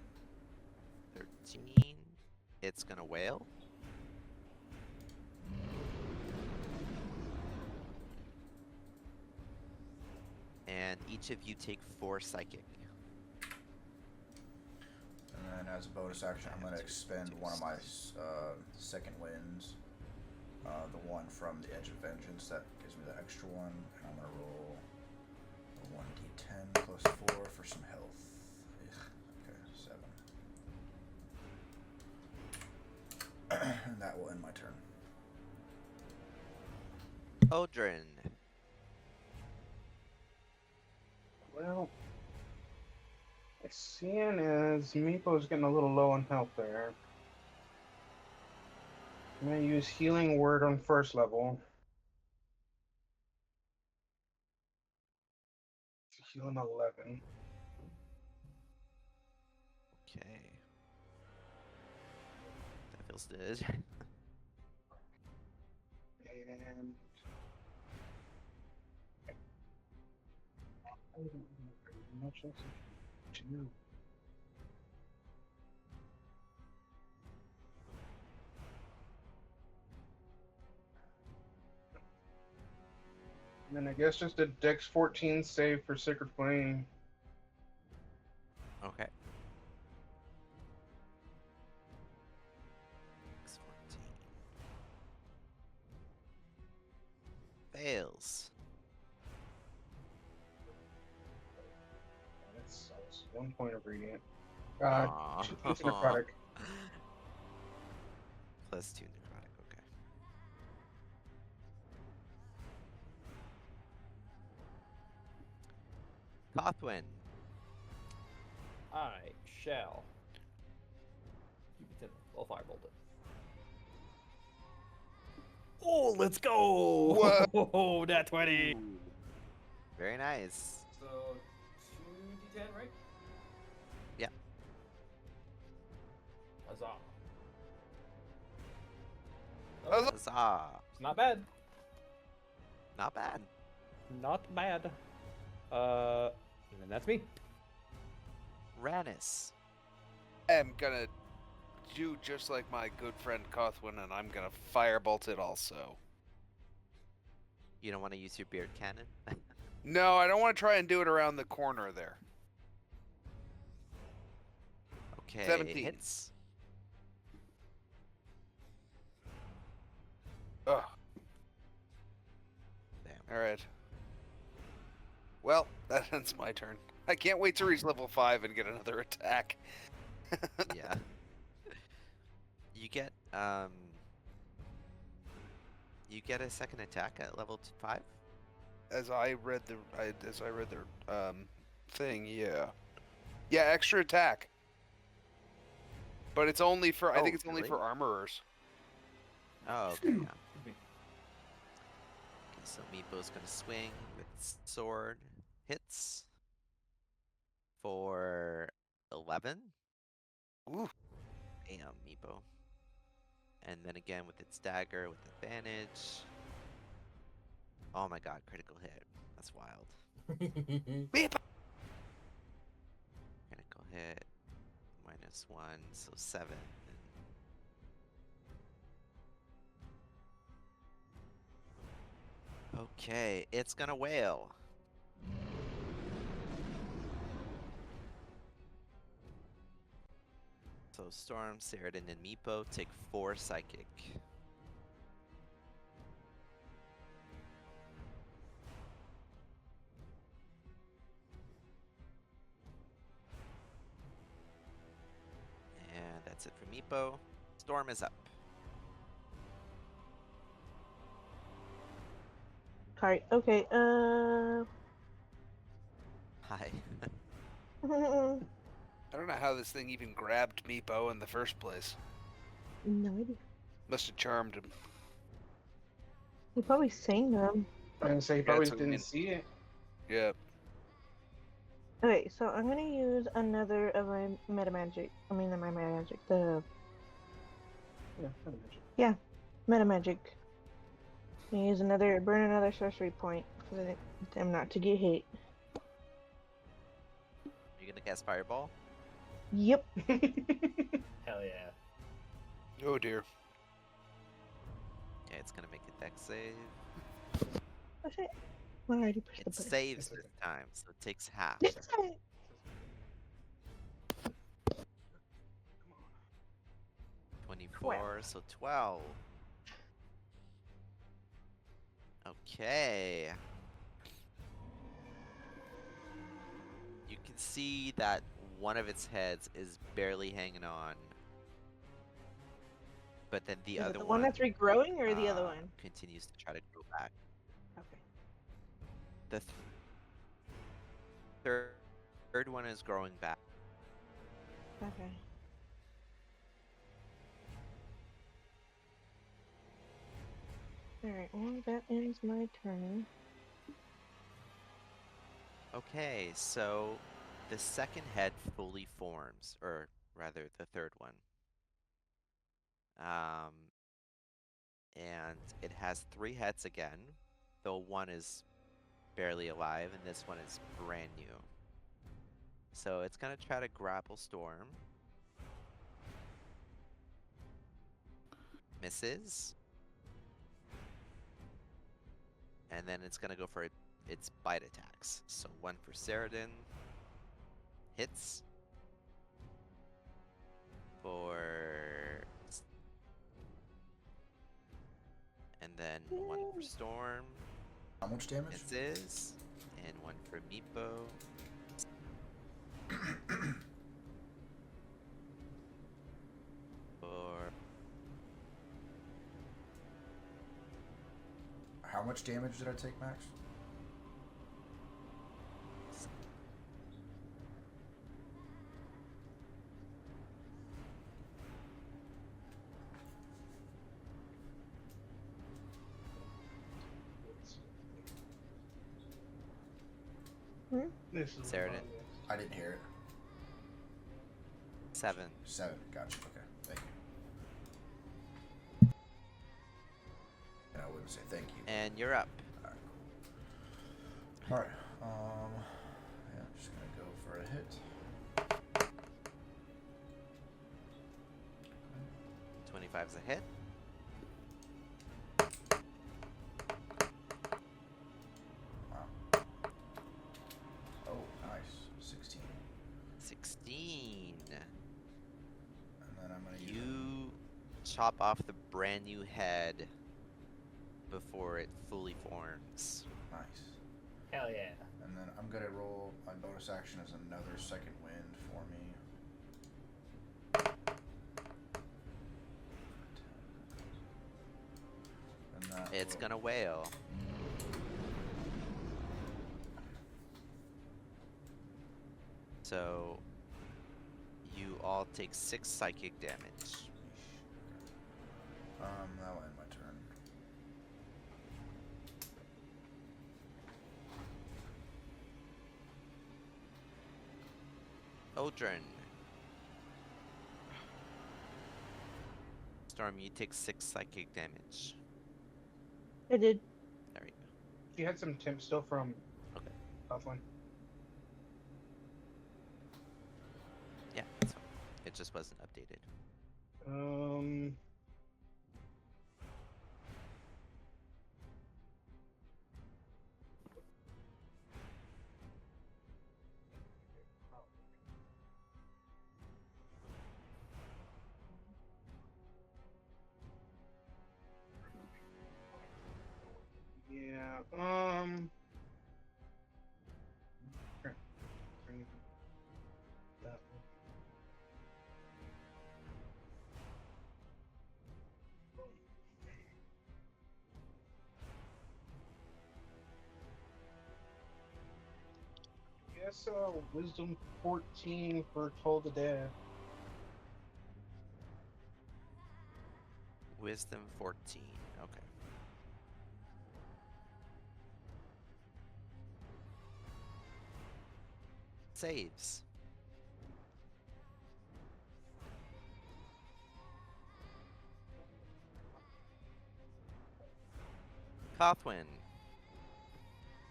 13. It's gonna wail. And each of you take 4 psychic. And then as a bonus action, I'm gonna expend one of my second winds. The one from the Edge of Vengeance, that gives me the extra one. And I'm gonna roll a 1d10 plus 4 for some health. Okay, 7. And that will end my turn. Odrin. Well, seeing as Meepo's getting a little low on health there, I'm going to use Healing Word on first level to heal him 11. Okay. That feels good. And I don't know very much else to do. And then I guess just a Dex 14 save for Sacred Flame. Okay. X14. Fails. That's 1 point of Radiant. Aw. It's necrotic. Plus 2 necrotic, okay. Cothwin. I shall. I'll firebolt it. Oh, let's go! Whoa, that 20! Very nice. So 2d10, right? Huzzah. Huzzah! It's not bad. Not bad. Not bad. And then that's me. Rannis. I'm gonna do just like my good friend Cothwin, and I'm gonna firebolt it also. You don't want to use your beard cannon? No, I don't want to try and do it around the corner there. Okay, 17. it hits. Ugh. Damn. All right. Well, that ends my turn. I can't wait to reach level 5 and get another attack. Yeah. You get a second attack at level 5? As I read the thing, yeah. Yeah, extra attack. But it's only for I think it's only really? for armorers. Oh, okay, yeah. Okay, so Meepo's gonna swing with sword. Hits for 11. Ooh. Damn, Meepo. And then again with its dagger with advantage. Oh my god, critical hit. That's wild. Meepo! Critical hit. -1, so 7. Okay, it's gonna wail. So Storm, Saradin, and Meepo take 4 psychic. And that's it for Meepo. Storm is up. Alright, okay, Hi. no I don't know how this thing even grabbed Meepo in the first place. idea. Must have charmed him. He probably sang them. I was gonna say he Yeah, probably that's what I didn't mean. see it. Yeah. Okay, so I'm gonna use another of my meta magic. I mean, not my meta magic, the Yeah, I imagine. meta magic. Use burn another sorcery point for them not to get hit. You're gonna cast Fireball? Yep. Hell yeah. Oh dear. Okay, it's gonna make a dex save. That's it. I already pushed It the button. saves this time, so it takes half. It's it. 24, so 12. Okay. You can see that one of its heads is barely hanging on. But then the Is it other the one that's regrowing or the other one? continues to try to grow back. Okay. The third one is growing back. Okay. Alright, well, that ends my turn. Okay, so the second head fully forms, or rather the third one. And it has 3 heads again, though one is barely alive and this one is brand new. So it's gonna try to grapple Storm. Misses. And then it's gonna go for its bite attacks. So 1 for Saradin. Hits. And then 1 for Storm. How much damage? Misses. And 1 for Meepo. How much damage did I take, Max? This is Saradin. I didn't hear it. 7. 7. Gotcha. Okay. Thank and say thank you. And you're up. All right. Yeah, I'm just gonna go for a hit. 25's a hit. Wow. Oh, nice. 16. 16. And then I'm gonna use. You chop off the brand new head before it fully forms. Nice. Hell yeah. And then I'm gonna roll my bonus action as another second wind for me. And that It's will- gonna wail. So you all take 6 psychic damage. That'll end my turn. Odrin. Storm, you take 6 psychic damage. I did. There we go. You had some temp still from Okay. Coughlin. Yeah, that's fine. It just wasn't updated. Yeah. Here. That one. Guess wisdom 14 for Toll the Dead. Wisdom 14. Okay. Saves. Cothwin.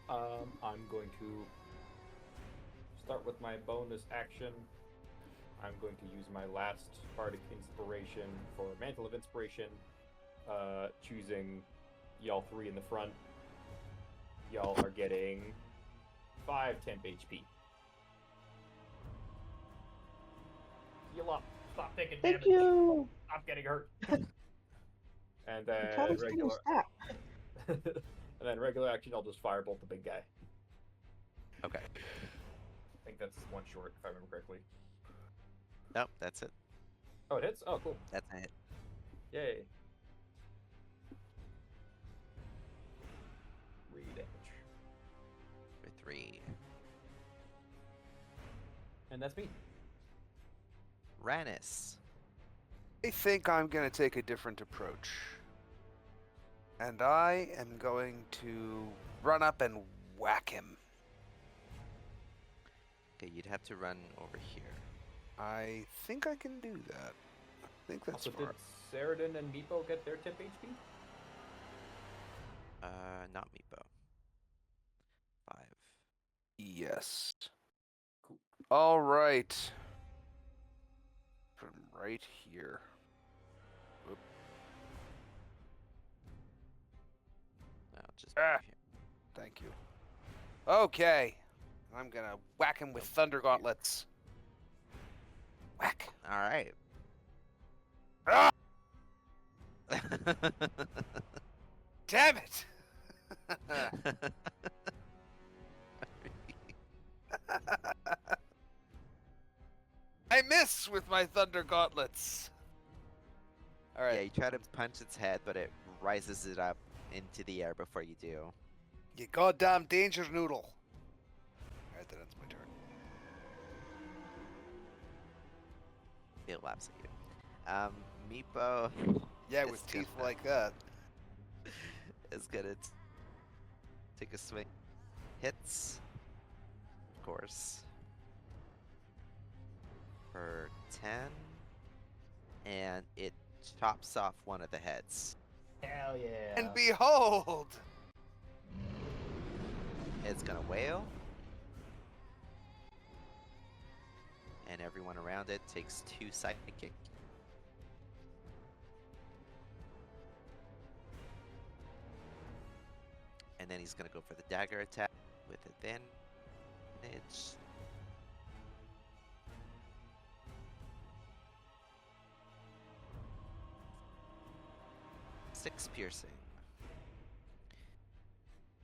I'm going to start with my bonus action. I'm going to use my last bardic inspiration for Mantle of Inspiration, choosing y'all 3 in the front. Y'all are getting 5 temp HP. Heal up. Stop taking Thank damage. you. Stop getting hurt. And I then told us to regular stop. and then regular action, I'll just firebolt the big guy. Okay. I think that's one short, if I remember correctly. Nope, that's it. Oh, it hits? Oh, cool. That's it. Yay. 3 damage. For 3. And that's me. Rannis. I think I'm going to take a different approach. And I am going to run up and whack him. Okay, you'd have to run over here. I think I can do that. I think that's Also, did smart. Saradin and Meepo get their tip HP? Not Meepo. 5. Yes. Cool. All right. From right here. Whoop. I'll just Ah. move here. Thank you. Okay. I'm going to whack him with Thunder Gauntlets. Whack. All right. Ah! Damn it! I miss with my Thunder Gauntlets. All right. Yeah, you try to punch its head, but it rises it up into the air before you do. You goddamn danger noodle. Alright, then ends my turn. It laughs at you. Meepo Yeah, It's with teeth gonna- like that. is gonna take a swing. Hits. Of course. For 10. And it chops off one of the heads. Hell yeah. And behold! It's gonna wail. And everyone around it takes 2 psychic. And then he's gonna go for the dagger attack with advantage. 6 piercing.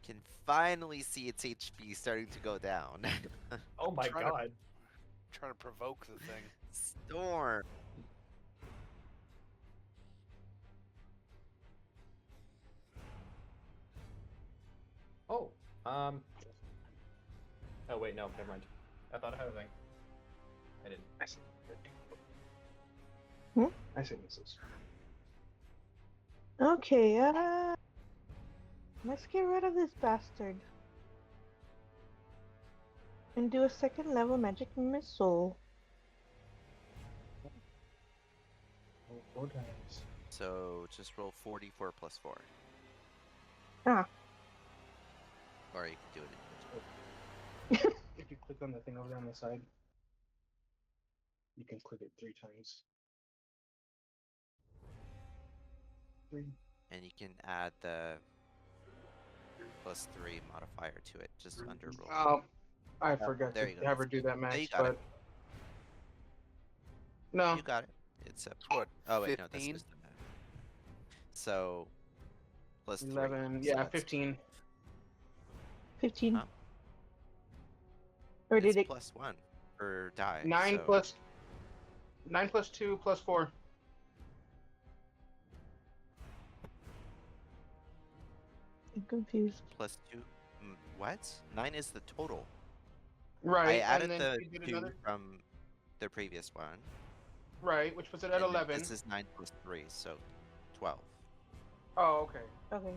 Can finally see its HP starting to go down. Oh my Try to- god. Trying to provoke the thing. Storm. Oh, oh wait, no, never mind. I thought I had a thing. I didn't. I see. Hmm? I see misses. Okay, let's get rid of this bastard. And do a second level magic missile. Oh, 4 times. So just roll 44 plus 4. Ah. Or you can do it individually. If you click on the thing over there on the side, you can click it 3 times. 3. And you can add the +3 modifier to it, just under roll. Oh, I forgot there to you go, have her that's do that, Max. you got it. But no, You got it. It's a What? Oh wait, no, that's 15? just so +3. 11. so Yeah, that's 15. 15. Huh? Or It's did it? +1 per die. 9 so plus 9 plus 2 plus 4. I'm confused. +2. What? 9 is the total. Right. I added and then the you did 2 another. from the previous one. Right, which was at and then 11. This is 9 plus 3, so 12. Oh, okay. Okay.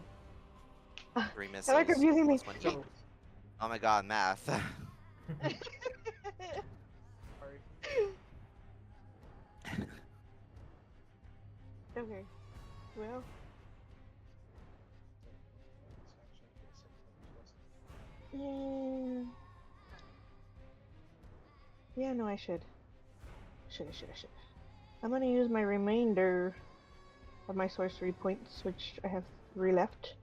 3 missiles. Am I confusing me? plus 1 So, hit. Oh my god, math. sorry. Okay. Well, yeah. Yeah, no, I should. Should. I'm gonna use my remainder of my sorcery points, which I have 3 left,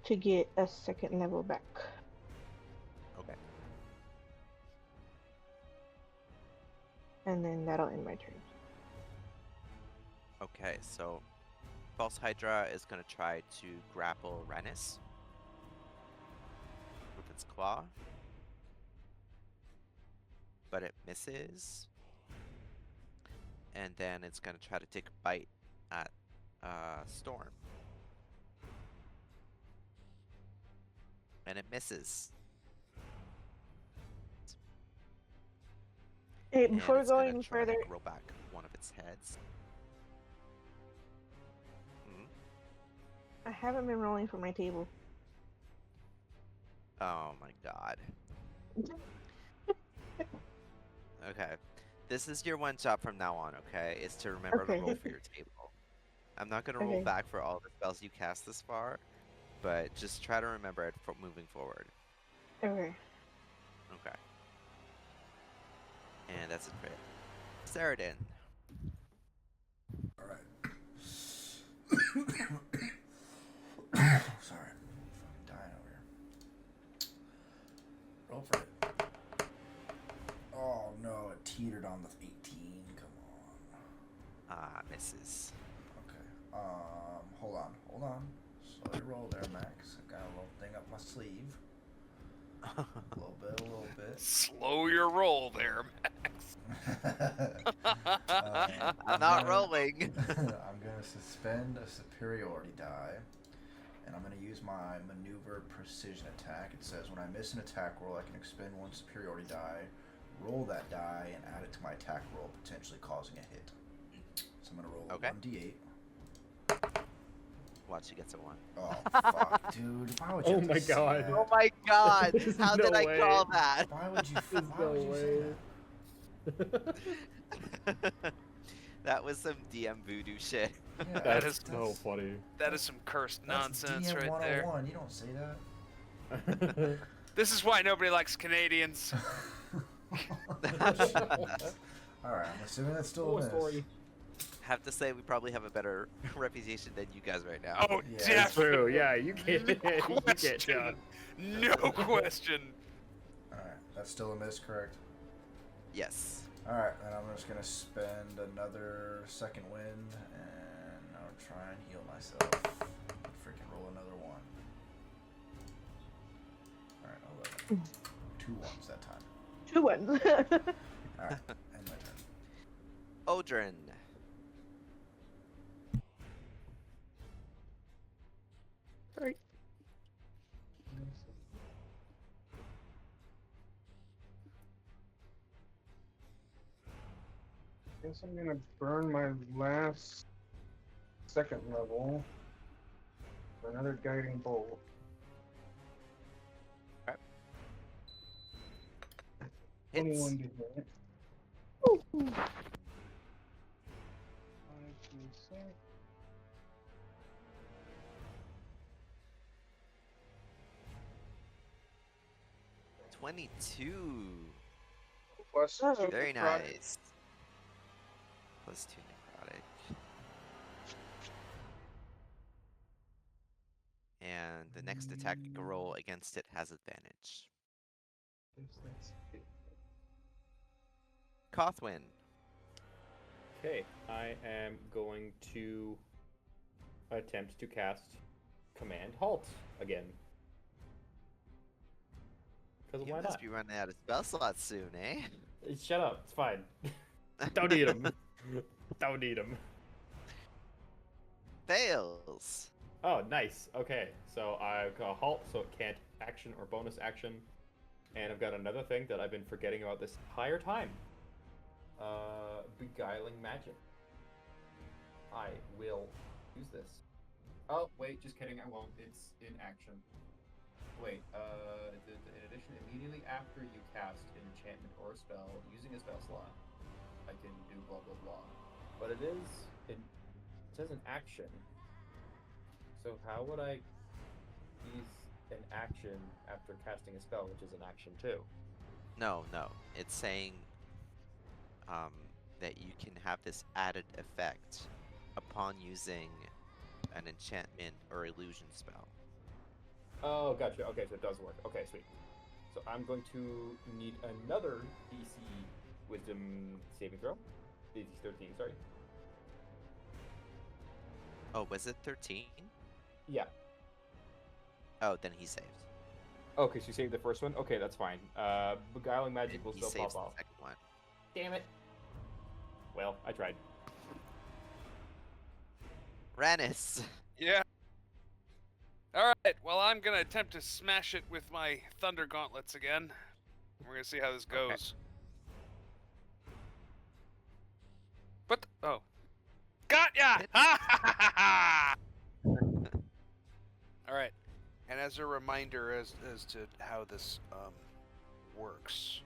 to get a second level back. Okay. And then that'll end my turn. Okay, so False Hydra is going to try to grapple Rennis with its claw. But it misses. And then it's going to try to take a bite at Storm. And it misses. Hey, And before it's gonna going try to further, grow back one of its heads. I haven't been rolling for my table. Oh my god. Okay. This is your one job from now on, okay? Is to remember to roll for your table. I'm not going to roll Okay. back for all the spells you cast this far, but just try to remember it for moving forward. Okay. Okay. And that's it for it. Saradin. All right. Sorry, I'm dying over here. Roll for it. Oh no, it teetered on the 18. Come on. Misses. Okay. Hold on. Slow your roll there, Max. I got a little thing up my sleeve. A little bit. Slow your roll there, Max. I'm not rolling. I'm gonna suspend a superiority die, and I'm gonna use my maneuver precision attack. It says when I miss an attack roll, I can expend 1 superiority die, roll that die, and add it to my attack roll, potentially causing a hit. So I'm gonna roll Okay. 1d8. Watch, he gets a 1. Oh fuck, dude! Why would you? Oh have to my say God. that? Oh my god! There's How no did I way. call that? Why would you? There's Why no would you say way. that? That was some DM voodoo shit. Yeah, That is so funny. That is some cursed that's nonsense DM right there. 101. You don't say that. This is why nobody likes Canadians. Alright, I'm assuming that's still Cool a miss. story. Have to say we probably have a better reputation than you guys right now. Oh, Yeah. That's definitely. true. Yeah, you get No you get question. John. No question. Alright, that's still a miss, correct? Yes. Alright, then I'm just gonna spend another second wind and I'll try and heal myself. Freaking roll another one. Alright, 11. 2 ones that time. 2 ones. Alright, end my turn. Odrin. Sorry. Guess I'm gonna burn my last second level for another guiding bolt. Hits. 21 to hit. Ooh. 5, 2, 6. 22. Plus Oh. 2 Very necrotic. nice. Plus 2 necrotic. And the next attack you can roll against it has advantage. Yes, that's it. Cothwin. Okay, I am going to attempt to cast Command Halt again. Because You why must not? be running out of spell slots soon, eh? Shut up, it's fine. Don't need them. Don't need them. Fails. Oh, nice. Okay, so I've got Halt, so it can't action or bonus action. And I've got another thing that I've been forgetting about this entire time. Beguiling Magic. I will use this. Oh, wait, just kidding, I won't. It's in action. Wait, in addition, immediately after you cast an enchantment or a spell using a spell slot, I can do blah blah blah. But it says an action. So how would I use an action after casting a spell, which is an action too? No. It's saying that you can have this added effect upon using an enchantment or illusion spell. Oh, gotcha. Okay, so it does work. Okay, sweet. So I'm going to need another DC Wisdom saving throw. DC 13, sorry. Oh, was it 13? Yeah. Oh, then he saved. Okay, so you saved the first one? Okay, that's fine. Beguiling Magic And will he still saves pop the off. second one. Damn it. Well, I tried. Rannis. Yeah. Alright, well, I'm gonna attempt to smash it with my Thunder Gauntlets again. We're gonna see how this Okay. goes. But, oh. Got ya! Hits. Ha ha ha ha! Alright. And as a reminder as to how this works,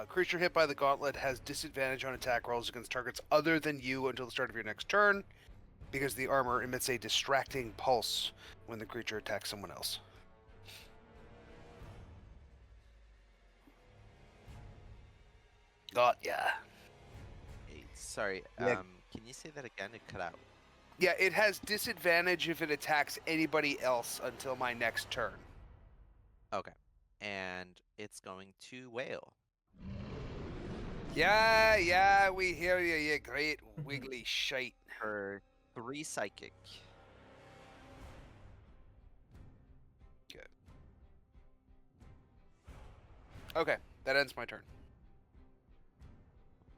creature hit by the gauntlet has disadvantage on attack rolls against targets other than you until the start of your next turn, because the armor emits a distracting pulse when the creature attacks someone else. Got ya. Hey, sorry, Yeah. can you say that again? It cut out. Yeah, it has disadvantage if it attacks anybody else until my next turn. Okay. And it's going to wail. Yeah, we hear you, you great wiggly shite. For 3 psychic. Okay, that ends my turn.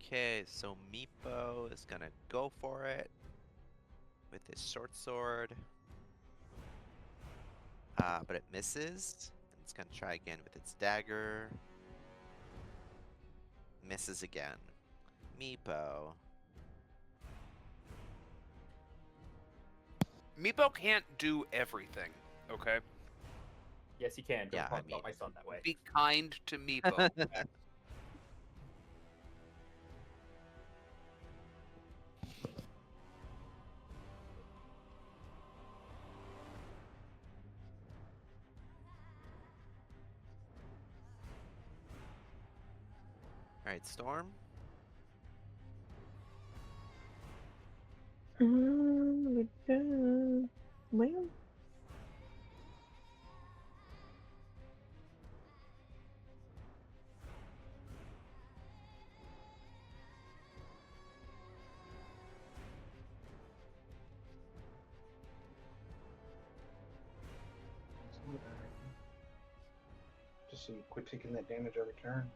Okay, so Meepo is gonna go for it with his short sword. But it misses. It's gonna try again with its dagger. Misses again. Meepo. Meepo can't do everything, okay? Yes, you can. Don't Yeah, talk I mean- about my son that way. Be kind to Meepo. Alright, Storm. Well, Just so you quit taking that damage every turn.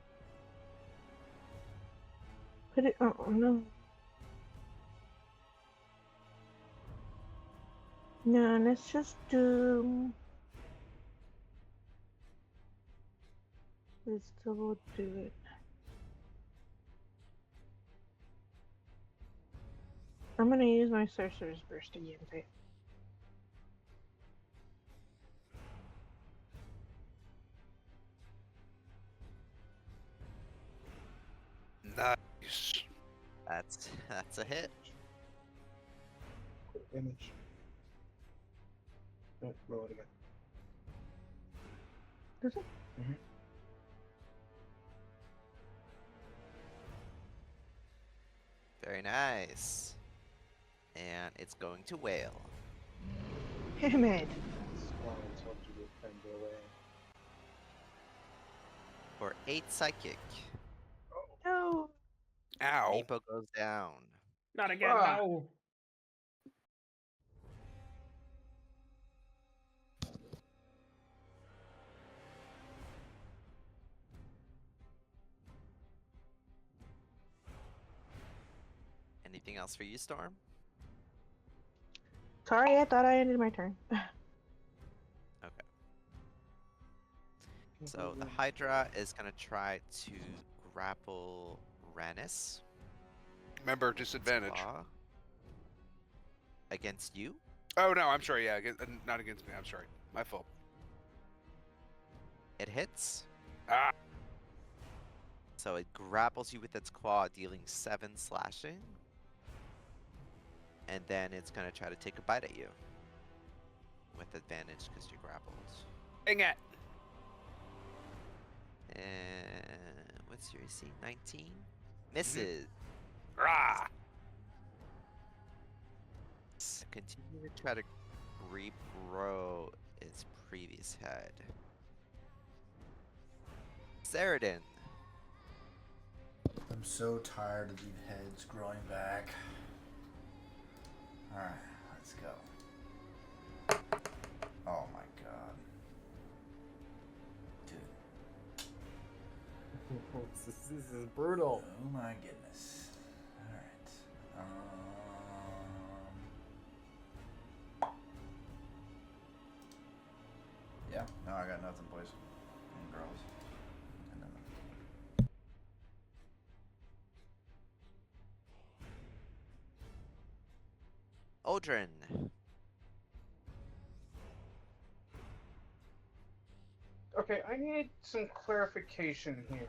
put it. Oh no. No, let's just do. Let's double do it. I'm gonna use my Sorcerer's Burst again. Nice. That's a hit. Quit damage. No, roll it again. Does it? Very nice. And it's going to wail. Damn it. Squalls helped you get time to away. For 8 psychic. No. Ow. Meepo goes down. Not again, Ah. no. Anything else for you, Storm? Sorry, I thought I ended my turn. Okay. So the Hydra is going to try to grapple Ranis. Remember, disadvantage. Claw. Against you? Oh, no, I'm sorry. Yeah, not against me. I'm sorry. My fault. It hits. Ah. So it grapples you with its claw, dealing 7 slashing. And then it's going to try to take a bite at you. With advantage because you're grappled. Dang it. And what's your AC? 19? Misses. Rah. Continue to try to regrow its previous head. Saradin. I'm so tired of these heads growing back. Alright, let's go. Oh my god. Dude. This is brutal. Oh my goodness. Alright. Yeah, no, I got nothing, boys and girls. And then Aldrin. Okay, I need some clarification here.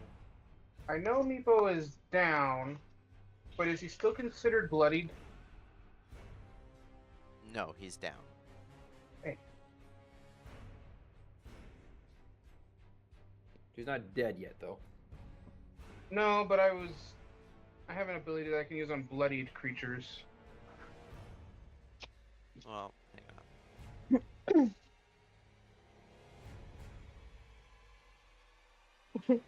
I know Meepo is down, but is he still considered bloodied? No, he's down. Hey. He's not dead yet, though. No, but I have an ability that I can use on bloodied creatures. Well, hang on. Give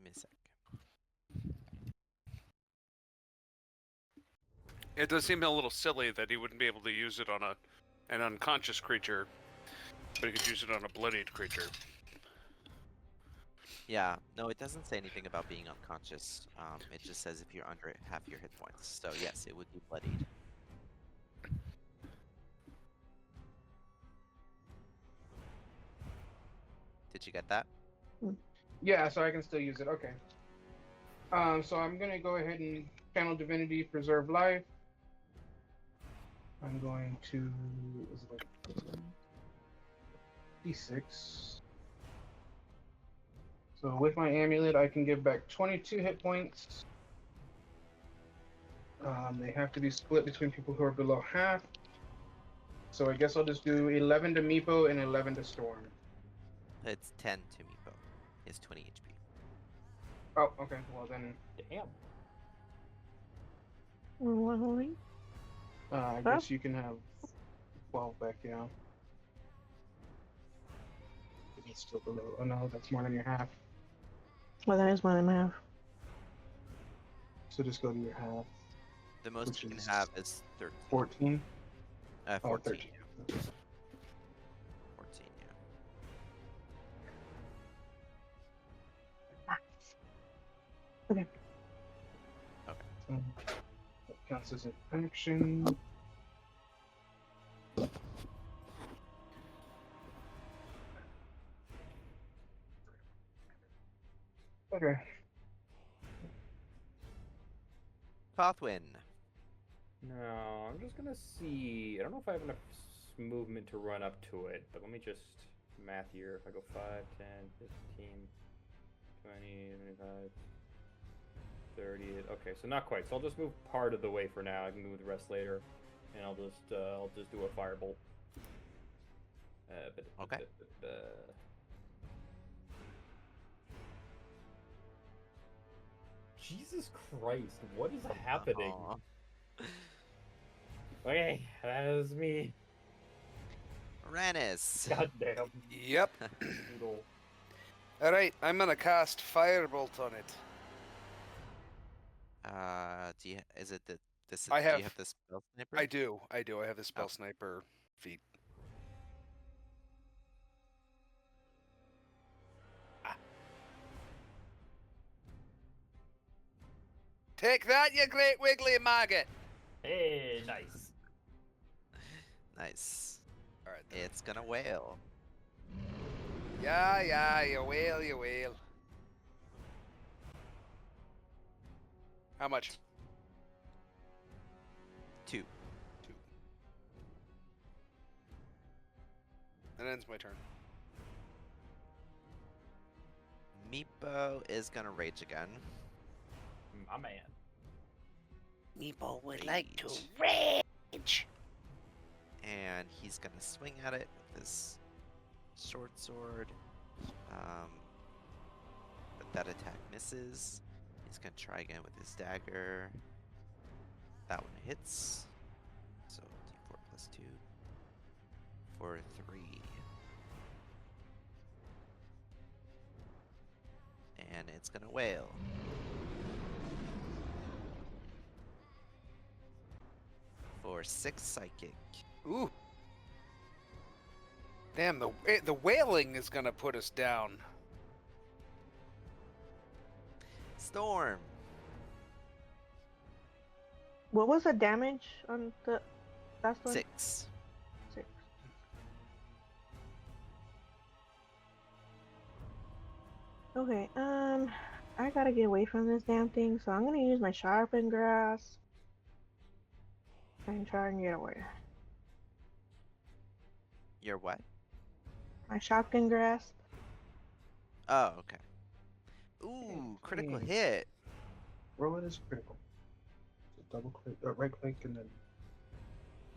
me a sec. It does seem a little silly that he wouldn't be able to use it on an unconscious creature, but he could use it on a bloodied creature. Yeah, no, it doesn't say anything about being unconscious. It just says if you're under half your hit points. So yes, it would be bloodied. Did you get that? Yeah, so I can still use it. Okay. So I'm gonna go ahead and channel Divinity, preserve life. I'm going to is it like D6. So with my amulet, I can give back 22 hit points. They have to be split between people who are below half. So I guess I'll just do 11 to Meepo and 11 to Storm. It's 10 to Meepo. It's 20 HP. Oh, okay. Well then, Damn. Really? I Huh? guess you can have 12 back down. It's still below. Oh no, that's more than your half. Well, that is 1.5. So just go to your half. The most Which you can is have is 13. 14. 14. 13. 14, yeah. Okay. So that counts as an action. Okay. Cothwin. No, I'm just gonna see. I don't know if I have enough movement to run up to it, but let me just math here. If I go 5, 10, 15, 20, 25, 30. Okay, so not quite. So I'll just move part of the way for now. I can move the rest later, and I'll just do a firebolt. Okay. Jesus Christ, what is happening? Aw. Okay, that is me. Rannis. Goddamn. Yep. Noodle. All right, I'm gonna cast Firebolt on it. Do you is it the this? I Do have- you have the spell sniper? I do. I have the spell Oh. sniper feat. Take that, you great wiggly maggot! Hey, nice. Nice. All right. Then. It's gonna wail. Yeah, you wail, you wail. How much? 2. 2. That ends my turn. Meepo is gonna rage again. My man. Meepo would like to rage. And he's gonna swing at it with his short sword. But that attack misses. He's gonna try again with his dagger. That one hits. So d4 plus 2 for 3. And it's gonna wail. For 6 psychic. Ooh. Damn, the wailing is gonna put us down. Storm. What was the damage on the last one? 6. 6. Okay, I gotta get away from this damn thing, so I'm gonna use my sharpened grasp and try and get away. Your what? My sharpened grasp. Oh, okay. Ooh, critical Okay. hit. Roll it as critical. So double click, right click, and then.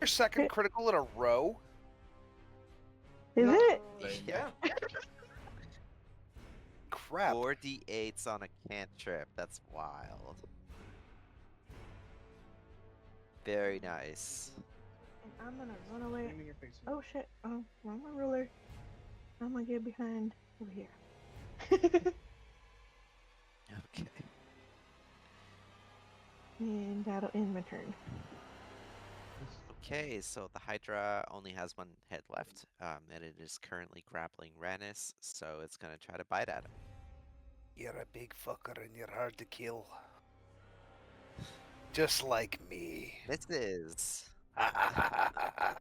Your second Okay. critical in a row? Is No. it? Yeah. Crap. 4d8s on a cantrip. That's wild. Very nice. And I'm gonna run away. Aiming your face. Oh shit! Oh, wrong my ruler. I'm gonna get behind over here. Okay. And that'll end my turn. Okay, so the Hydra only has 1 head left, and it is currently grappling Rannis, so it's gonna try to bite at him. You're a big fucker and you're hard to kill. Just like me. Misses, and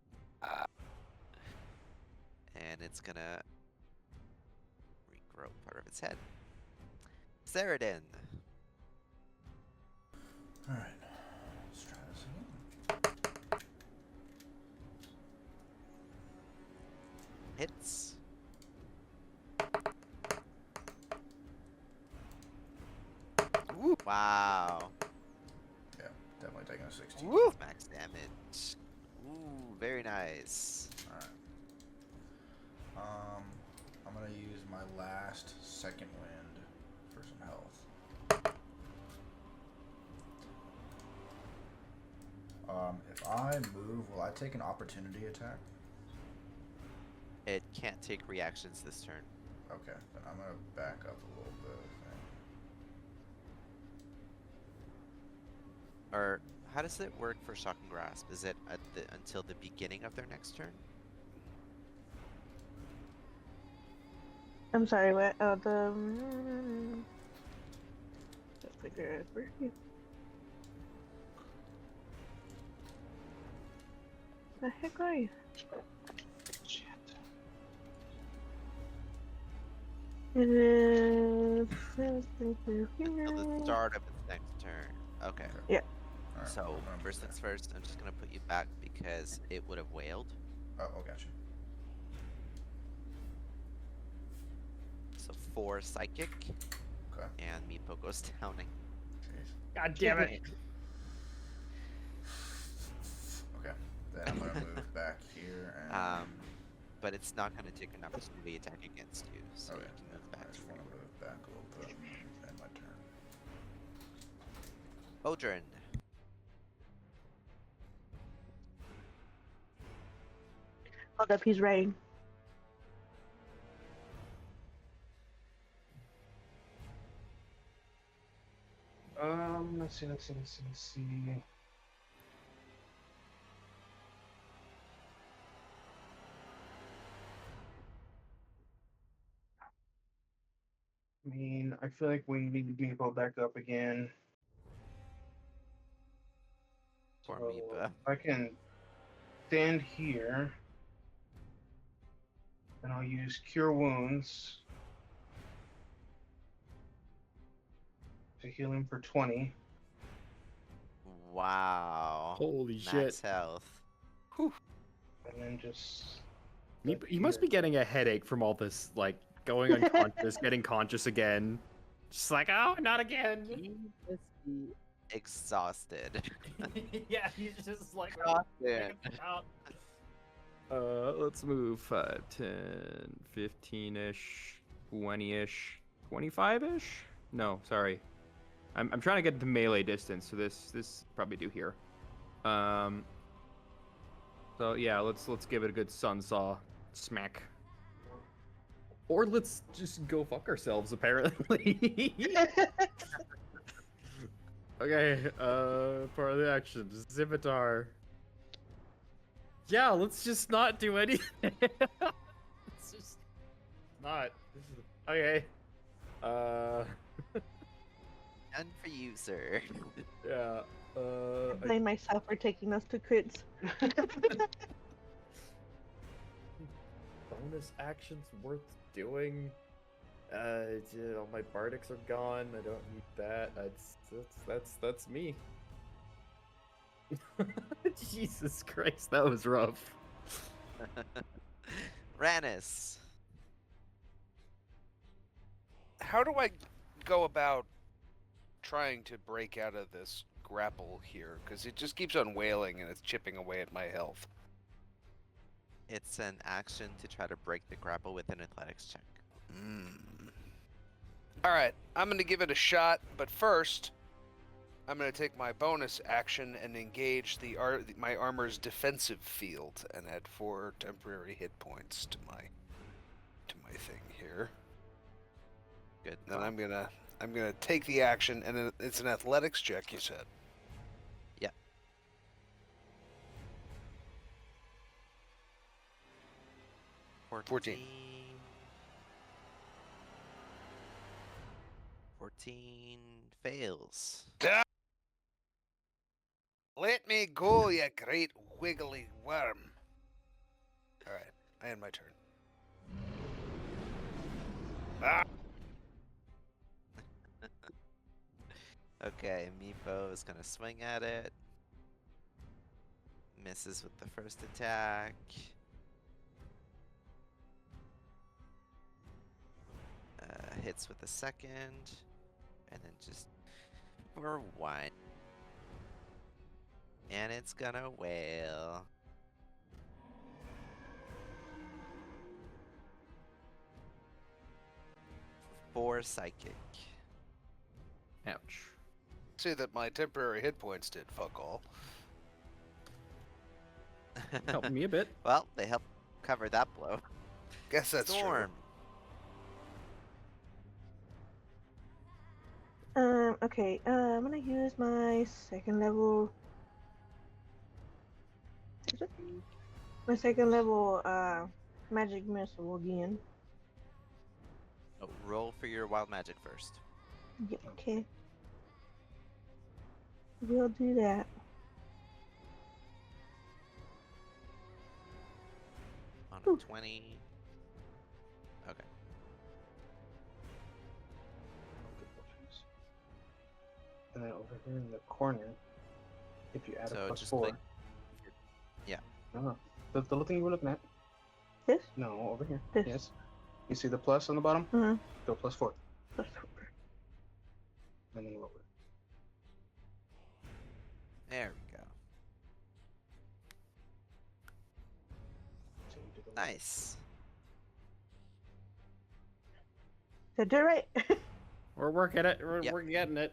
it's gonna regrow part of its head. Ceridin. Alright. Let's try this again. Hits. Woo. Wow. Yeah, definitely taking a 16. Woo. Max damage. Ooh, very nice. Alright. I'm gonna use my last second wind for some health. If I move, will I take an opportunity attack? It can't take reactions this turn. Okay, then I'm gonna back up a little bit, I think. Or how does it work for Shock and Grasp? Is it until the beginning of their next turn? I'm sorry, what? The figure out where you. The heck are you? Shit. It is. Until the start of its next turn. Okay. Yeah. Alright, So, I'm gonna move first back. things first, I'm just gonna put you back because it would have wailed. Oh, gotcha. So 4 psychic, Okay. and Meepo goes downing. Jeez. God damn it! Okay. Then I'm gonna move back here and. But it's not gonna take an opportunity attack against you, so Okay. you can move I back. just want to move back a little bit and end my turn. Odrin. Hold up, he's writing. Let's see. I mean, I feel like we need to go back up again. Poor So Meepa. if I can stand here, and I'll use Cure Wounds to heal him for 20. Wow. Holy Max shit! health. And then just. You must be getting a headache from all this, like going unconscious, getting conscious again. Just like, oh, not again. He must be exhausted. Yeah, he's just like. Exhausted. Let's move 5, 10, 15-ish, 20-ish, 25-ish? No, sorry. I'm trying to get the melee distance, so this probably do here. So yeah, let's give it a good sunsaw smack. Or let's just go fuck ourselves, apparently. Okay, part of the action, Zivitar. Yeah, let's just not do anything. Let's just not. Okay. None for you, sir. Yeah. I blame myself for taking us to crits. Bonus actions worth doing. Yeah, all my bardics are gone. I don't need that. That's me. Jesus Christ, that was rough. Rannis. How do I go about trying to break out of this grapple here? Because it just keeps on wailing and it's chipping away at my health. It's an action to try to break the grapple with an athletics check. Alright, I'm going to give it a shot, but first, I'm going to take my bonus action and engage my armor's defensive field and add 4 temporary hit points to my thing here. Good. Then I'm gonna take the action, and it's an athletics check, you said. Yeah. 14. 14 fails. Let me go, you great wiggly worm. Alright, I end my turn. Ah! Okay, Meepo is gonna swing at it. Misses with the first attack. Hits with the second. And then just for 1. And it's gonna wail. 4 psychic. Ouch. Say that my temporary hit points did fuck all. Help me a bit. Well, they help cover that blow. Guess that's Storm. Okay, I'm gonna use my second level. Is it? My second level, magic missile again. Oh, roll for your wild magic first. Yeah, okay. We'll do that. On Ooh. a 20. Okay. And then over here in the corner, if you add So a plus just 4. click. Yeah. No. The little thing you were looking at. This? No, over here. This. Yes. You see the plus on the bottom? Mm-hmm. Go plus 4. Plus 4. And then lower. There we go. So you do the Nice. Did I do it right? We're working it. Yep. We're getting it.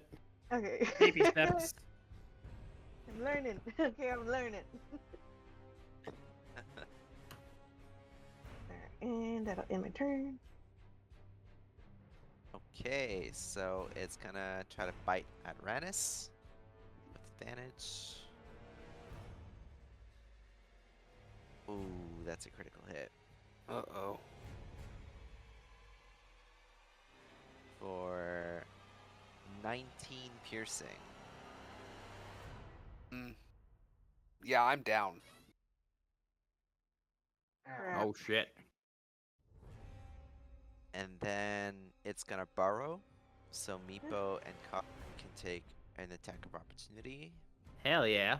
Okay. Baby steps. I'm learning. Okay, I'm learning. Alright, and that'll end my turn. Okay, so it's gonna try to bite at Rannis with advantage. Ooh, that's a critical hit Uh-oh. for 19 piercing. Yeah, I'm down. Crap. Oh shit. And then it's gonna burrow, so Meepo and Cotton can take an attack of opportunity. Hell yeah.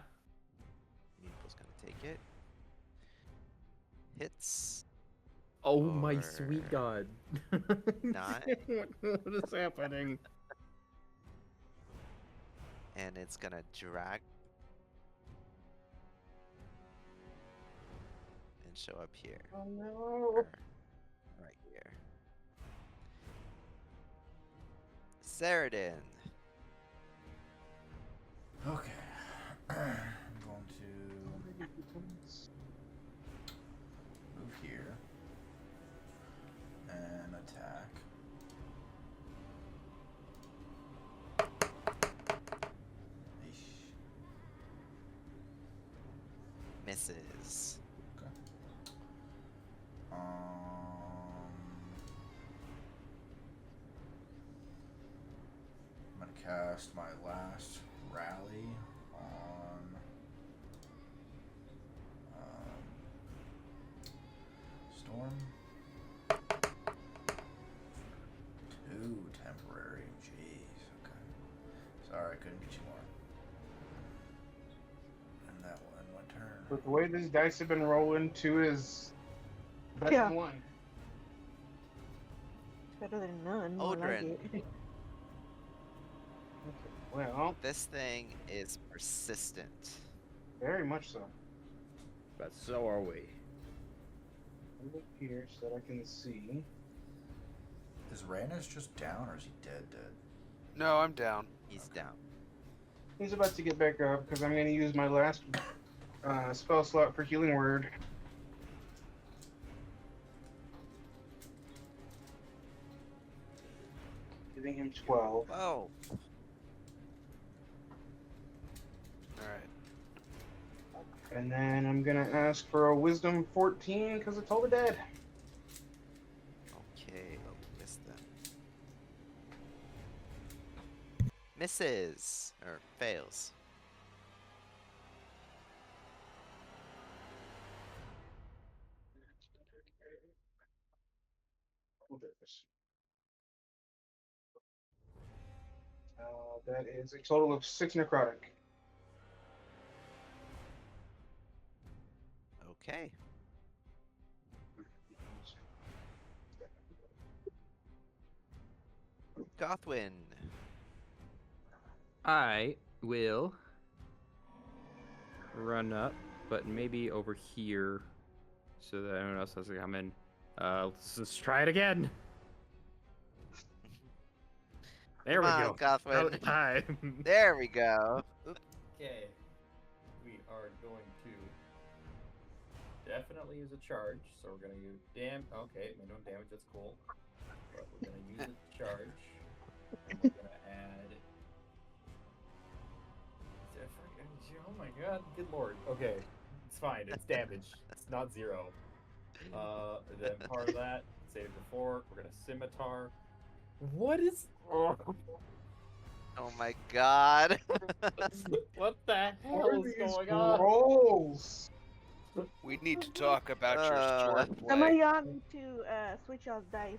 Meepo's gonna take it. Hits. Oh my sweet Or god. not. What is happening? And it's gonna drag and show up here. Oh no. Or right here. Saradin. Okay. I'm going to move here and attack. Eesh. Misses. Okay. I'm gonna cast my last rally on Storm. 2 temporary. Jeez. Okay. Sorry, I couldn't get you more. And that will end my turn. But the way these dice have been rolling, 2 is better Yeah. than 1. It's better than none. I like Odrin. it. Well, This thing is persistent. very much so. But so are we. Look here so that I can see. Is Rannis just down or is he dead? No, I'm down. He's down. He's about to get back up because I'm going to use my last spell slot for Healing Word. Giving him 12. Whoa. Alright. And then I'm going to ask for a Wisdom 14 because it's all the dead. Okay, missed that. Misses. Or fails. That is a total of 6 necrotic. Okay. Gothwin. I will run up, but maybe over here so that everyone else has to come in. Let's try it again. There Come we on, go. Gothwin. About time. There we go. Okay. We are going to definitely use a charge. So we're gonna use okay, minimum damage, that's cool. But we're gonna use a charge. And we're gonna add oh my god, good lord. Okay. It's fine, it's damage. It's not 0. Then part of that, save before, we're gonna scimitar. What is Oh my god. What the What hell are is these going on? rolls? We need to talk about your sword Some of play. y'all need to switch y'all's dice.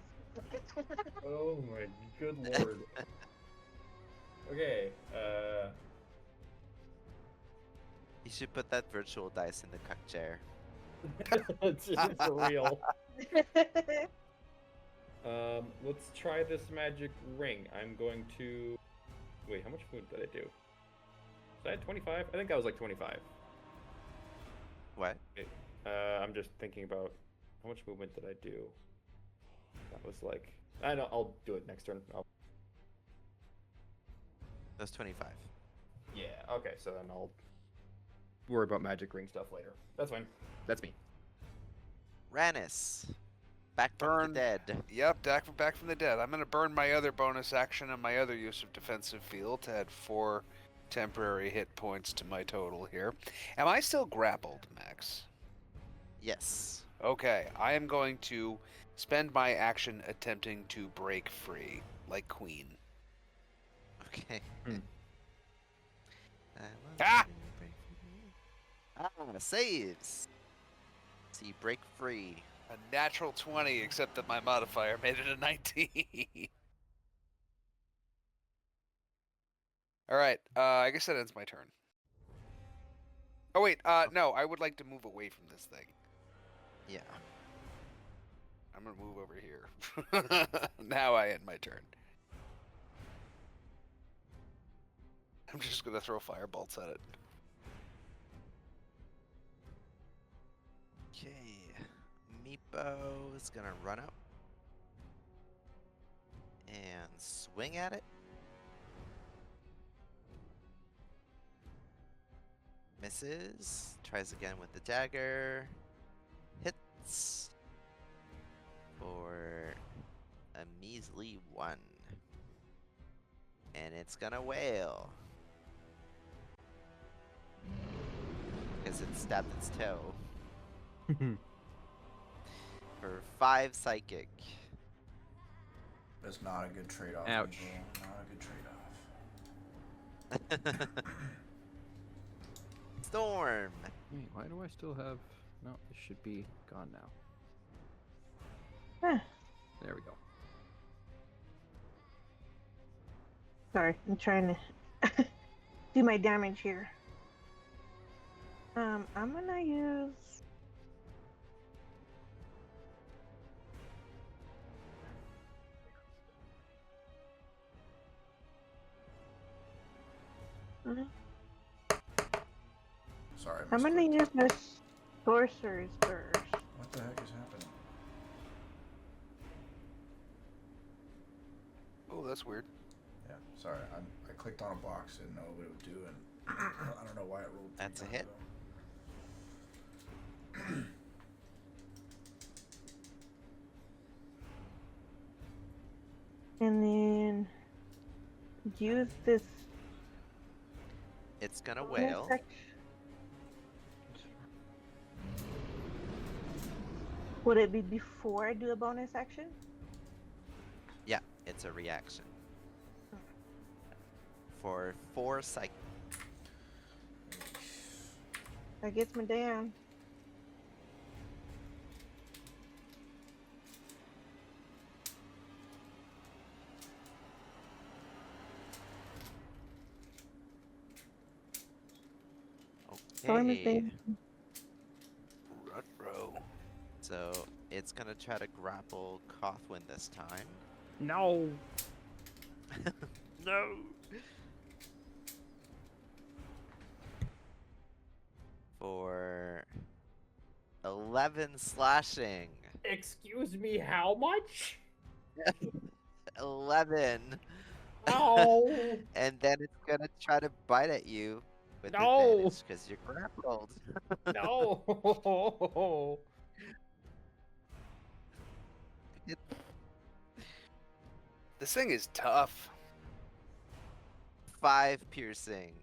Oh my good lord. Okay, You should put that virtual dice in the cuck chair. For real. Let's try this magic ring. I'm going to. Wait, how much food did I do? Was I at 25? I think that was like 25. What? I'm just thinking about how much movement did I do? That was like. I know. I'll do it next turn. That's 25. Yeah. Okay. So then I'll worry about magic ring stuff later. That's fine. That's me. Rannis. Back from Burn. the dead. Yep, back from the dead. I'm going to burn my other bonus action and my other use of defensive field to add 4 temporary hit points to my total here. Am I still grappled, Max? Yes. Okay, I am going to spend my action attempting to break free, like Queen. Okay. Hmm. Ah! Saves. So you break free. A natural 20, except that my modifier made it a 19. Alright, I guess that ends my turn. Oh wait, no, I would like to move away from this thing. Yeah. I'm gonna move over here. Now I end my turn. I'm just gonna throw firebolts at it. Okay. Meepo is gonna run up and swing at it. Misses. Tries again with the dagger. Hits for a measly 1. And it's gonna wail. Because it stabbed its toe. For 5 psychic. That's not a good trade-off. Ouch. People. Not a good trade-off. Storm. Wait, why do I still have... No, this should be gone now. Huh. There we go. Sorry, I'm trying to do my damage here. I'm gonna use. Sorry, I'm gonna misclicked. use the sorcerer's burst. What the heck is happening? Oh, that's weird. Yeah, sorry. I clicked on a box, didn't know what it would do, and I don't know why it rolled. 3 That's a times hit. though. And then use this. It's gonna bonus wail. action. Would it be before I do a bonus action? Yeah, it's a reaction. For 4 psychic. That gets me down. Storm is Okay. there. Ruh-roh. So it's gonna try to grapple Cothwin this time. No. No. For 11 slashing. Excuse me, how much? 11. No! And then it's gonna try to bite at you with No! advantage because you're grappled. No! This thing is tough. 5 piercing.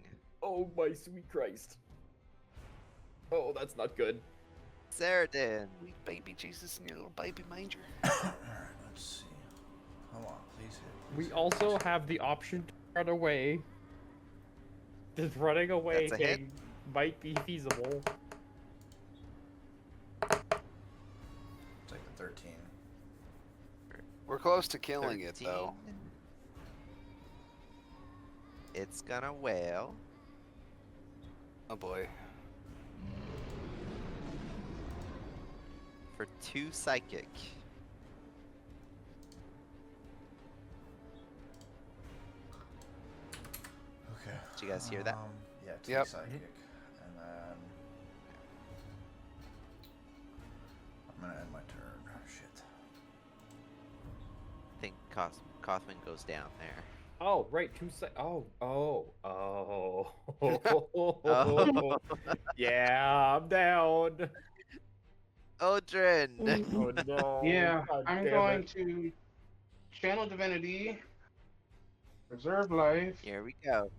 Oh my sweet Christ. Oh, that's not good. Saradin. Sweet baby Jesus in your little baby manger. Alright, let's see. Come on, please hit. We please hit, also please hit. have the option to run away. Does running away That's a hit. thing might be feasible. It's like the 13. We're close to killing it, though. 13. It's gonna wail. Oh boy. For 2 psychic. Okay. Did you guys hear that? Yeah, 2 Yep. psychic. And then I'm gonna end my turn. Shit. I think Kothman goes down there. Oh, right, oh. Oh. Yeah, I'm down. Odrin! Oh no. Yeah, God I'm damn going it. to channel divinity, preserve life. Here we go.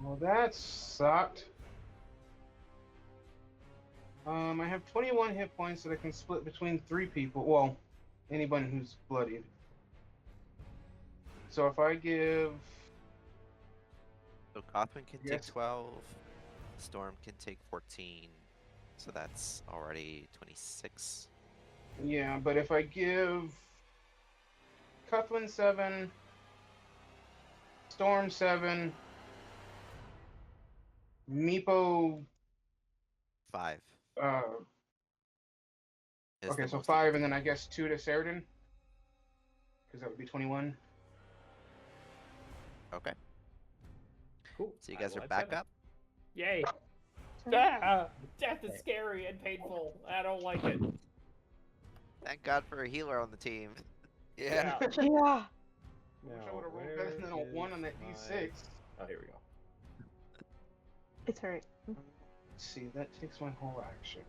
Well, that sucked. I have 21 hit points that I can split between 3 people. Well, anybody who's bloodied. So if I give, So Kothman can take Yes. 12. Storm can take 14. So that's already 26. yeah, but if I give Cuthwin 7, Storm 7, Meepo, 5. Is okay, the so most 5, and then I guess 2 to Saradin, because that would be 21. Okay. Cool. So you I guys will are add back 7. up. Yay. So- Ah, death is scary and painful. I don't like it. Thank God for a healer on the team. Yeah. Yeah. I wish I Now, would have rolled better than a where 1 on that is D6. Oh, here we go. It's alright. Let's see, that takes my whole action.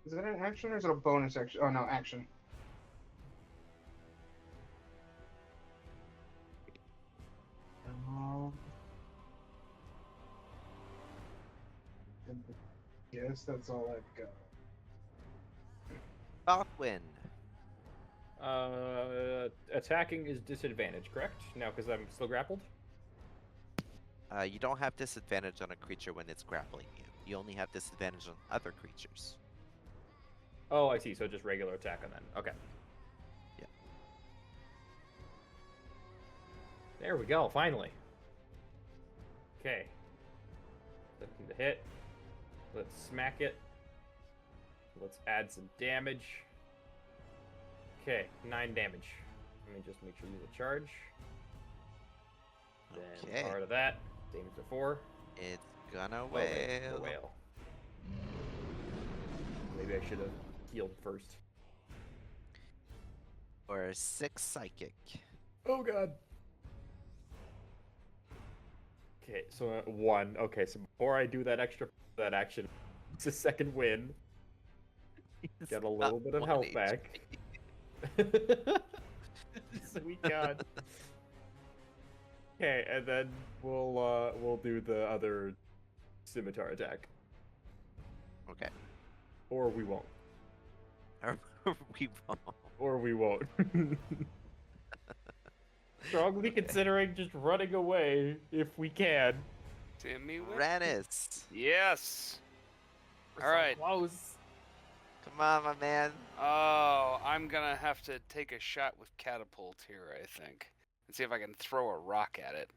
Is that an action or is it a bonus action? Oh no, action. Yes, that's all I've got. Kothwin. Attacking is disadvantage, correct? Now, because I'm still grappled? You don't have disadvantage on a creature when it's grappling you. You only have disadvantage on other creatures. Oh, I see. So just regular attack on then. Okay. Yeah. There we go, finally. Okay. Looking to hit. Let's smack it. Let's add some damage. Okay, 9 damage. Let me just make sure you use a charge. Then Okay. part of that, same as before. It's gonna Oh, wait, the wail. whale. Maybe I should have healed first. Or 6 psychic. Oh god. Okay, so 1. Okay, so before I do that action, it's a second win. Get a little bit of One health back. Sweet god. Okay, and then we'll do the other scimitar attack, Okay. or we won't, We won't. or we won't. Strongly considering just running away if we can. Timmy with Ranis. Yes. We're All so right. close. Come on, my man. Oh, I'm gonna have to take a shot with catapult here, I think, and see if I can throw a rock at it.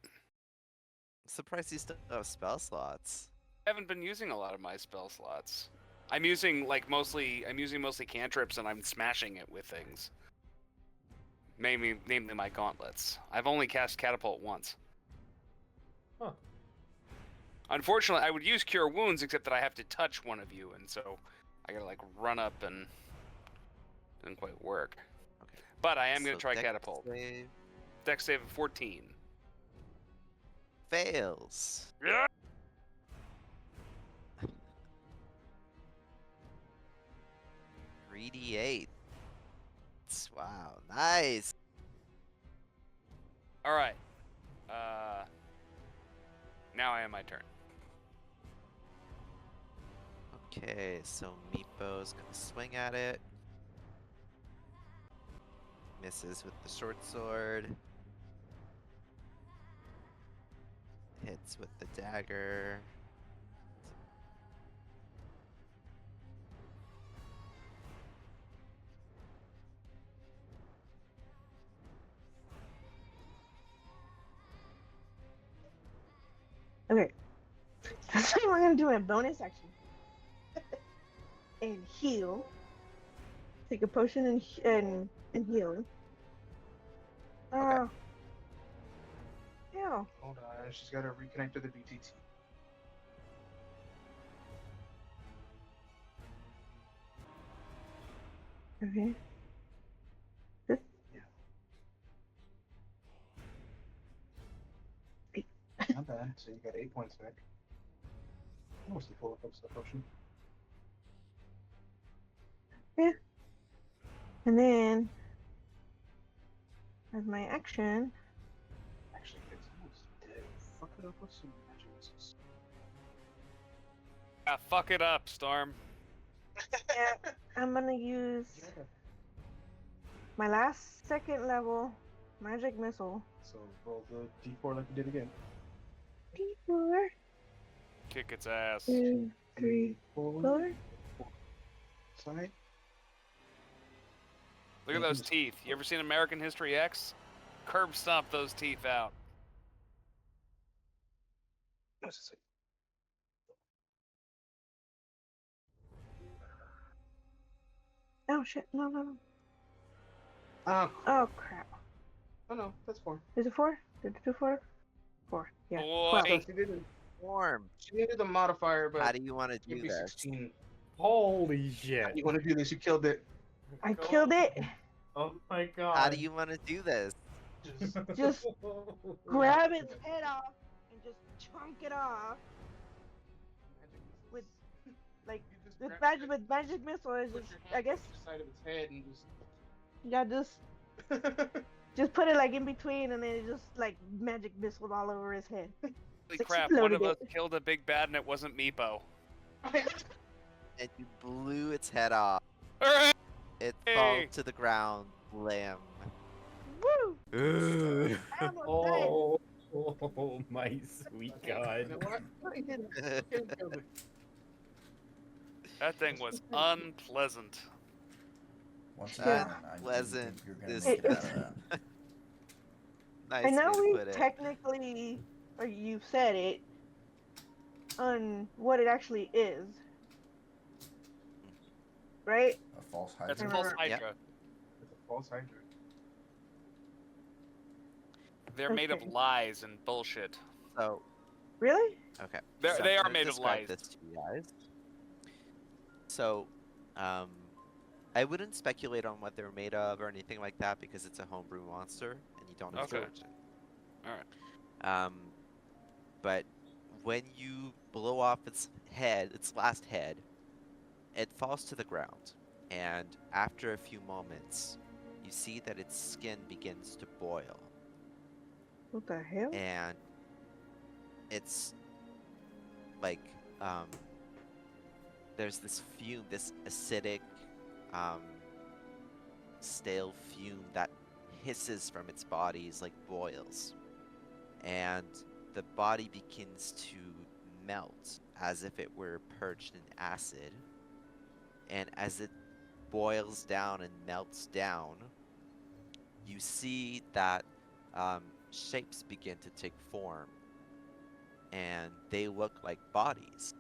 Surprised you still have spell slots. I haven't been using a lot of my spell slots. I'm using mostly cantrips, and I'm smashing it with things. Namely my gauntlets. I've only cast catapult once. Huh. Unfortunately, I would use Cure Wounds, except that I have to touch one of you, and so I gotta, like, run up and... Doesn't quite work. Okay. But I am gonna So try dex Catapult. save Dex save of 14. fails. Yeah! 3d8. Wow, nice. Alright. Now I have my turn. Okay, so Meepo's gonna swing at it. Misses with the short sword. Hits with the dagger. Okay. So we're gonna do a bonus action. And heal. Take a potion and heal. Okay. Yeah. Hold on, she's got to reconnect to the BTT. Okay. Not bad. So you got 8 points back. Mostly full of the potion. Yeah. And then, as my action, Actually, it's almost dead. Fuck it up with some magic missiles. Ah, fuck it up, Storm. yeah, I'm gonna use Yeah. my last second level magic missile. So roll the d4 like you did again. D4, Kick its ass. 2, 3, 4. Side. Look at those teeth. You ever seen American History X? Curb stomp those teeth out. What's it say? Oh shit! No, no, no. Oh, Oh crap! oh no, that's 4. Is it 4? Did it do 4? 4. Yeah. Boy. 12. So she didn't. Form. She did the modifier, but How do you want to do maybe this? 16. Holy How shit. you want to do this? You killed it. I killed it. Oh my god. How do you want to do this? Just grab its head off and just chunk it off with like You just with grab magic missile. Is put just your I hand guess on each side of its head and you got just put it like in between and then it just like magic missile all over his head. Holy It's crap, one of us exploded killed a big bad and it wasn't Meepo. And you blew its head off. Alright! It Hey. falls to the ground, limb. Woo! I almost died. Oh my sweet god. You know what? I didn't kill it. That thing was unpleasant. Once That again, I didn't pleasant think you're gonna is make it out of that. Nice I know way to we put it. technically, or you've said it, on what it actually is. Right? A false That's a hydra. false Yep. Hydra. It's a false hydra. They're made of Okay. lies and bullshit. So, Really? okay. They're- so they I'm are gonna made of describe lies. This to you guys. So, I wouldn't speculate on what they're made of or anything like that because it's a homebrew monster and you don't have Okay. origin. Alright. But when you blow off its head, its last head, it falls to the ground. And after a few moments, you see that its skin begins to boil. What the hell? And it's like, there's this fume, this acidic, stale fume that hisses from its body's like boils. And the body begins to melt as if it were perched in acid. And as it boils down and melts down, you see that shapes begin to take form. And they look like bodies.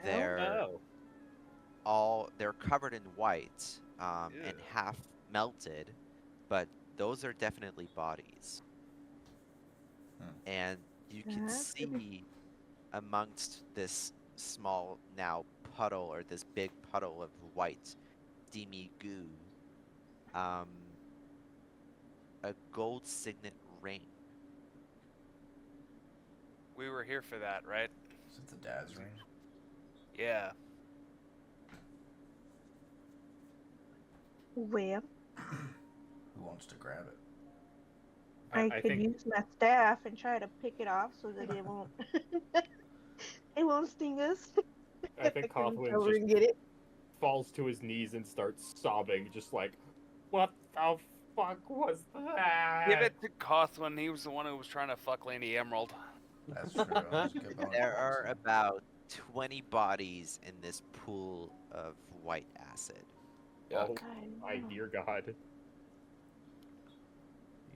They're they're covered in white and half melted, but those are definitely bodies. And you can That's see pretty- amongst this small now puddle, or this big puddle of white steamy goo, um, a gold signet ring. We were here for that, right? Is it the dad's ring? Yeah. Well, Who wants to grab it? I I could think use my staff and try to pick it off so that it won't it won't sting us. I think can reach Cothwin over just and get it. falls to his knees and starts sobbing, just like, what the fuck was that? Give it to Cothwin. He was the one who was trying to fuck Lady Emerald. That's true. That's a good bonus There point, are so. about 20 bodies in this pool of white acid. Oh I my know. dear God.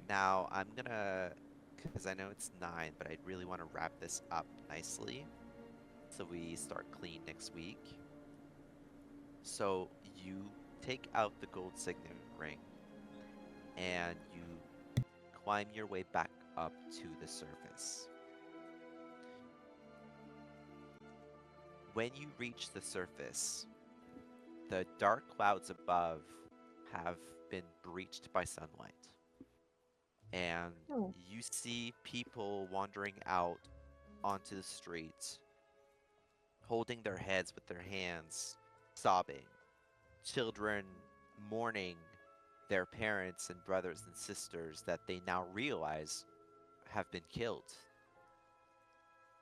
Now, I'm gonna, because I know it's 9, but I really want to wrap this up nicely so we start clean next week. So you take out the gold signet ring and you climb your way back up to the surface. When you reach the surface, the dark clouds above have been breached by sunlight. And Oh. you see people wandering out onto the streets, holding their heads with their hands, sobbing. Children mourning their parents and brothers and sisters that they now realize have been killed.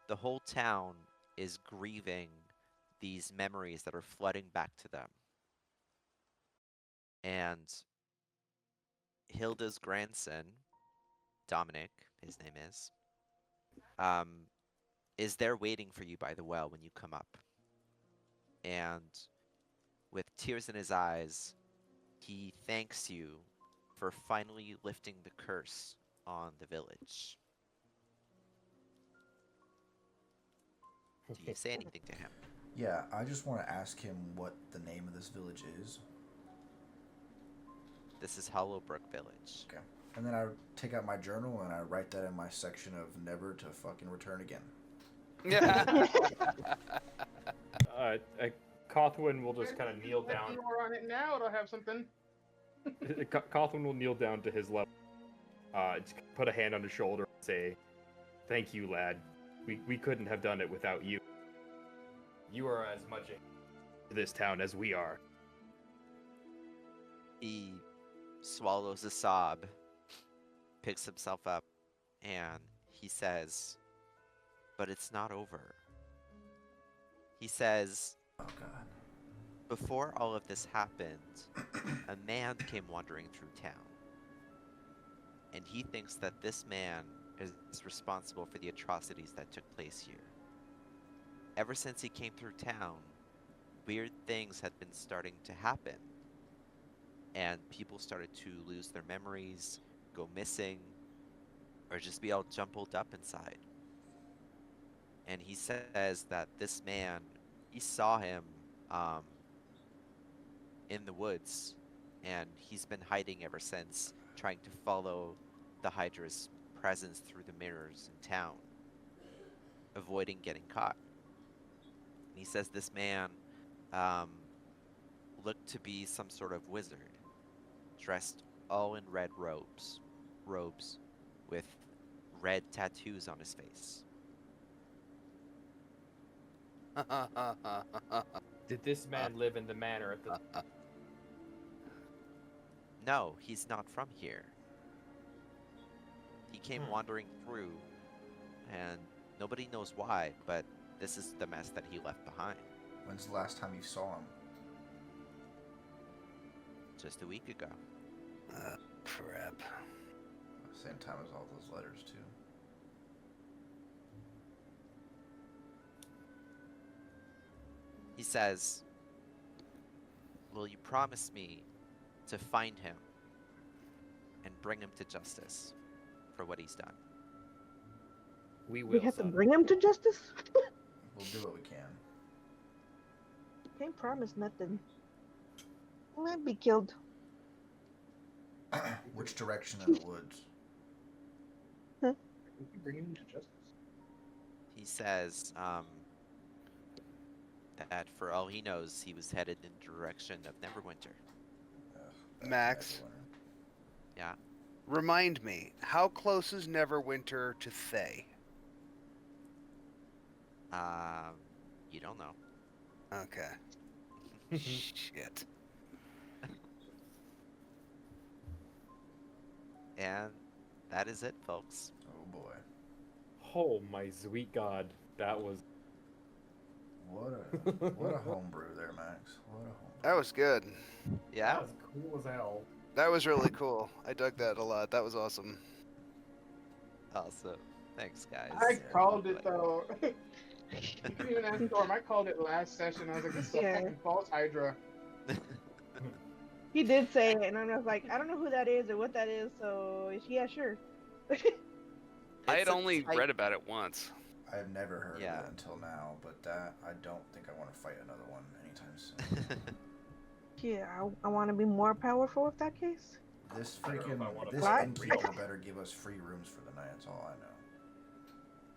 The whole town is grieving these memories that are flooding back to them. And Hilda's grandson, Dominic, his name is there waiting for you by the well when you come up. And with tears in his eyes, he thanks you for finally lifting the curse on the village. Do you say anything to him? Yeah, I just want to ask him what the name of this village is. This is Hollowbrook Village. Okay. And then I take out my journal and I write that in my section of never to fucking return again. Cothwin will just kind of kneel Let down. more on it now. It'll have something. Cothwin will kneel down to his level, just put a hand on his shoulder and say, "Thank you, lad. We couldn't have done it without you. You are as much a this town as we are." He swallows a sob, picks himself up, and he says, "But it's not over." He says, Oh god. before all of this happened, a man came wandering through town. And he thinks that this man is responsible for the atrocities that took place here. Ever since he came through town, weird things had been starting to happen. And people started to lose their memories, go missing, or just be all jumbled up inside. And he says that this man, he saw him in the woods, and he's been hiding ever since, trying to follow the Hydra's presence through the mirrors in town, avoiding getting caught. And he says this man looked to be some sort of wizard, dressed all in red robes with red tattoos on his face. Did this man live in the manor at the... No, he's not from here. He came wandering through, and nobody knows why, but this is the mess that he left behind. When's the last time you saw him? Just a week ago. Crap. Same time as all those letters too. He says, "Will you promise me to find him and bring him to justice for what he's done?" We will, We have to son. bring him to justice? We'll do what we can. Can't promise nothing. I might be killed. Which direction in the woods? We can bring him to justice. He says that for all he knows, he was headed in the direction of Neverwinter. Ugh, Max. Yeah. Remind me, how close is Neverwinter to Thay? You don't know. Okay. Shit. And that is it, folks. Oh boy. Oh my sweet god, that was. What a homebrew there, Max. What a homebrew. That was good. Yeah. That was cool as hell. That was really cool. I dug that a lot. That was awesome. Awesome. Thanks, guys. I called it though. You can even ask Storm. I called it last session. I was like, this is a Yeah. fucking false Hydra. He did say it, and I was like, I don't know who that is or what that is, so yeah, sure. I It's had a only type- read about it once. I have never heard Yeah. of it until now, but that I don't think I want to fight another one anytime soon. Yeah, I want to be more powerful if that case. This I don't know if I freaking wanna this fight innkeeper better give us free rooms for the night. That's all I know.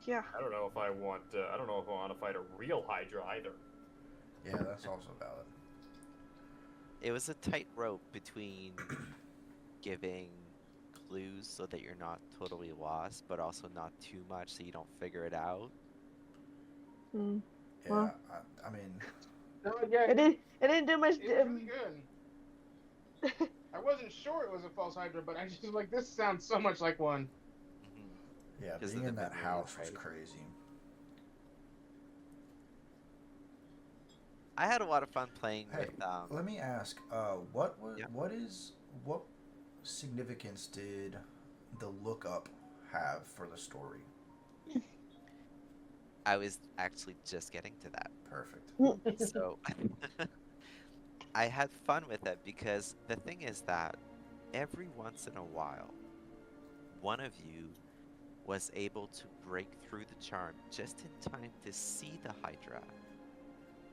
Yeah. I don't know if I want. I don't know if I want to fight a real Hydra either. Yeah, that's also valid. It was a tightrope between giving clues so that you're not totally lost, but also not too much so you don't figure it out. Mm. Yeah, Well. I mean, No, yeah, It didn't do much. it's really good. I wasn't sure it was a false Hydra, but I just was like, this sounds so much like one. Mhm. yeah, 'Cause being of in the that memories, house was right? crazy. I had a lot of fun playing Hey, with let me ask, Yeah. what significance did the lookup have for the story? I was actually just getting to that. Perfect. So I had fun with it because the thing is that every once in a while, one of you was able to break through the charm just in time to see the Hydra,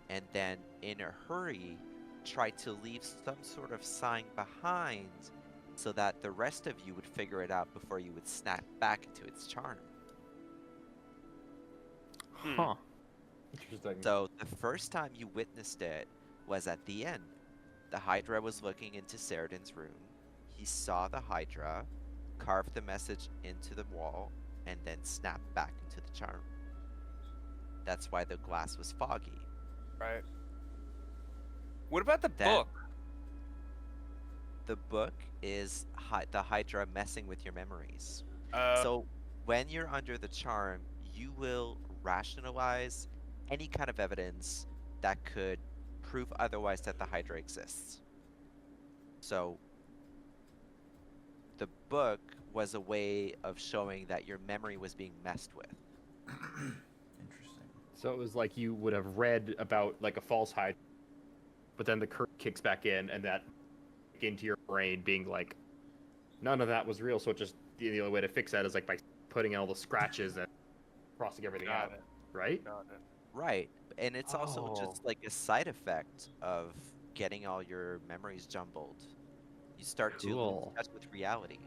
and then in a hurry try to leave some sort of sign behind so that the rest of you would figure it out before you would snap back into its charm. Huh. Interesting. So the first time you witnessed it was at the end. The Hydra was looking into Ceridan's room. He saw the Hydra, carved the message into the wall, and then snapped back into the charm. That's why the glass was foggy. Right. What about the Then- book? The book is the Hydra messing with your memories. Uh, So when you're under the charm, you will rationalize any kind of evidence that could prove otherwise that the Hydra exists. So the book was a way of showing that your memory was being messed with. Interesting. So it was like you would have read about like a false Hydra, but then the curtain kicks back in, and that into your brain being like, none of that was real. So it just the only way to fix that is like by putting all the scratches and crossing everything Got out, it. right? got it. Right. And it's also Oh. just like a side effect of getting all your memories jumbled. You start to lose Cool. touch with reality.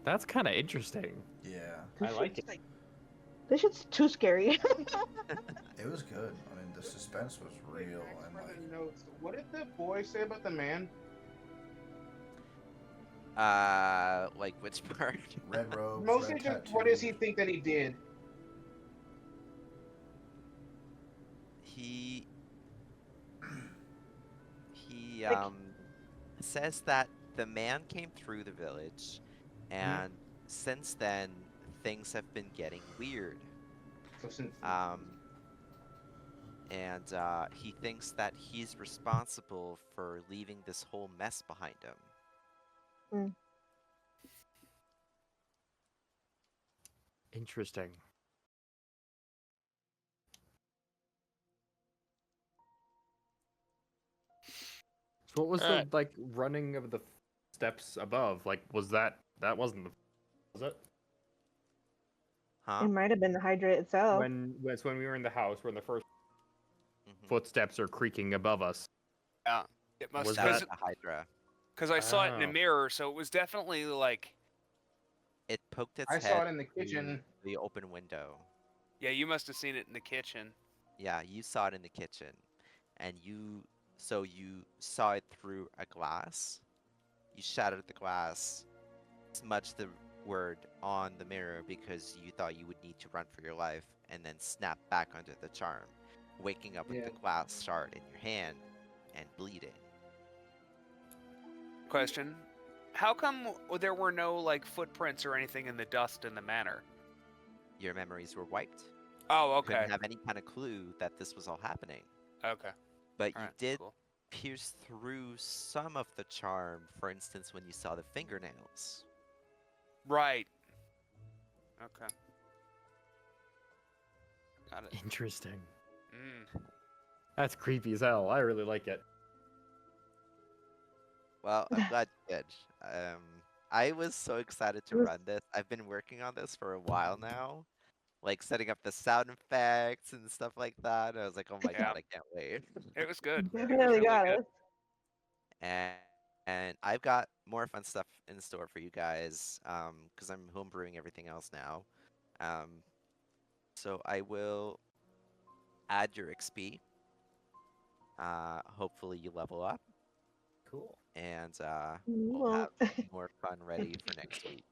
That's kind of interesting. Yeah, I like it. This shit's too scary. it was good. I mean, the suspense was real, Thanks and for like, the notes. What did the boy say about the man? Like which part? red robes, Mostly red just what does he tattoos. think that he did? He Like- says that the man came through the village, and since then things have been getting weird. So since And he thinks that he's responsible for leaving this whole mess behind him. Interesting. So what was the Alright. like running of the steps above? Like, was that wasn't the was it? Huh? It might have been the Hydra itself. When it's when we were in the house, when the first Mhm. footsteps are creaking above us. It must Was That because was the Hydra. I saw it in a Oh. mirror, so it was definitely like It poked its I head saw it in the through kitchen. the open window. Yeah, you must have seen it in the kitchen. Yeah, you saw it in the kitchen, and you saw it through a glass. You shattered the glass, smudged the word on the mirror because you thought you would need to run for your life, and then snap back under the charm, waking up with Yeah. the glass shard in your hand and bleeding. Question: how come there were no like footprints or anything in the dust in the manor? Your memories were wiped. Oh, You okay. couldn't have any kind of clue that this was all happening. Okay. But you Alright, did cool. pierce through some of the charm, for instance, when you saw the fingernails. Right. Okay. Got it. Interesting. Mm. That's creepy as hell. I really like it. Well, I'm glad you did. I was so excited to run this. I've been working on this for a while now, like setting up the sound effects and stuff like that. I was like, oh my Yeah. god, I can't wait. It was good. It was Definitely really got good. us. And I've got more fun stuff in store for you guys, because I'm homebrewing everything else now. So I will add your XP. Hopefully you level up, Cool. and You we'll have won't. more fun ready for next week.